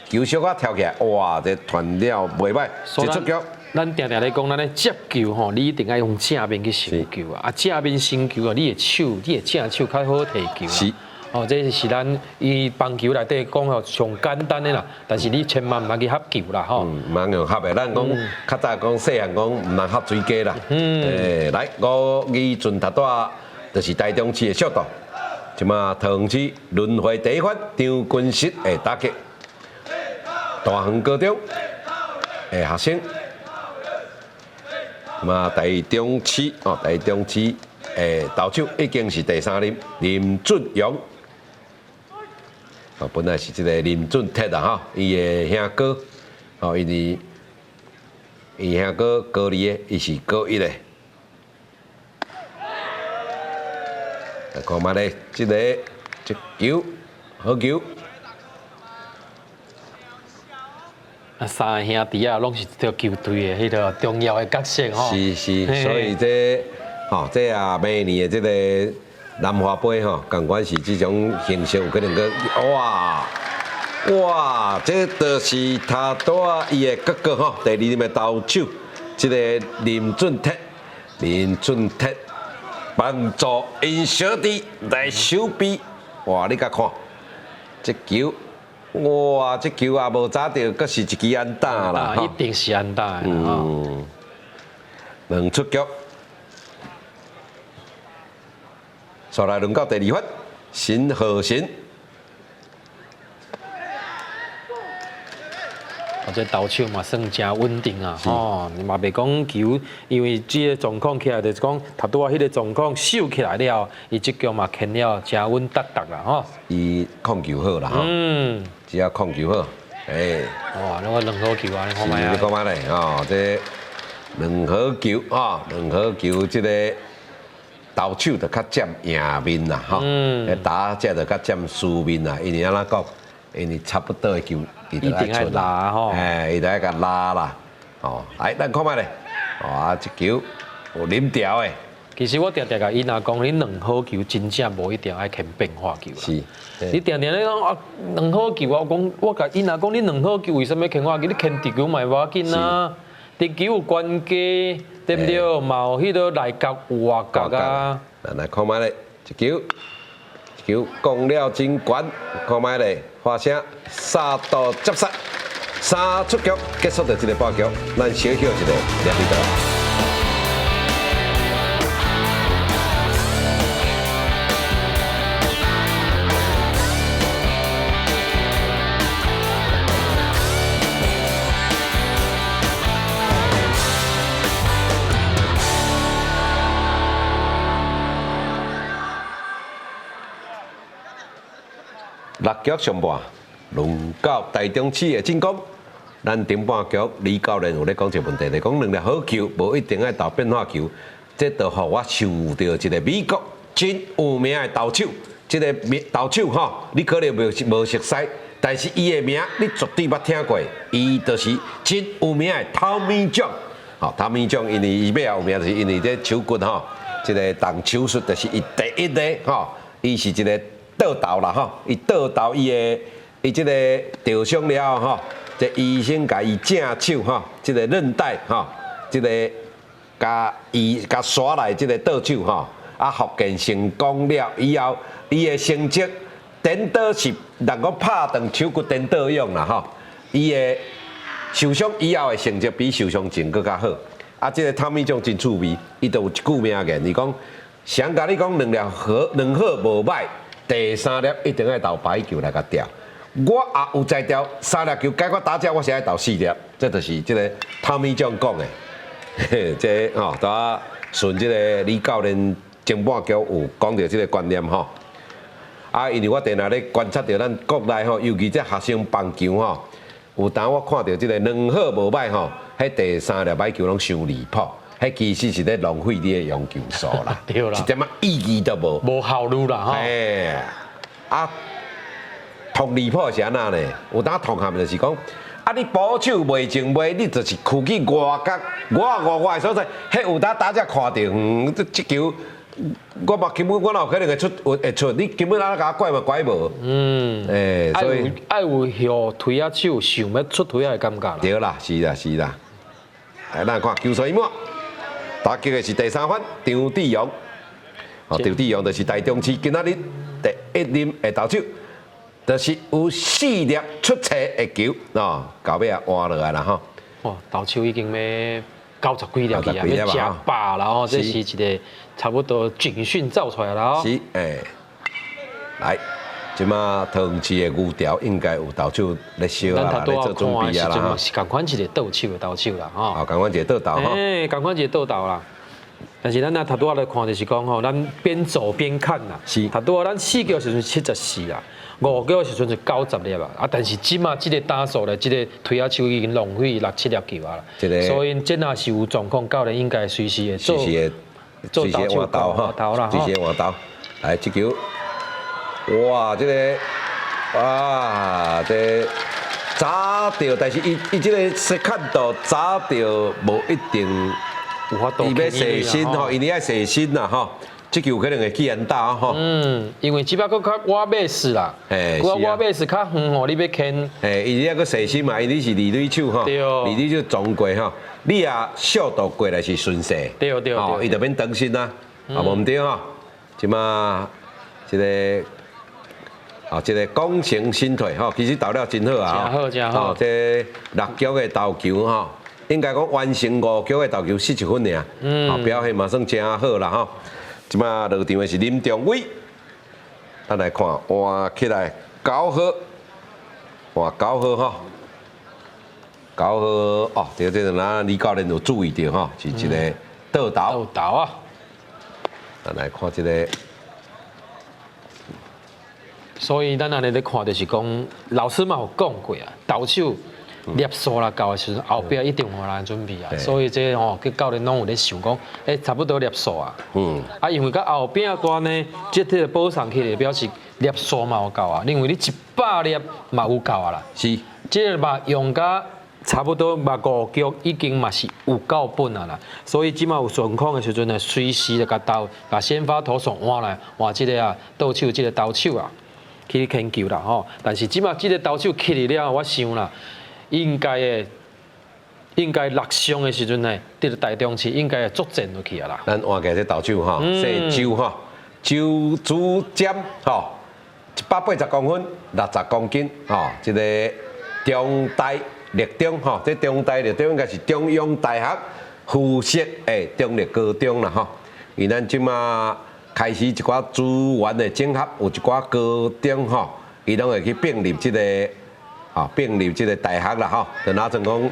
球小可跳起来，哇，这传了袂歹，一出局。咱定定咧讲，咱咧接球吼，你一定要用正面去成球啊！啊，正面成球啊，你的正手较好提球啊。是。哦，这是咱伊棒球内底讲吼上简单的啦，但是你千万唔通去合球啦吼。唔通用合的，咱讲较早讲细汉讲唔通合水鸡啦。来，5-2阵头带就是台中市的速度，即马桃园市轮回第一番张君实的打击，大园高中的学生。嘛，台中市诶，投手已经是第3任林俊勇，本来是这个林俊铁啊，哈，伊的兄哥，哦，伊兄哥高2的，伊是高1的。看嘛咧，这球好球。3个兄弟啊，拢是一条球队的迄个重要的角色吼。是，所以这明年的这个南华杯吼，同款是这种形式有可能个哇，这就是他带伊的哥哥吼，第2任的投手，这个林俊铁帮助因小弟来守备，哇，你甲看这球。哇！这球也无砸到，阁是一支安打啦！一定是安打的2出局，再来轮到第2发，新河神。这投手嘛算真稳定啊，吼，你嘛袂讲球，因为这个状况起来就是讲，他拄啊迄个状况收起来了，伊即局嘛牵了真稳当当啦，吼。伊控球好啦，吼，只要控球好，哇，那个2好球啊，你看卖啊。你看卖咧，哦，这2好球啊，2好球，这个投手就较占赢面啦，吼，打者就较占输面啦，因为安怎讲？因为差不多的球，一定爱拉吼，伊就爱甲拉啦，哦，来，咱看卖咧，哇，这球有啉调的。其实我常常甲伊若讲，你2好球真正无一定爱牵变化球啦。是，你常常咧讲啊，2好球，我讲我甲伊若讲你2好球为什么牵化球？你牵直球嘛无要紧啊，直球有关系，对不对？嘛有迄个内角有外角啊。来看卖咧，一球攻了真悬，看卖咧。发声3度接杀，3出局，结束了这个半局，咱小休一个两分钟。6局上半，轮到台中市的进攻。咱顶半局李教练有咧讲一个问题，就是讲2粒好球，无一定爱投变化球。这就互我想到一个美国真有名的投手，这个投手吼，你可能无熟悉，但是伊的名你绝对捌听过。伊就是真有名的Tommy John。吼，Tommy John因为伊尾后有名，就是因为这手骨吼，这个动手术就是伊第1个吼，伊是一个。倒投啦吼，伊倒投伊即个受伤了吼，这医生甲伊正手吼，即个韧带吼，这个甲刷来这个倒手吼，啊复健成功了以后，伊的成绩颠倒是人讲拍断手骨颠倒用啦吼，伊的受伤以后的成绩比受伤前更较好。啊，这个汤米种真趣味，伊都有一句名言，伊讲，谁甲你讲两好无歹，第三粒一定要投白球来甲调。我也有在调3粒球，解我打者我是爱投4粒，这就是这个汤米种讲的。这吼，都顺这个李教练前半局有讲到这个观念吼。啊，因为我定下咧观察到咱国内吼，尤其这学生棒球吼，有当我看到这个两好无歹吼，迄第三粒白球拢伤离谱，迄其实是咧浪费你的用球数啦，对啦，一点仔意义都无，无效率啦，吼。啊，痛离谱是安那呢？有当痛下面就是讲。啊！你保守袂前袂，你就是去去外角外的所在，迄有打者看到，这球我嘛根本我哪有可能会出？你根本哪甲我拐嘛拐无？所以爱有向推啊手想要出推啊的感觉啦。对啦，是啦。来，咱看球赛一幕，打击的是第三番张志勇，张志勇就是台中市今仔日第1轮的投手。就是有4粒出彩的球，到尾也换落来啦吼。哦，投手已经要90几粒去啊，要加100啦吼，这是一个差不多军训造出来啦吼。是，来，即马桃园市的牛条应该有投手咧烧啊，咧做准备啊啦。是共款一个倒手的投手啦吼。共款一个倒投吼。共款一个倒投啦。但是咱头拄仔来看就是讲吼，咱边走边看啦。是。头拄仔咱4局时阵74啦。5局时阵是90粒啊，但是即马即个打数咧，即个推啊手已经浪费6、7粒球啊啦。所以这若是有状况，教练应该随时会做换投啦，随时换投。来，这球，哇，这个，这砸到，但是伊这个是看到砸到无一定，有法度。伊要细心吼，因为要细心啦吼。这球可能会去人打吼，因为即摆佫较挖马式啦，挖马式较远吼，你要牵，伊也佫细心嘛，因为你是二垒手吼，二垒手撞过吼，你也速度过来是顺势，对，伊就免担心啦，无毋对吼，即马这个功成身退吼，其实投了真好啊，真好，这6局的投球吼，应该讲完成5局的投球41分尔，表现嘛算真好啦吼。即马落场的是林仲伟，咱来看换起来9号，换9号吼，9号哦，这咱李教练有注意到吼，是一个倒投。倒投啊！咱来看这个，所以咱安尼咧看，就是讲老师嘛有讲过啊，投手粒数啦到的时阵，后壁一定互人准备啊。所以这吼，佮教练拢有咧想讲，差不多粒数啊。因为到后壁段呢，这个补上去的表示粒数嘛有够啊，因为你100粒嘛有够啊啦。是。这个嘛用甲差不多嘛5局已经嘛是有够本啊啦。所以即马有状况的时阵呢，随时就甲先发投手换来换这个啊倒手，这个投手啊去牵球啦吼。但是即马这个投手起来了，我想啦。应该6胜的时阵呢，伫个台中市应该会作战落去啊啦。咱换个这投手吼，姓周吼，周主尖吼，180公分，60公斤吼，这个中大立中吼，这中大立中应该是中央大学附设的中立高中啦吼。因咱即马开始一寡资源的整合，有一寡高中吼，伊拢会去并入这个。并入这个大学啦吼，就拿成讲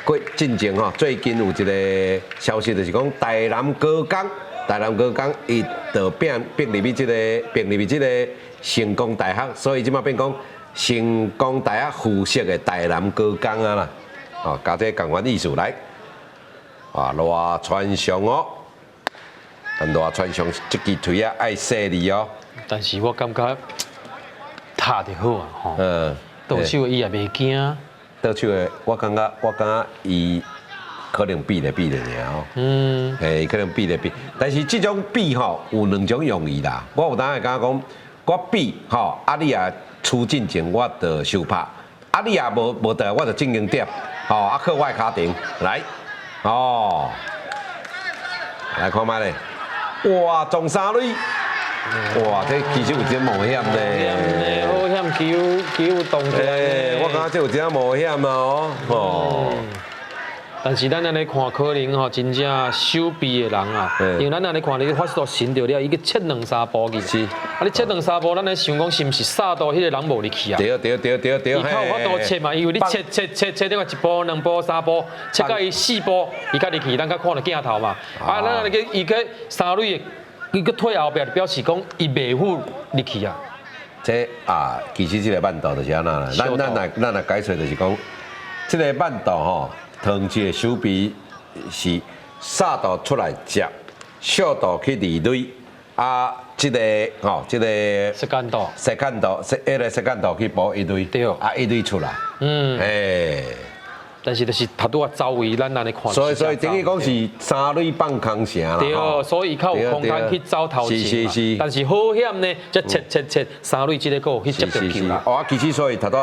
过进前吼，最近有一个消息就是讲台南高工伊就并入去这个成功大学，所以即马变讲成功大学附设的台南高工啊啦，加这共款意思来，赖传祥哦，赖传祥这支腿啊爱犀利哦，但是我感觉踏得好啊吼。倒手伊也袂惊，倒手的我感觉伊可能比咧尔吼，可能比，但是这种比吼有2种用意啦。我有当会感觉讲，我比吼，你也出进前我就受拍，你也无得我就进行点，靠我的脚程来，哦，来看卖咧，哇，中三垒，哇，这其实有点冒险咧，好险球动起来。我感觉这有点冒险啦哦。但是咱安尼看，可能吼真正手臂的人啊，因为咱安尼看，你发速寻到了，伊去切两三步去。是。啊，你切两三步，咱咧想讲是毋是杀到迄个人无入去啊？对。伊靠有法度切嘛，因为你切另外一步、两步、三步，切到伊四步，伊才入去，咱较看到镜头嘛。啊，咱安尼伊个三垒，伊个退后壁，表示讲伊袂赴入去啊。这啊，其实这个慢道就是安那啦。咱来解说就是讲，这个慢道吼，唐吉的手臂是杀到出来接，小道去离垒。啊，这个石干道，迄个石干道去补一堆，对，啊一堆出来，但是就是头拄啊走位，咱安尼看。所以等于讲是三垒放空城啦，对，所以较有空间去走头前嘛。是。但是好险呢，则切三垒即个个去接着球啦。哦，其实所以头拄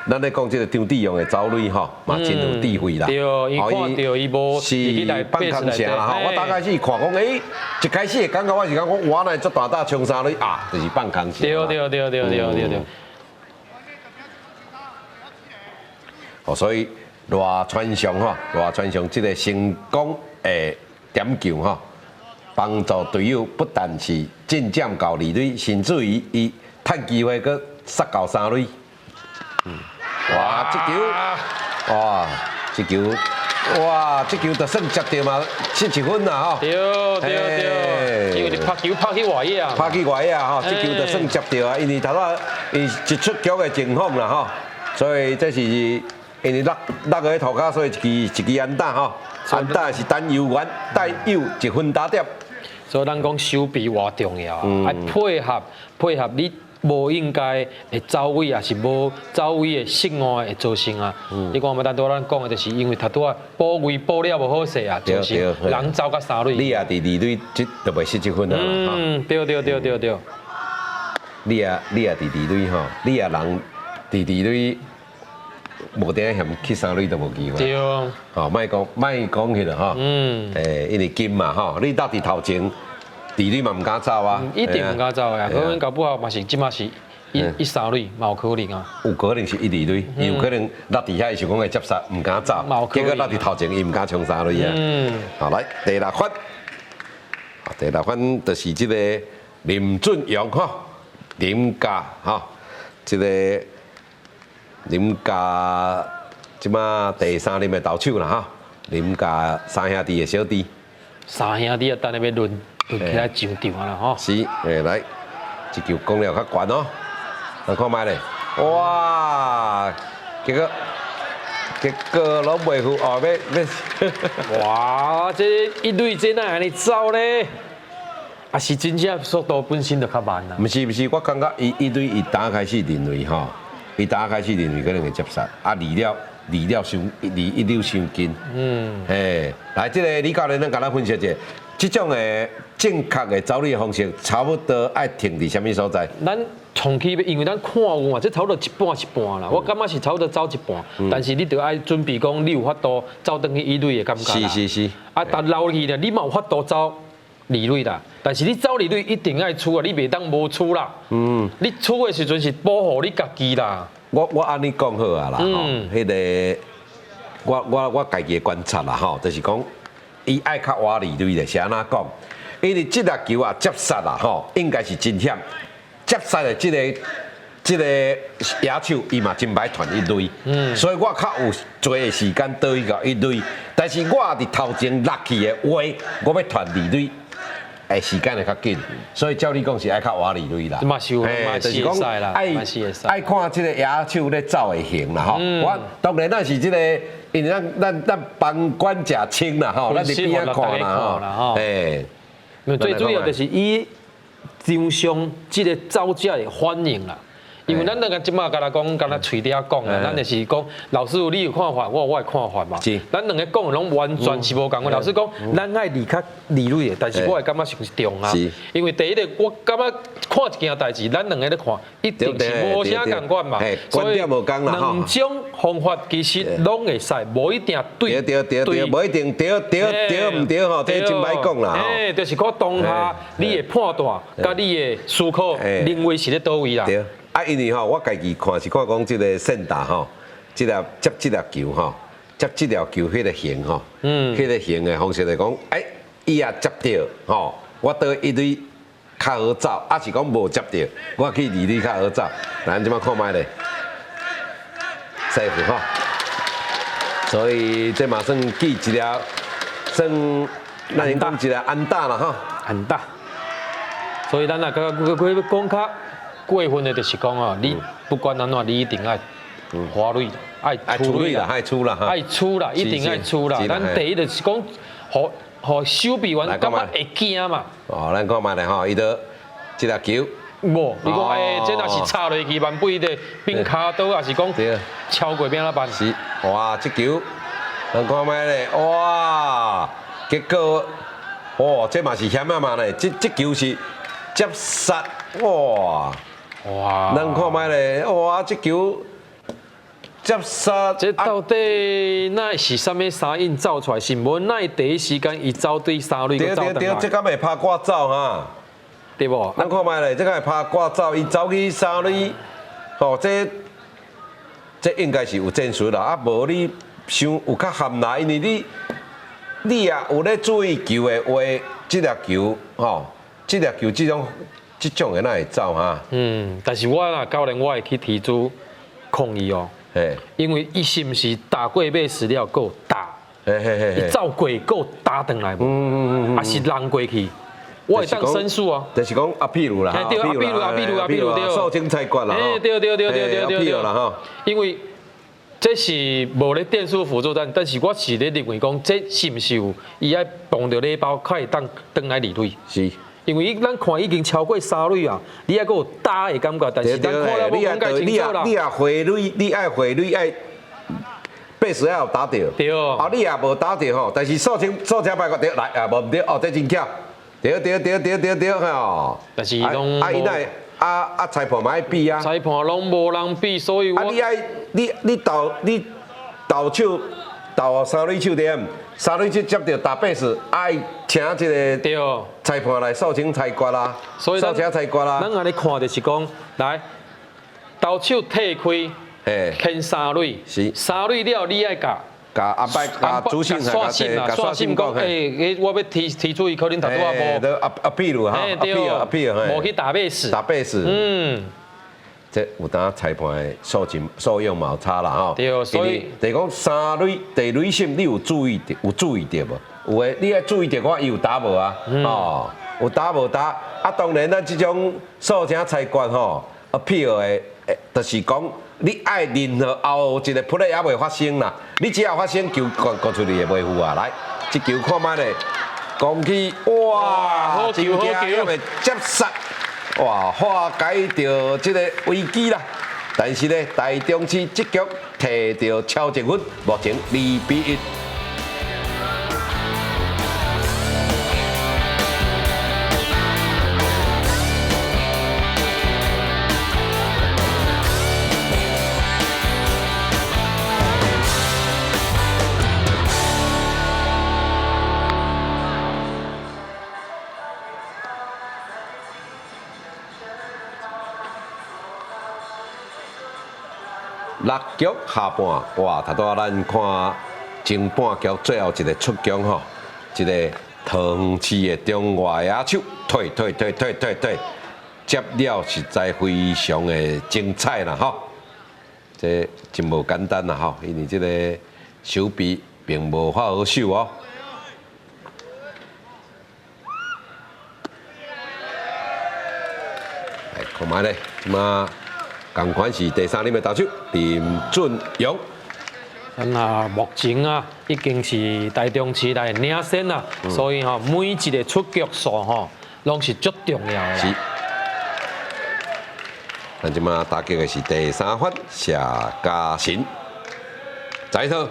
咱咧讲这个张志勇的走垒吼，嘛真有智慧啦。对，伊看到伊无是放空城啦吼。我大概是看讲，一开始感觉我是讲我来做大冲三垒啊，就是放空城。对。哦，所以。赖川翔这个成功的点球哈，帮助队友不但是进占到二垒，甚至于伊趁机会去杀到三垒。哇，这球，这球就算接到嘛，7分啦吼。对，因为你拍球拍去外野啊。拍去外野吼，这球就算接到啊，因为头仔伊一出局的情况啦吼，所以这是。因为落个涂骹，所以一支安打吼，安打是单游员带有1分打点。所以咱讲手臂偌重要啊，爱配合你无应该会走位，也是无走位的失误会造成啊。你看嘛，咱拄咱讲的就是因为头拄啊保位保了无好势啊，造成人走到三垒。你也伫二垒，就袂失1分啊嘛。对。你也伫二垒吼，你也人伫二垒。无顶嫌去三垒都无机会。对。哦，莫讲迄个吼。因为金嘛吼，你落伫头前，二垒嘛唔敢走啊。一定唔敢走啊，可能搞不好嘛是即马是一三垒，嘛有可能啊。有可能是一二垒，有可能落伫遐伊想讲会接杀，唔敢走。结果落伫头前，伊唔敢冲三垒啊。好来，第6分，第6分就是即个林俊阳吼，林家吼，即个。林家即马第3任的投手啦哈，林家3兄弟的小弟，3兄弟啊，等下要轮起来上场啦吼。是，来，这球攻了较悬哦，来看卖咧，哇，结果拢袂赴哦，要，哇，这一队这哪安尼走咧？啊，是真正速度本身就较慢啦。不是，我感觉一队一打开始认为吼。伊打开始认为可能会接杀，啊离了伤近。来，这个李教练，咱甲咱分析一下，这种的正确的走垒方式，差不多爱停伫什么所在？咱从起，因为咱看有嘛，这差不多一半啦。我感觉是差不多走一半，但是你得爱准备讲，你有法度走转去一垒的感觉啦。是。啊，但留去咧，你嘛有法度走二垒啦。但是你走二垒一定爱出啊，你袂当无出啦。你出的时阵是保护你家己啦。我安尼讲好啊啦，迄个我家己的观察啦吼，就是讲伊爱较活二垒的，是安怎讲？因为这粒球啊接杀啦吼，应该是真险。接杀的这个野手，伊嘛真歹传一垒，所以我较有多的时间倒去到一垒。但是我伫头前落去的话，我要传二垒。时间会较紧，所以照你讲是爱较活二垒啦。嘛是有，就是讲爱看这个野手咧走的型啦吼。我当然咱是这个，因为咱旁观者清啦吼，咱伫边仔看啦吼。最主要就是伊场上这个走者的反应啦。因为咱两个即马甲咱讲，甲咱嘴底下讲啊，咱就是讲老师你有看法，我的看法嘛。是。咱两个讲的拢完全是无共的。老师讲，咱爱离较利率的，但是我会感觉上是重啊。是。因为第一个，我感觉看一件代志，咱两个咧看，一定是无啥共款嘛。观点无共啦吼。两种方法其实拢会使，无一定对。对，无一定对唔对吼，这真歹讲啦。哎，就是看当下你的判断，甲你的思考，认为是咧倒位啦。对。啊，因为吼，我家己看是看讲即个胜达吼，接即粒球吼，接即条球迄个形吼，迄个形的方式来讲，伊也接着吼，我倒一堆较好走，啊是讲无接着，我去离你较好走。咱即摆看卖咧，师傅吼，所以这嘛算记一条，算咱讲一个安打啦吼，安打。所以咱啊，讲较。过分的就是讲哦，你不管安怎，你一定爱花蕊，爱出蕊啦，爱出啦，爱出啦，一定爱出啦。咱第一就是讲，互手臂员感觉会惊嘛。哦，咱看卖咧吼，伊都即粒球。无，你讲这若是插落去，万不一定并骹倒，也是讲超过边仔办？是，哇，这球，咱看卖咧，哇，结果，哦，这嘛是险啊嘛咧，这球是接杀，哇。哇！咱看卖咧，哇！这球接杀，这到底那是啥物三印走出来？是无奈第一时间伊走对三垒个走对，这敢会拍挂走哈？对无？咱看卖咧，这敢会拍挂走，伊走去三垒，哦，这应该是有战术啦，啊，无你想有较含啦，因为你也有咧注意球的话，这粒球吼，这粒球这种的哪会走哈？但是我教练我会去提出抗议哦。因为伊是毋是打过马死了够打？伊走过够打转来无？还是人过去？我会当申诉啊。就是讲阿譬如啦，对，阿譬如对，受精裁决啦，对啦哈。因为这是无咧电视辅助站，但是我是咧认为讲，这是毋是有伊爱碰到礼包，可以当转来离队？是。因为咱看已经超过三垒啊，你还阁有打的感觉，但是咱看了无讲介清楚啦。你也回垒，你爱回垒爱，贝斯要有打到。对。啊，你也无打到吼，但是受精排骨对来啊，无唔对哦，这真巧。对吼。但是拢伊奈裁判嘛爱比啊。裁判拢无人比，所以我。你投手投三垒手点。三垒接到打贝斯，爱请这个裁判来受请裁决啦，所以受请裁决啦。咱安尼看就是讲，来投手退开，牵三垒，三垒了你爱甲安排主审刷新啦，刷新讲，我要提出伊可能头拄啊无，阿譬如哈，阿譬如，无去打贝斯，这有当裁判的素养嘛有差啦吼，对，所以就是讲三垒第垒线你有注意到无？有诶，你爱注意到我伊有打无啊？哦，有打无打？啊，当然咱这种素正裁决吼，appeal 的，就是讲你爱任何后一个 play 也未发生啦，你只要发生球过出去也袂负啊！来，这球看卖咧，攻击哇，真惊，因为接杀。哇，化解到这个危机啦！但是呢，台中市积极摕到超积分，目前2-1。6局下半，哇！头拄仔咱看前半局最后一个出局吼，一个唐市的中外野手退，接了实在非常的精彩啦吼，这真无简单啦吼，因为这个手臂并无法好守哦。来看卖咧，即马。同款是第3轮的投手林俊勇。目前已经是台中市来领先啦，所以每一个出局数拢是足重要的。是。咱即马打击的是第3发夏家成，再一套。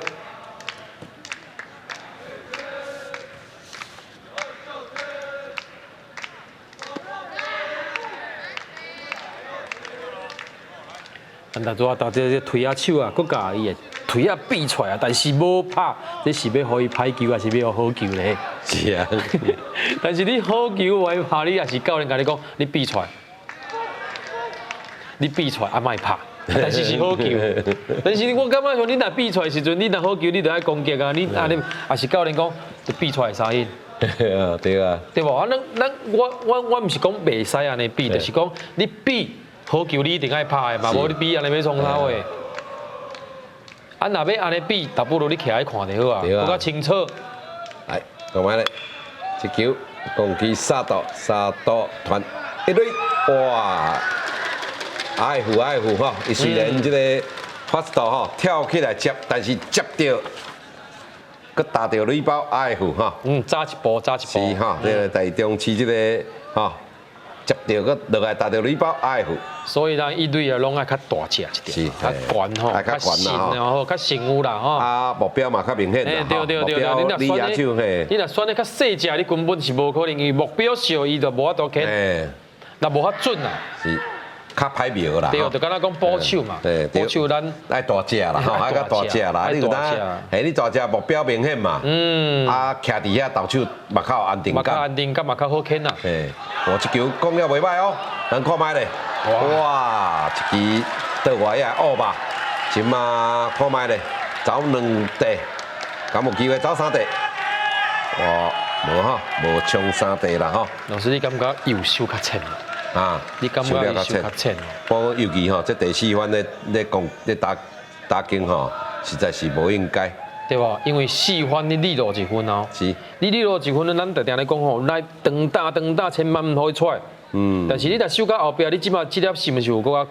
但大做这推啊手啊，佮甲伊的推啊比出来啊，但是无拍，这是要互伊歹球还是要好球咧？是啊，但是你好球我拍，你也是教练甲你讲，你比出来，你比出来啊莫拍，但是是好球。但是我感觉像你若比出来的时阵，你若好球，你就爱攻击啊，你安尼也是教练讲，你比出来啥因？对啊，对无啊？我毋是讲袂使安尼比，就是讲你比。好球你一定爱拍的嘛，无你比安尼要创啥话？啊，若要安尼比，倒不如你徛喺看就好啊，更加清楚。来，讲完咧，一球攻击3度传一垒，哇！爱护吼，伊虽然即个发球吼跳起来接，但是接到，佮打到垒包爱护吼。早一步。是吼，这个台中市即个吼。接到个落来打到垒包爱护，所以咱一队啊，拢爱较大只一点，较悬吼，较深然后较深有啦吼。啊，目标嘛较明显啦，对，你若选咧较细只，你根本是无可能，因为目标小，伊就无法度捡，那无法准啊。是，较歹瞄啦。对，就敢若讲保守嘛，保守咱爱大只啦，吼，爱较大只啦，你有当，你大只目标明显嘛，啊，徛伫遐投手嘛较安定感，嘛较安定感嘛较好捡啦。我这球讲了袂歹哦，咱看卖咧，哇，一支倒外啊恶吧，即马看卖咧，走2地，敢有机会走3地？哇，无吼，无冲3地啦吼。老师，你感觉右手较浅啊？你感觉右手较浅？不过尤其吼，这第4番咧打击吼，实在是无应该。对吧？因为4番你落1分哦，是，你落1分，咱就定咧讲吼，来长打，千万唔可以出来。但是你若守到后壁，你即马这粒是毋是有搁爱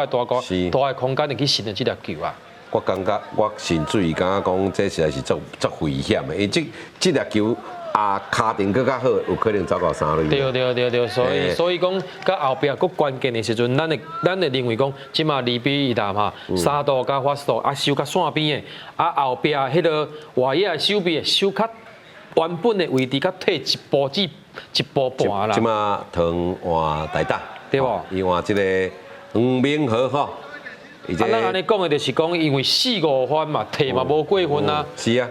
大的空间，去寻到这粒球啊？我感觉我甚至于感觉讲，这实在是足危险的，因为这粒球啊，卡定更较好，有可能走到3垒。对，所以讲，到后壁搁关键的时阵，咱会认为讲，即马2比1打哈，3度加发度啊，守较线边的，啊后壁迄个外野守备守较原本的位置，较退一步至一步半啦。即马唐换台打，对无？伊换即个黄明和吼。咱安尼讲的就是讲，因为4、5番嘛，退嘛无过分啊。是啊。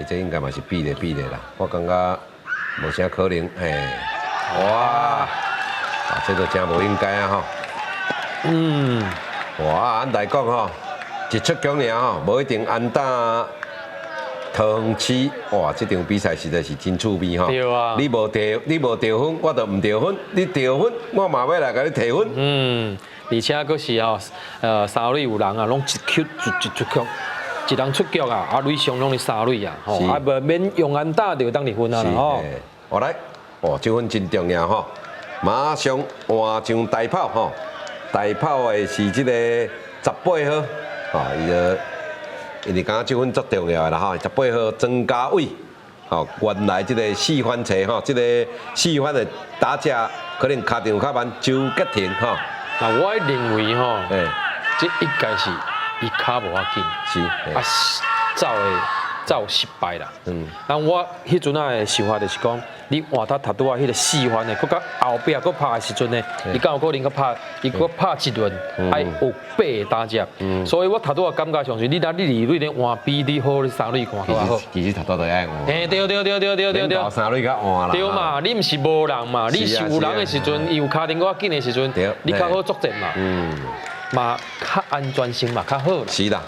这应该嘛是比的啦，我感觉无啥可能，哇，这都真无应该啊吼。哇，按来讲吼，一出局尔吼，无一定安打唐市，哇，这场比赛实在是真趣味吼。对啊。你无得分，我就唔得分；你得分，我嘛要来甲你提分。而且佫是吼，3垒有人啊，拢一球一出局。一人出局啊，啊，垒上拢是3垒啊，吼，啊，无免用安打就当2分啊啦，吼。好来，这分真重要吼，马上换上大炮吼，大炮的是这个18号，吼，因为感觉这分足重要的啦吼，18号曾家伟，吼，原来这个4番车吼，这个4番的打者可能卡场较慢，周吉廷吼。那我认为吼，这应该是。伊卡无要紧，是啊，走失败啦。但我迄阵仔的想法就是讲，你换他拄啊，迄个4番的，佮到后壁佮拍的时阵呢，伊敢有可能佮拍，伊佮拍一轮，还有8个打者。所以我拄啊感觉上是，你2垒咧换比你好，你3垒看好好。其实拄都爱换。对。3垒较换啦。对嘛，你毋是无人嘛，你是有人的时阵，伊有卡丁我紧的时阵，你较好作战嘛。嘛较安全性嘛较好啦。是啦，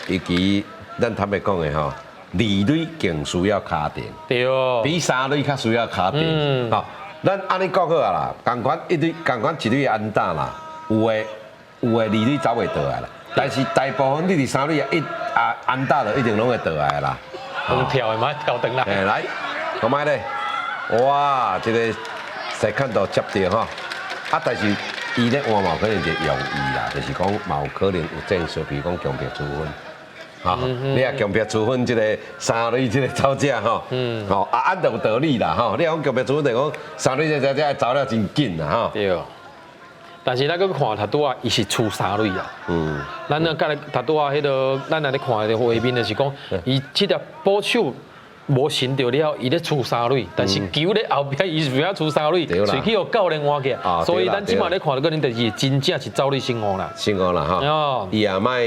尤其咱坦白讲的吼，2垒更需要卡定，对哦，比3垒较需要卡定。吼，咱安尼讲好啊啦，共款一垒安打啦，有的2垒走袂倒来啦，但是大部分你伫3垒安打就一定拢会倒来啦。跳的嘛跳转来。来，看卖咧，哇，这个再看到接到吼，啊，但是。伊咧换嘛可能就容易啦，就是讲嘛有可能有战术，比如讲强迫出分，吼，你啊强迫出分，这个3垒这个走者吼，吼按就有道理啦，吼，你讲强迫出分就讲3垒这走了真紧啦，吼。对。但是咱个看塔拄啊，伊是出三垒啊。嗯，咱呢，甲塔拄啊，迄个咱来咧看的画面就是讲，伊即条捕手无寻到了，伊咧出三垒，但是球咧后壁伊是不要出三垒，随去互教练换起来，所以咱即马咧看到个恁就是真正是走你成功啦。成功啦哈！伊也卖，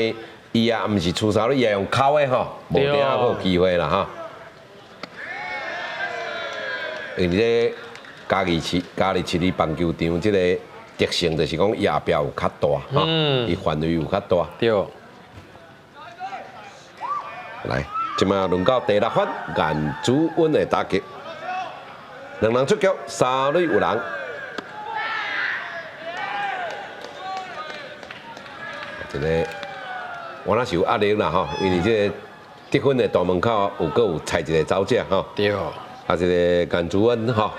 伊也毋是出三垒，伊也用扣的吼，无顶下有机会啦哈。因为咧嘉义市立棒球场即个特性就是讲伊后壁有较大哈，伊范围有较大。对。来，即马轮到第六番颜祖温的打击，两人出局，三垒有人。一个我那是有压力啦吼，因为这个得分的大门口有踩一个走者吼。对。啊，这个颜祖温吼，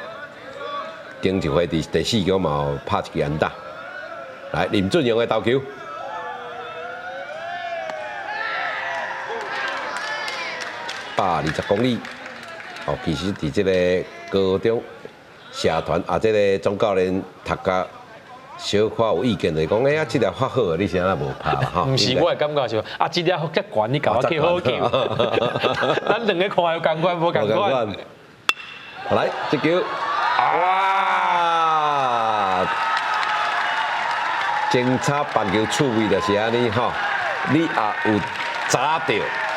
顶一回第4局嘛有拍一支安打。来，林俊荣的投球。120公里，哦，其实伫这个高中社团啊，这个总教练读甲小可有意见，就是讲，哎呀，这条发好，你啥无拍哈？唔是，我的感觉是，啊，这条较悬，你搞我去好球。咱两个看有共款无共款。来，这球，哇！侦查棒球趣味就是安尼吼，你也有查到。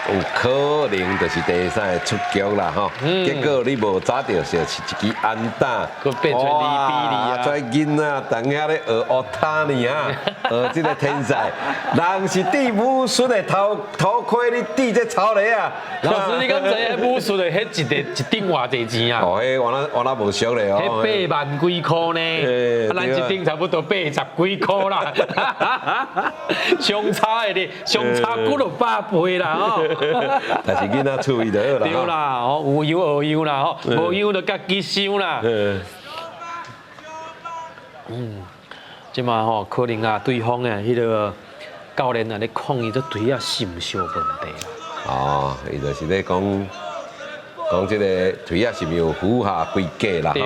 有可能就是第3个出局啦吼，结果你无抓到，就是一支安打，佮变成2比2啊！这囡仔当遐咧学学他呢啊，学这个天才，人是戴武术的头盔，你戴这草泥啊！老师，你敢知影武术的迄一顶偌济钱啊？哦，迄我那无熟咧哦。迄8万几箍呢？啊，咱一顶差不多80几箍啦，相差的咧，相差几落百倍啦吼！但是囡仔趣味就好啦。对啦，吼有样学样啦，吼无样就家己想啦。即嘛吼可能啊，对方诶迄个教练啊咧抗议，这队啊心小问题啦。哦，伊就是咧讲这个腿啊是毋是有符合规格啦？对，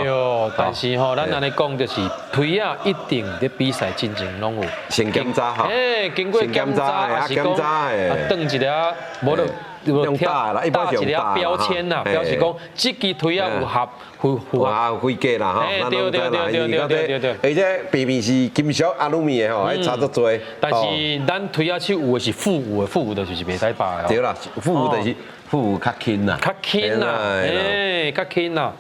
但是吼，咱安尼讲就是腿啊一定咧比赛进前拢有先检查吼，经过检查，还是讲登一个无就用打啦，一般一个标签啦，表示讲这支腿啊有符合规格啦吼。对，而且边面是金属阿鲁米的吼，还差足多。但是咱腿啊手有的是负五的，负五的就是袂使拔。对啦，负五就是负五较轻啦，较轻啦，较轻啦。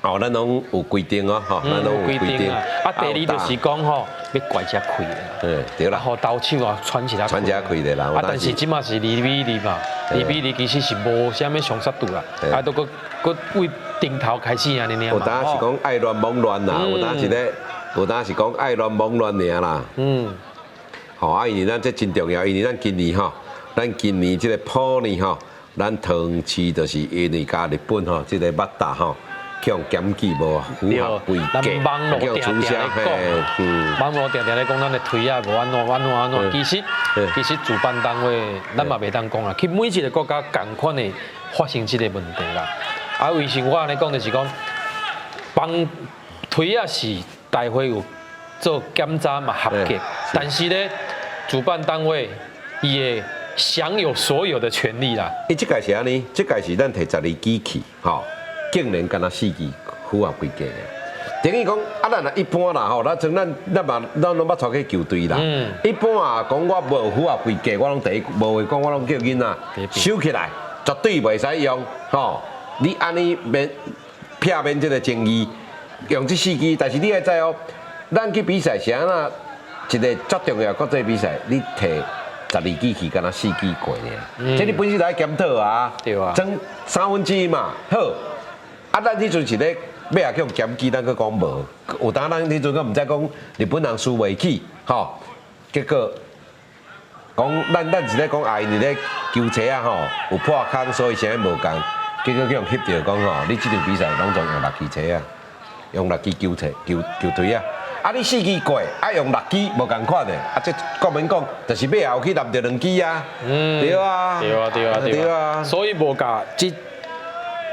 哦，咱拢有规定哦，吼，咱拢有规定。啊，第二就是讲吼，要拐只开的。对啦。吼，投手啊，传起来。传起来开的啦。啊，但是即马是2比2嘛，2比2其实是无啥物上杀度啦，啊，都搁为顶头开始安尼尔嘛。有当是讲爱乱懵乱啦，有当是咧，有当是讲爱乱懵乱尔啦。吼，啊，因为咱这真重要，因为咱今年这个普年吼，咱桃园市就是因为加日本吼，这个捌打吼。向检举无符合规格，叫取消嘿，网络定定咧讲，咱的腿啊无安怎，其实主办单位咱嘛袂当讲啦，去每一个国家共款的发生这个问题啦。啊，为什我安尼讲就是讲，帮腿啊是大会有做检查嘛合格，但是咧主办单位伊会享有所有的权利啦。伊即届是安尼，即届是咱摕12支去，吼。竟然敢若4支符合规格的，等于讲啊，咱一般啦吼，咱拢捌带去球队啦。一般啊，讲我无符合规格，我拢第一无会讲，我拢叫囡仔收起来，绝对袂使用吼。你安尼免避免这个争议，用这4支，但是你要知哦，咱去比赛是安那一个最重要国际比赛，你摕12支去，敢若4支过呢？这你本身来检讨啊，对啊，争1/3嘛，好。啊，咱迄阵是咧要也去检举，咱去讲无。有当咱迄阵个毋知讲日本人输袂起，吼。结果讲咱是咧讲啊，因为咧球车啊吼有破空，所以啥无共。结果去用翕到讲吼，你即场比赛拢总用6支车啊，用6支球队啊。啊，你4支过，啊用6支无共款的，啊这国民讲就是尾后去揽着2支啊。对啊。对啊。所以无甲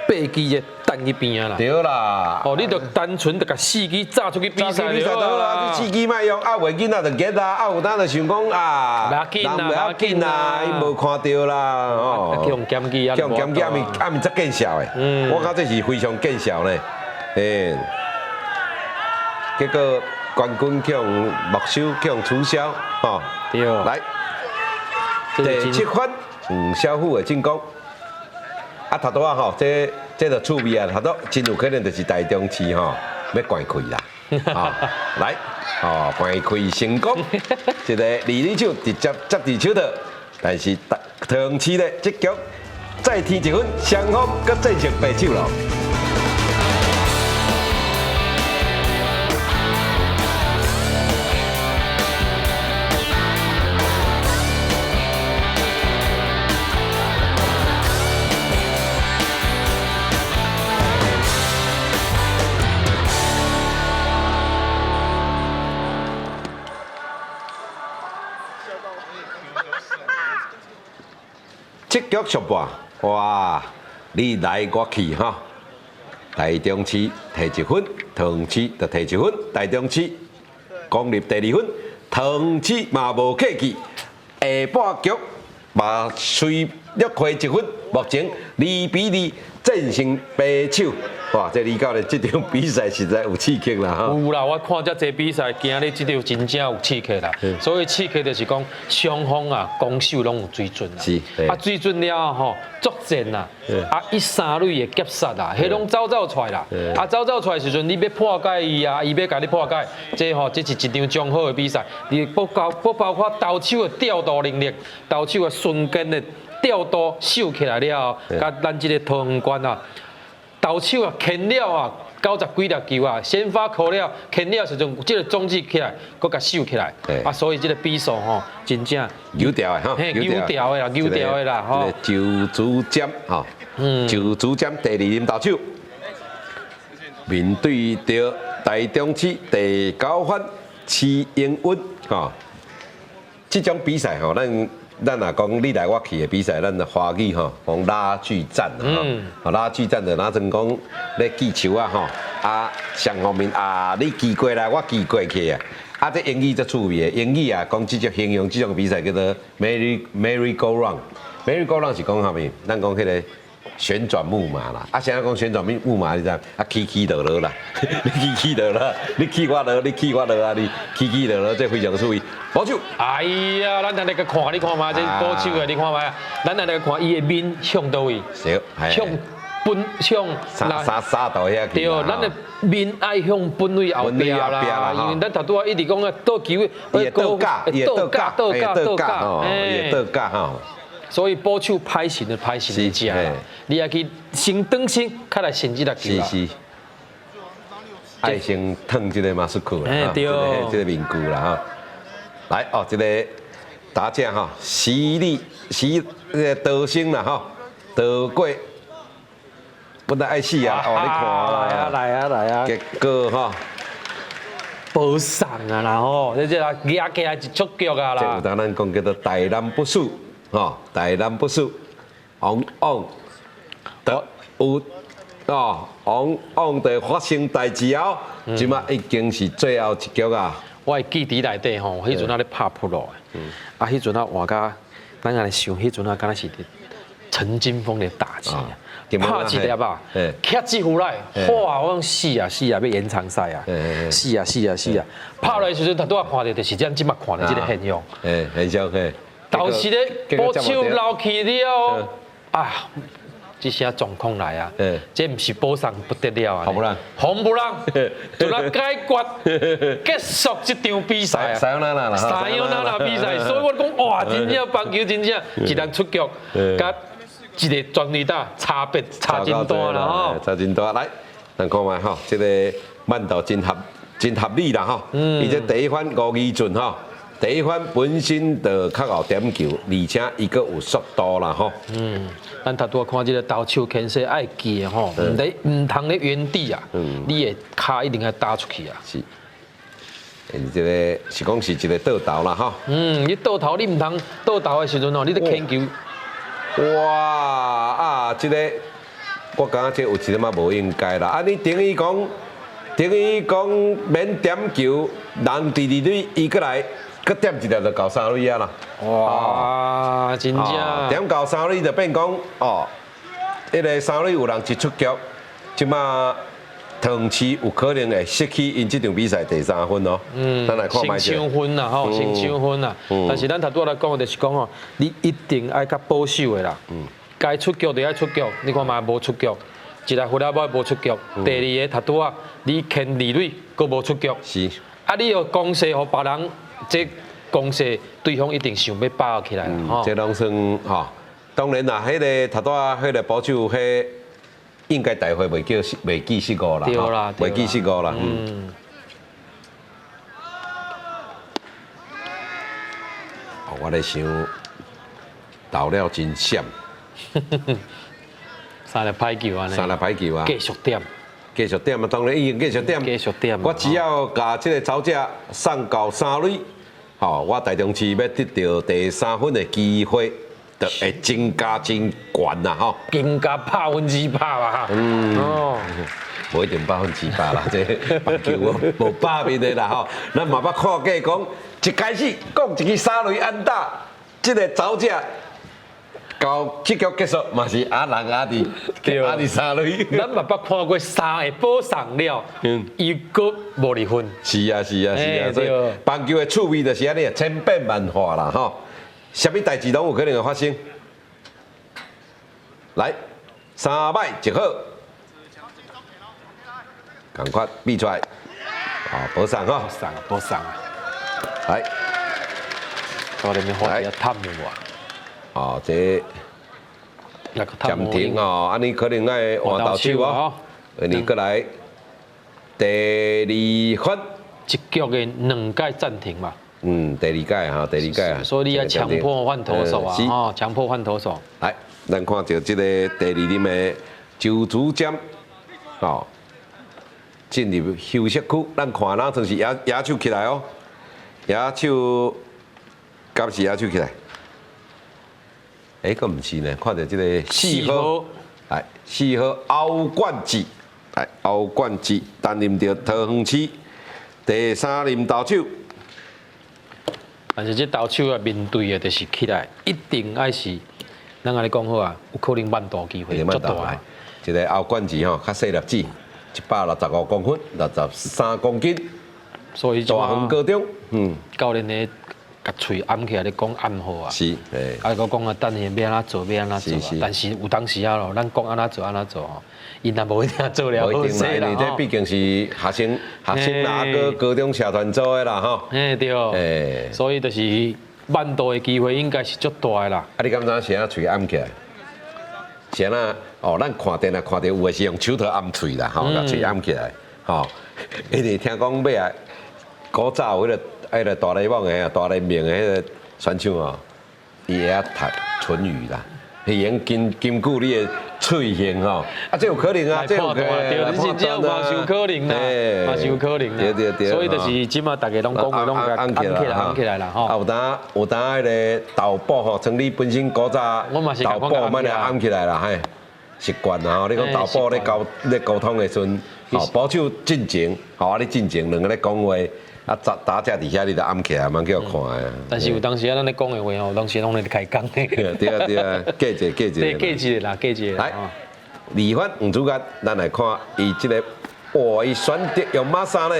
8支的等去边啊啦。对啦。哦，你就单纯就甲四支炸出去比赛就好啦。你四支莫用，啊，袂紧啊，就结啦，啊，有当就想讲啊，不要紧啦，伊无看到啦，哦。去用检举啊，去用检举啊，咪则见效的。我感觉这是非常见效呢。结果冠军去用没收，去用取消，吼。对。来，第7分，小虎的进攻。啊，头拄啊吼，这就趣味啊，头拄真有可能就是台中市吼要关开啦。来，关开成功，一个二垒手直接接伫手头，但是桃园市的这局再添1分，双方搁正式白手咯。7局续半，哇，你来我去哈。台中市摕1分，桃园市就摕1分，台中市攻入第2分，桃园市嘛无客气，下半局嘛随约开1分，目前2比2战胜白手。哇，这李教练这场比赛实在有刺激啦哈！有啦，我看遮济比赛，今日这场真正有刺激啦。所以刺激就是讲双方啊攻守拢有水准啦。是。啊，水准了吼，作战啦，啊，一三垒的夹杀啦，迄拢走出来啦。啊，走出来时阵，你要破解伊啊，伊要甲你破解。这吼，这是一场上好的比赛。你不包括投手的调度能力，投手的瞬间的调度秀起来了后，甲咱这个桃园关啊。投手啊，牵了啊，90几粒球啊，先发扣了，牵了时阵，这个种子起来，搁甲收起来，啊，所以这个比数吼，真正扭掉的哈，扭掉的啦，扭掉的啦，吼。周子尖哈，周子尖第2任投手，面对着台中市第9番施英文哈，这种比赛吼，咱若讲你来我去的比赛，咱的华语吼讲拉锯战哈，拉锯战就哪阵讲咧击球啊吼，啊上方面啊你击过来，我击过去啊，啊这英语则趣味的，英语啊讲这种形容这种比赛叫做 merry go round，merry go round 是讲啥物？咱讲迄个旋转木马啦，啊，现在讲旋转木马，你知影？啊，起落落啦，你起落啦，你起我落，你起我落啊，你起落落，这非常趣味。保守。哎呀，咱来个看，你看嘛，这保守的，你看嘛，咱来个看，伊的面向倒位？向本向三道遐去。对，咱的面爱向本位后壁啦，因为咱头拄啊一直讲啊倒球，伊倒架，伊倒架，伊倒架吼。所以保守歹神的歹神的只，你也去先转身，较来先这粒球啦。是。爱先烫这个马斯克啦，对，这个面具啦哈。来哦，这个打者哈，道生啦哈，道过，我来爱死啊！哦，你看啦，来啊！结果哈，无送啊啦吼，你这啦压起来一出局啊啦。这有当咱讲叫做大难不死，吼，大难不死，往得有往的发生代志后，即马已经是最后一局啊。我会记伫内底吼，迄阵啊咧拍扑落的，啊迄阵啊换甲咱安尼想，迄阵啊敢若是陈金峰的打击啊，拍一粒啊，卡几乎来，哇！我讲死啊，要延长赛啊，死啊！拍落时阵，他都要看到，就是咱即马看到这个现象，现象嘿。到时咧，保守捞起了啊！这些状况来啊，这不是保送不得了啊！红不让，就来解决，结束这场比赛啊！三样啦比赛，所以我讲哇，真正棒球真正一人出局，甲一个专利打差别差真大啦吼！差真大，来，咱看卖吼，这个慢投真合理啦吼，伊这第一番5-2准吼。第一番本身就较有点球，而且伊个有速度啦吼。咱头拄看这个投手牵涉爱记的吼，唔通咧原地啊，你的骹一定要打出去啊。是，这个是讲是一个倒投啦吼。你倒投你唔通倒投的时阵哦，你咧牵球。哇啊，这个我感觉这有一点仔无应该啦。啊，你等于讲免点球，人第二垒伊过来，搁点一条就到三垒啊啦。哇，真正点到三垒就变讲哦，迄个三垒有人一出局，即马唐市有可能会失去因这场比赛第3分哦。咱来看卖先抢分啦，吼，先抢分啦。但是咱头拄来讲的就是讲哦，你一定爱较保守的啦。该出局就爱出局，你看嘛无出局，一来回来无无出局，第二个头拄啊，你牵二垒佫无出局。是。啊，你又攻势互别人，这攻势对方一定想要把握起来啦。吼，这拢算吼。当然啦，迄个头拄啊，迄个保守迄应该大会袂记失误啦，对啦，袂记失误啦。我咧想，投了真闪。三粒歹球安尼。三粒歹球啊！继续点。继续点啊！当然已经继续点。继续点。我只要把这个走者送到三垒，吼，我台中市要得到第3分的机会，就会增加真悬啦，吼。增加100%吧。哦。无一定100%啦，这棒球无百面的啦，吼。咱嘛捌看过讲，一开始讲一个三垒安打，这个走者。到这局结束嘛是阿人阿弟，阿弟三垒。咱嘛捌看过三个补上了，伊阁无离分。是啊，所以棒球的趣味就是安尼，千变万化啦吼。什么代志拢有可能会发生。来，3摆1好，赶快比出来，补上吼。补上啊！来，到里面好要探的哇。这暂停哦，安尼可能爱换投手哦。你过来第2分，一局的2届暂停嘛。第2届哈，第2届啊。所以你要强迫换投手啊，哦，强迫换投手。来，咱看到这个第2轮的周子尖，哦，进入休息区，咱看哪算是野手起来哦，野手，敢是野手起来？佫唔是呢，看到这个4号，来4号欧冠志，来欧冠志担任着桃园市第3任投手。但是这投手啊，面对的就是起来，一定爱是，咱安尼讲好啊，有可能慢投机会足大啊。一个欧冠志吼，较细粒子，165公分，63公斤，所以大横高中，教练呢。甲喙按起来咧讲暗号啊，是，啊，佮讲啊，等下要安怎做，要安怎做，但是有当时啊咯，咱讲安怎做安怎做吼，因也无一定做了好势啦，这毕竟是学生啦，个高中社团组的啦吼，对，所以就是慢投的机会应该是足大的啦。啊，你敢知谁啊喙按起来？谁啊？哦，咱看电啊，看到有的是用手套按喙啦，吼，把喙按起来，吼，因为听讲尾啊，古早有迄个大联盟的啊，大联盟的迄个选手哦，伊会晓读唇语啦，会用根据你的喙型吼，啊，这有可能啊，这有可能，对，你真正嘛是有可能啦，嘛是有可能啦，对，所以就是即马大家拢讲的拢按起来啦，吼。啊，有当迄个投保吼，像你本身古早投保慢点按起来啦，嘿，习惯啦吼，你讲投保咧沟通的时阵，吼，保守进前，吼，啊，你进前两个咧讲话。啊，打者伫遐你就按起来，蛮叫看的。但是有当时啊，咱咧讲的话吼，当时拢咧开讲的。对啊，记一个。来，2分黄主角，咱来看伊这个，哇，伊选择用马莎呢，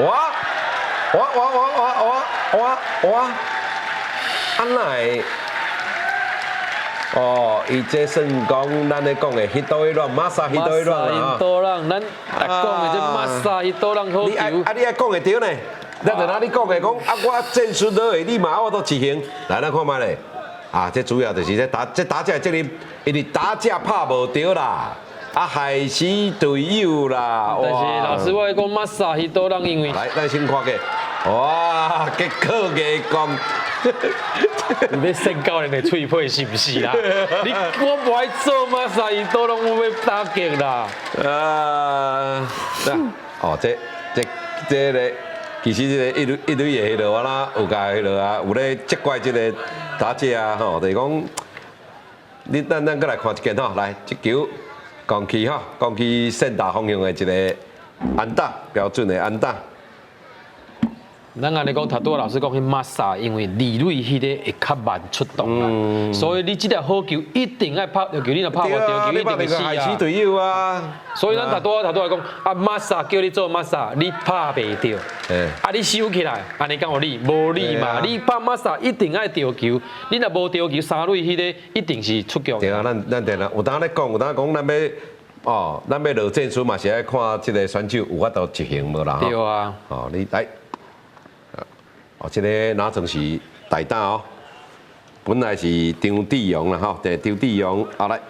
哇，安来？哦，伊这算讲咱咧讲的迄刀一乱，马莎迄刀一乱啊！咱讲的这马莎迄刀人好球。你爱讲会对呢？咱在哪里讲的？讲啊，我战术落去，你嘛我都执行。来，咱看卖咧，啊，这主要就是这打架责任，因为打架拍无对啦，啊害死队友啦。但是老师我讲马莎迄刀人因为来，咱先看个，哇，结果个讲。你要先教人的喙皮是不是啦？我不爱做嘛，啥都拢有要打击啦。哦，这个，其实这个一堆的迄落啊啦，有甲迄落啊，有咧责怪这个打者啊，吼，就是讲，咱过来看一件吼，来，这球攻击哈，攻击盛大方向的一个安打，标准的安打。咱安尼讲，头拄老师讲，迄马萨因为李蕊迄个会较慢出动啦，所以你即条好球一定爱拍着球，你若拍无着球，一定会死害死啊。队友啊！所以咱头拄来讲，啊马萨叫你做马萨，你拍袂着，啊你收起来，安尼敢有理？无理嘛！你拍马萨一定爱着球，你若无着球，三蕊迄个一定是出局。对啊，咱定啦，有当咧讲，有当讲咱要落战术嘛，是爱看即个选手有法度执行无啦？对啊。哦，你来。这个哪阵是大打哦？本来是张志勇啦吼，但张志勇后来，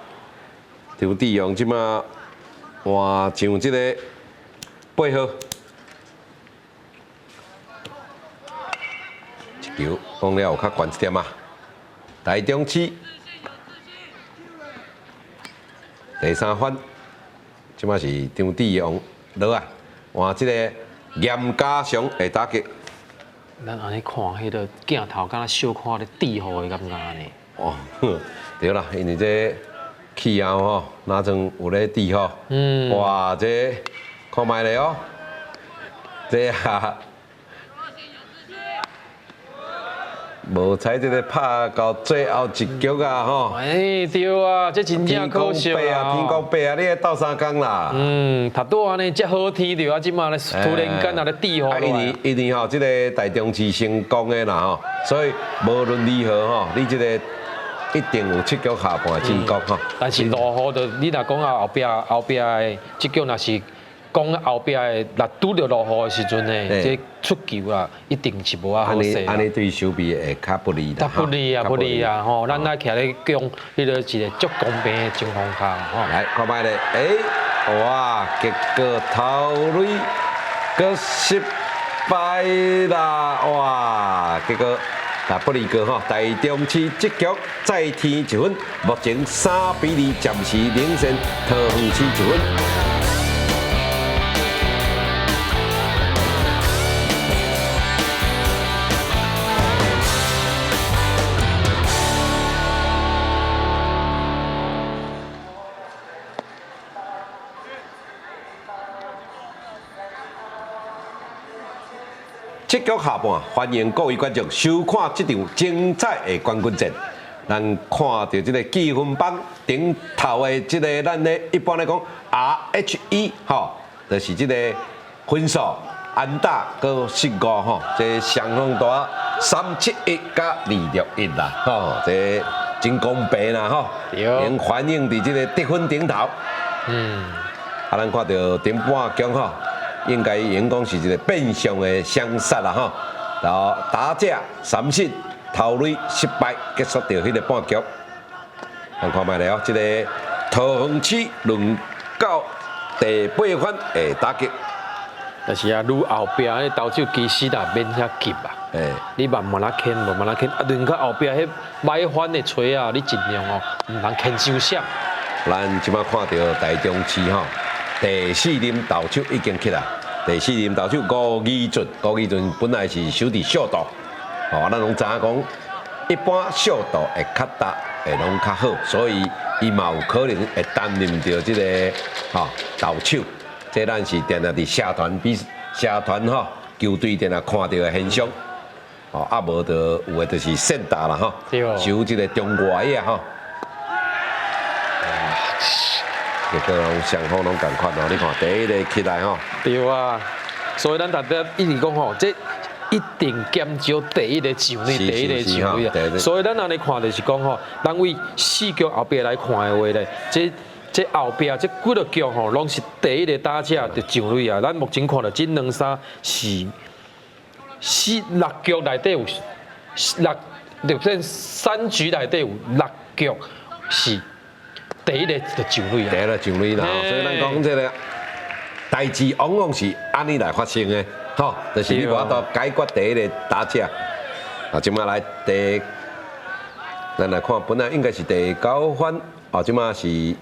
张志勇即马换上这个8号，一球讲了有较悬一点啊。台中市第3番，即马是张志勇落啊，换这个严家祥会打击。咱安尼看，迄个镜头敢若小看咧地号的感觉呢。哦，对啦，因为这气候吼，哪阵有咧地吼，哇，这看卖咧哦，这啊，无猜这个拍到最后一局啊吼。哎，对啊，这真正可惜啊！天公伯啊，你斗3工啦。头拄安尼遮好天着啊，即马咧突然间啊咧地好。一年吼，这个台中市成功的啦吼，所以无论如何吼，你这个一定有7局下半的进攻吼。但是落雨着，你若讲啊后壁的即局若是讲后壁的，若拄着落雨的时阵呢，这出球啊，一定是无啊好势。安尼对守备会较不利啦。较不利啊！吼，咱来徛咧讲，迄个一个足公平的情况下，吼。来，看卖咧，哇，结果头蕊阁失败啦！哇，结果不利个吼，台中市这局再添1分，目前3-2，暂时领先桃园市1分。7局下半，欢迎各位观众收看这场精彩的冠军战。咱看到这个积分榜顶头的这个，咱咧一般来讲 RHE 吼，就是这个分数安打跟失误吼，这双方大371加261啦，吼，这真公平啦吼，能反映伫这个得分顶头。咱看到顶半局吼。应该员工是一个变相的相杀啦吼，然后打者3失，头蕊失败，结束掉迄个半局。咱看卖咧哦，这个桃园市轮到第8番的打击。但是啊，愈后壁迄投手其实也免遐急啊。你慢慢啊牵，慢慢啊牵，啊，轮到后壁迄买番的锤啊，你尽量哦，唔通牵伤闪。咱即摆看到台中市吼。第4任投手已经起来，第4任投手吴义俊本来是守伫小道，咱拢知影讲，一般小道会较大，会拢较好，所以伊嘛有可能会担任着这个投手。这咱是定定伫社团球队定定看到的现象，无就有的就是盛大啦守这个中外野结果双方拢共款哦，你看第一个起来吼。对啊，所以咱大家一直讲吼，这一定减少第一个上垒，第一个上垒啊。所以咱安尼看就是讲吼，咱为4局后壁来看的话咧，这后壁这几个局吼，拢是第一个打者就上垒啊。咱目前看到这2、3、6局内底有6，就算3局内底有6局是。第一个就上垒啊，第一个上垒啦，所以咱讲这个代志往往是安尼来发生的，就是你无法度解决第一个打者。即马来咱来看，本来应该是第9番，即马是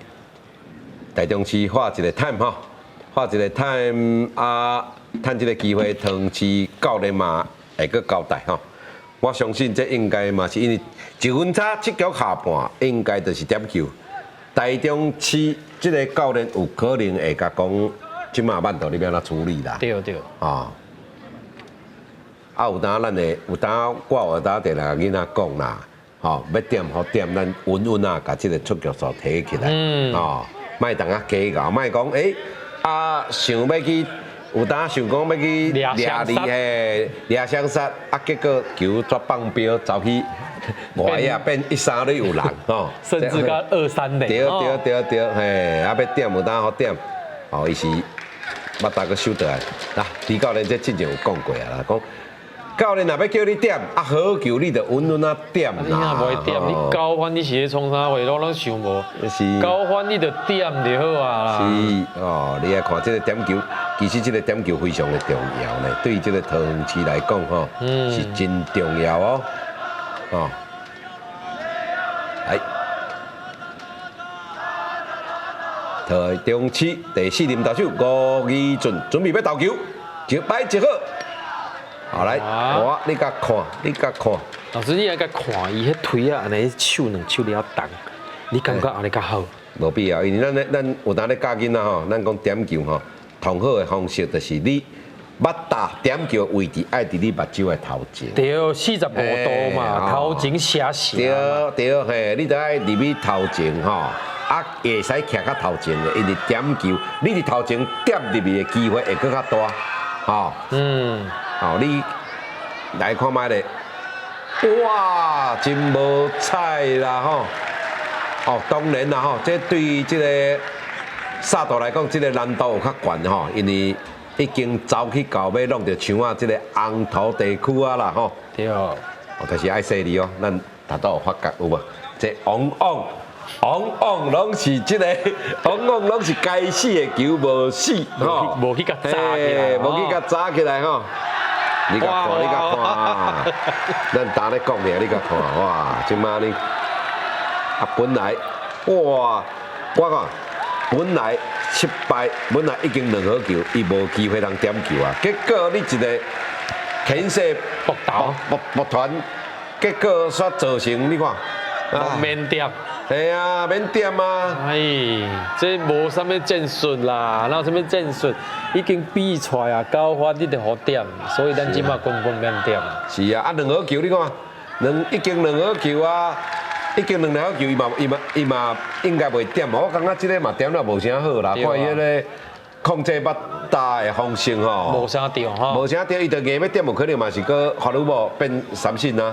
台中市画一个 time 画一个 time 趁这个机会，桃园市教练嘛会搁交代我相信这应该嘛是因为1分差7局下半，应该就是点球。台中市这个教练有可能会甲讲，即马曼陀你要安怎处理啦？对对。啊，有当咱的有当我有当定来囡仔讲啦，吼，要点好点，咱稳稳啊，甲这个出局数提起来，哦，莫当啊计较，莫讲想要去。有当想讲要去掠你嘿，掠双杀啊，结果球抓放标走去外啊，变1-3都有人吼，甚至到2-3垒。对，嘿，啊要点有当好点，哦，伊是捌大个收倒来。嗱，李教练这之前有讲过啊啦，讲教练若要叫你点啊，好球你着稳稳啊点啦。你若袂点，你交反你是咧创啥话？我拢想无。是。交反你着点就好啊啦。是哦，你来看这个点球。其实这个点球非常的重要呢，对于这个桃园市来讲吼，是真重要哦。哦，来，台中市第4任投手吴义俊准备要投球，就摆一好。好来，我你甲看，老师，你来甲看，伊迄腿啊，安尼手2手了动，你感觉安尼较好？无必要，因为咱有当咧教囡仔吼，咱讲点球吼。同好的方式就是你捌打点球位置爱伫你目睭的头前。对，45度嘛，头前斜斜。对，嘿，你得爱入去头前吼，啊，会使徛较头前的，因为点球，你伫头前点入去的机会会更较大，吼。好，你来看卖咧，哇，真无彩啦吼。哦，当然啦吼，这对于这个。萨图来讲，这个难度有较悬吼，因为已经走去到尾弄着墙啊，这个红头地区啊啦吼。对哦。但是爱犀利哦，咱达到有发觉有无？这往拢是这个，往拢是该死的球无死吼，无去甲炸起来，无去甲炸起来吼。你甲看，咱打咧讲咧，你甲看，哇，即马你啊本来，哇，我讲。本来失败，本来已经2好球，伊无机会通点球啊。结果你一个牵涉搏团，结果煞造成你看，免点。系啊，免点啊。哎，这无啥物战术啦，哪有啥物战术？已经比出来啊，高发你得好点，所以咱即马根本免点。是啊，啊2好球你看，已经2好球啊。已经2好球，伊嘛应该袂点，我感觉即个嘛点了无啥好啦。看伊迄个控制巴打的方式吼，无啥对吼，无啥对，伊着硬要点，无可能嘛是个法律无变3胜啊。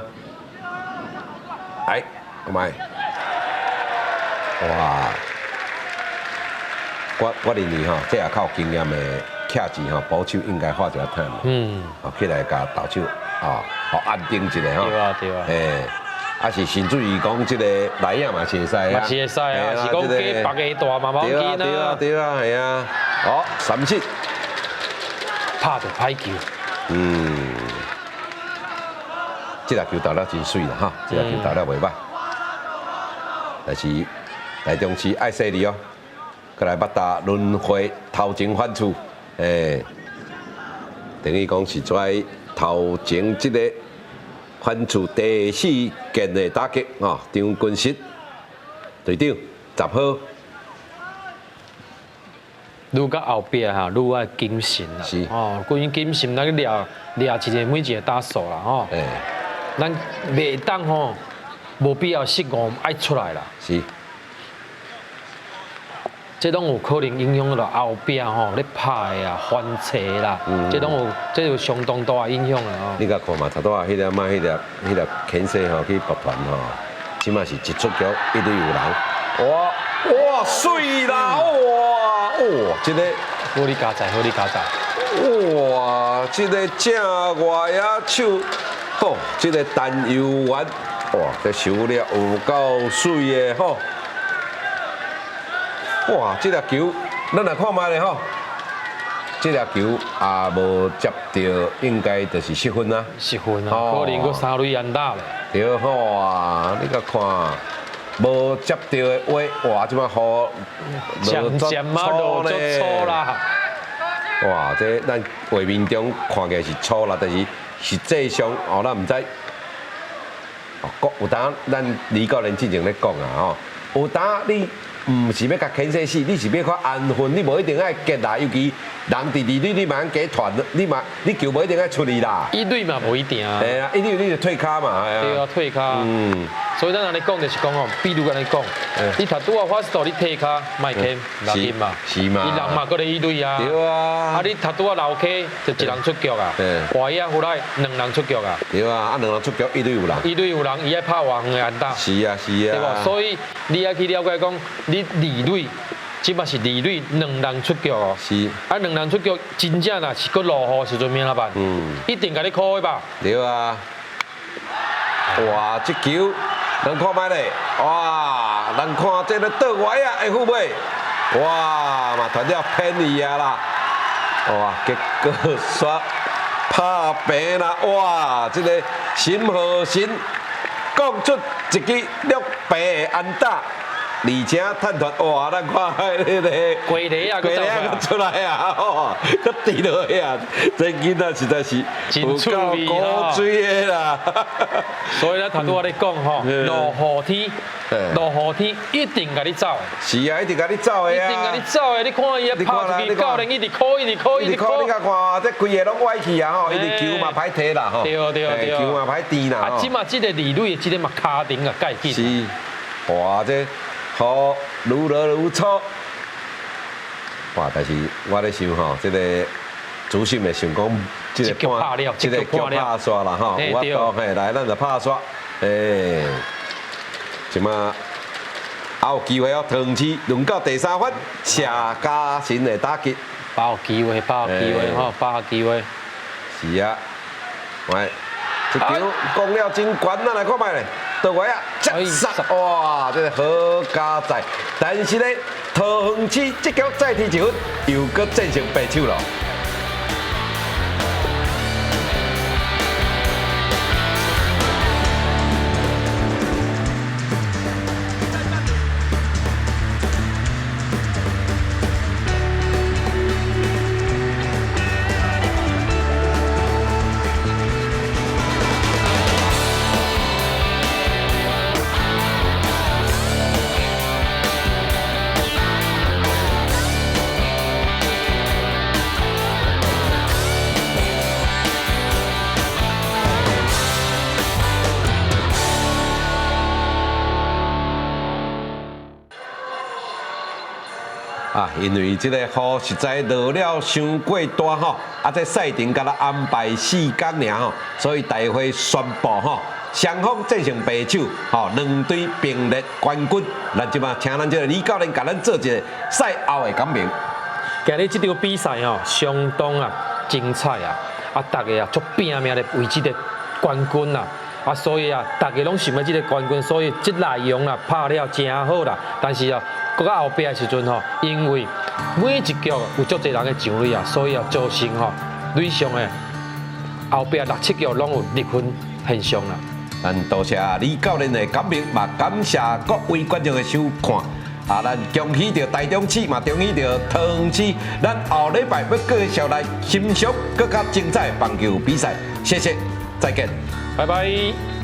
来，我买，哇！我认为吼，这也靠经验的卡子吼，保守应该花一下time。起来甲投手好安定一下吼。对啊。啊是甚至于讲这个内野嘛是会使啊，嘛是会使啊，是讲加别个大嘛冇要紧啊。对啊，系啊。好，3次拍着歹球。这粒球投得真水啦哈，这粒球投得袂歹。但是台中市爱犀利哦，过来捌打轮回头前反触，等于讲是在头前这个。反触第4件的打击哦，张君实队长10号，愈到后壁哈，愈爱谨慎啦。是哦，关于谨慎，咱去掠一个每一个打数啦吼。咱袂当吼，无必要失误爱出来啦。是。这拢有可能影响到后壁吼，咧拍的啊、翻车啦，这有相当大的影响啊。你甲看嘛，差不多啊，迄粒牵涉吼去博团吼，即马是一出局一堆有人，哇水啦，哇，这个好你加载，哇，这个正外野手，吼，这个陈佑元，哇，这手了有够水的吼。哇！这粒球，咱来看卖咧吼。这粒球也无接到，应该就是失分啊。失分啊，可能佫3垒安打咧。对好啊，你甲看，无接到的话，哇！即摆雨渐啊落足粗啦。哇！这咱画面中看起来是粗啦，但是实际上哦，咱唔知。哦，有当咱李教练之前咧讲啊，吼，有当你唔是要甲牵制死，你是要看安分，你无一定爱结啦，尤其人伫二垒，你嘛加传，你球无一定爱出去啦。一队嘛无一定啊。哎啊，一队你就退卡嘛，哎对啊，退卡。所以咱安尼讲就是讲哦，比如安尼讲，你头拄啊发球你退卡，卖牵拿金嘛，是嘛？伊人嘛搁咧一队啊。对啊。啊，你头拄啊留 K 就一人出局啊，外野回来2人出局啊。对啊，啊2人出局，一队有人。一队有人，伊爱拍外远的安打。是啊，是啊。对无？所以你爱去了解讲，你二垒，即嘛是二垒2人出局哦。是。啊，2人出局，真正呐是搁落雨时阵免哪办？一定甲你考的吧？对啊。哇，这球，人看卖咧，哇，人看这个倒歪啊，会不会？哇，嘛传了偏离啊啦，哇，结果煞拍平啦，哇，这个沈浩新讲出一支绿白的安打。而且探团哇，咱看迄个龟梨啊，龟梨啊，出来啊，哦，佮滴落去啊，这囡仔实在是真趣味古锥的啦。所以咧，头拄我咧讲吼，落雨天一定甲你走。是啊，一定甲你走的啊。一定甲你走的，你看伊拍出去，教练一直哭，一直哭，一直哭。你甲看，这规个拢歪去啊吼，伊直球嘛歹踢啦吼。对对，球嘛歹甜啦。啊，即嘛即个二垒的即个嘛卡顶啊盖紧。是，哇这。雨愈落愈粗，哇！但是我咧想吼，这个主审会想讲，这个局拍了，这个叫拍刷啦吼，有法度嘿，来咱就拍刷，即马还有机会哦，唐市轮到第3分，谢家新的打击，把握机会，把握机会吼，把握机会。是啊，喂，这球讲了真悬，咱来看卖咧。倒位啊，接杀哇！这个好加载，但是咧，桃园市这局再踢一分，又搁战成白手了。啊，因为这个雨实在落了伤过大吼，啊，这赛程甲咱安排4天尔吼，所以大会宣布吼，双方战成白手，吼，2队并列冠军。咱即马请咱这个李教练甲咱做一个赛后的感评。今日这场比赛吼，相当啊精彩啊！啊，大家啊足拼命的为这个冠军啦！啊，所以啊，大家拢想要这个冠军，所以这内容啊拍了真好啦。但是啊，搁到后壁的时阵吼，因为每一局有足侪人的上垒啊，所以啊造成吼垒上的后壁6、7局拢有离分现象啦。咱多谢李教练的感评，嘛感谢各位观众的收看。啊，咱恭喜着台中市，嘛恭喜着桃园市，咱后礼拜要继续来欣赏更加精彩的棒球比赛。谢谢，再见，拜拜。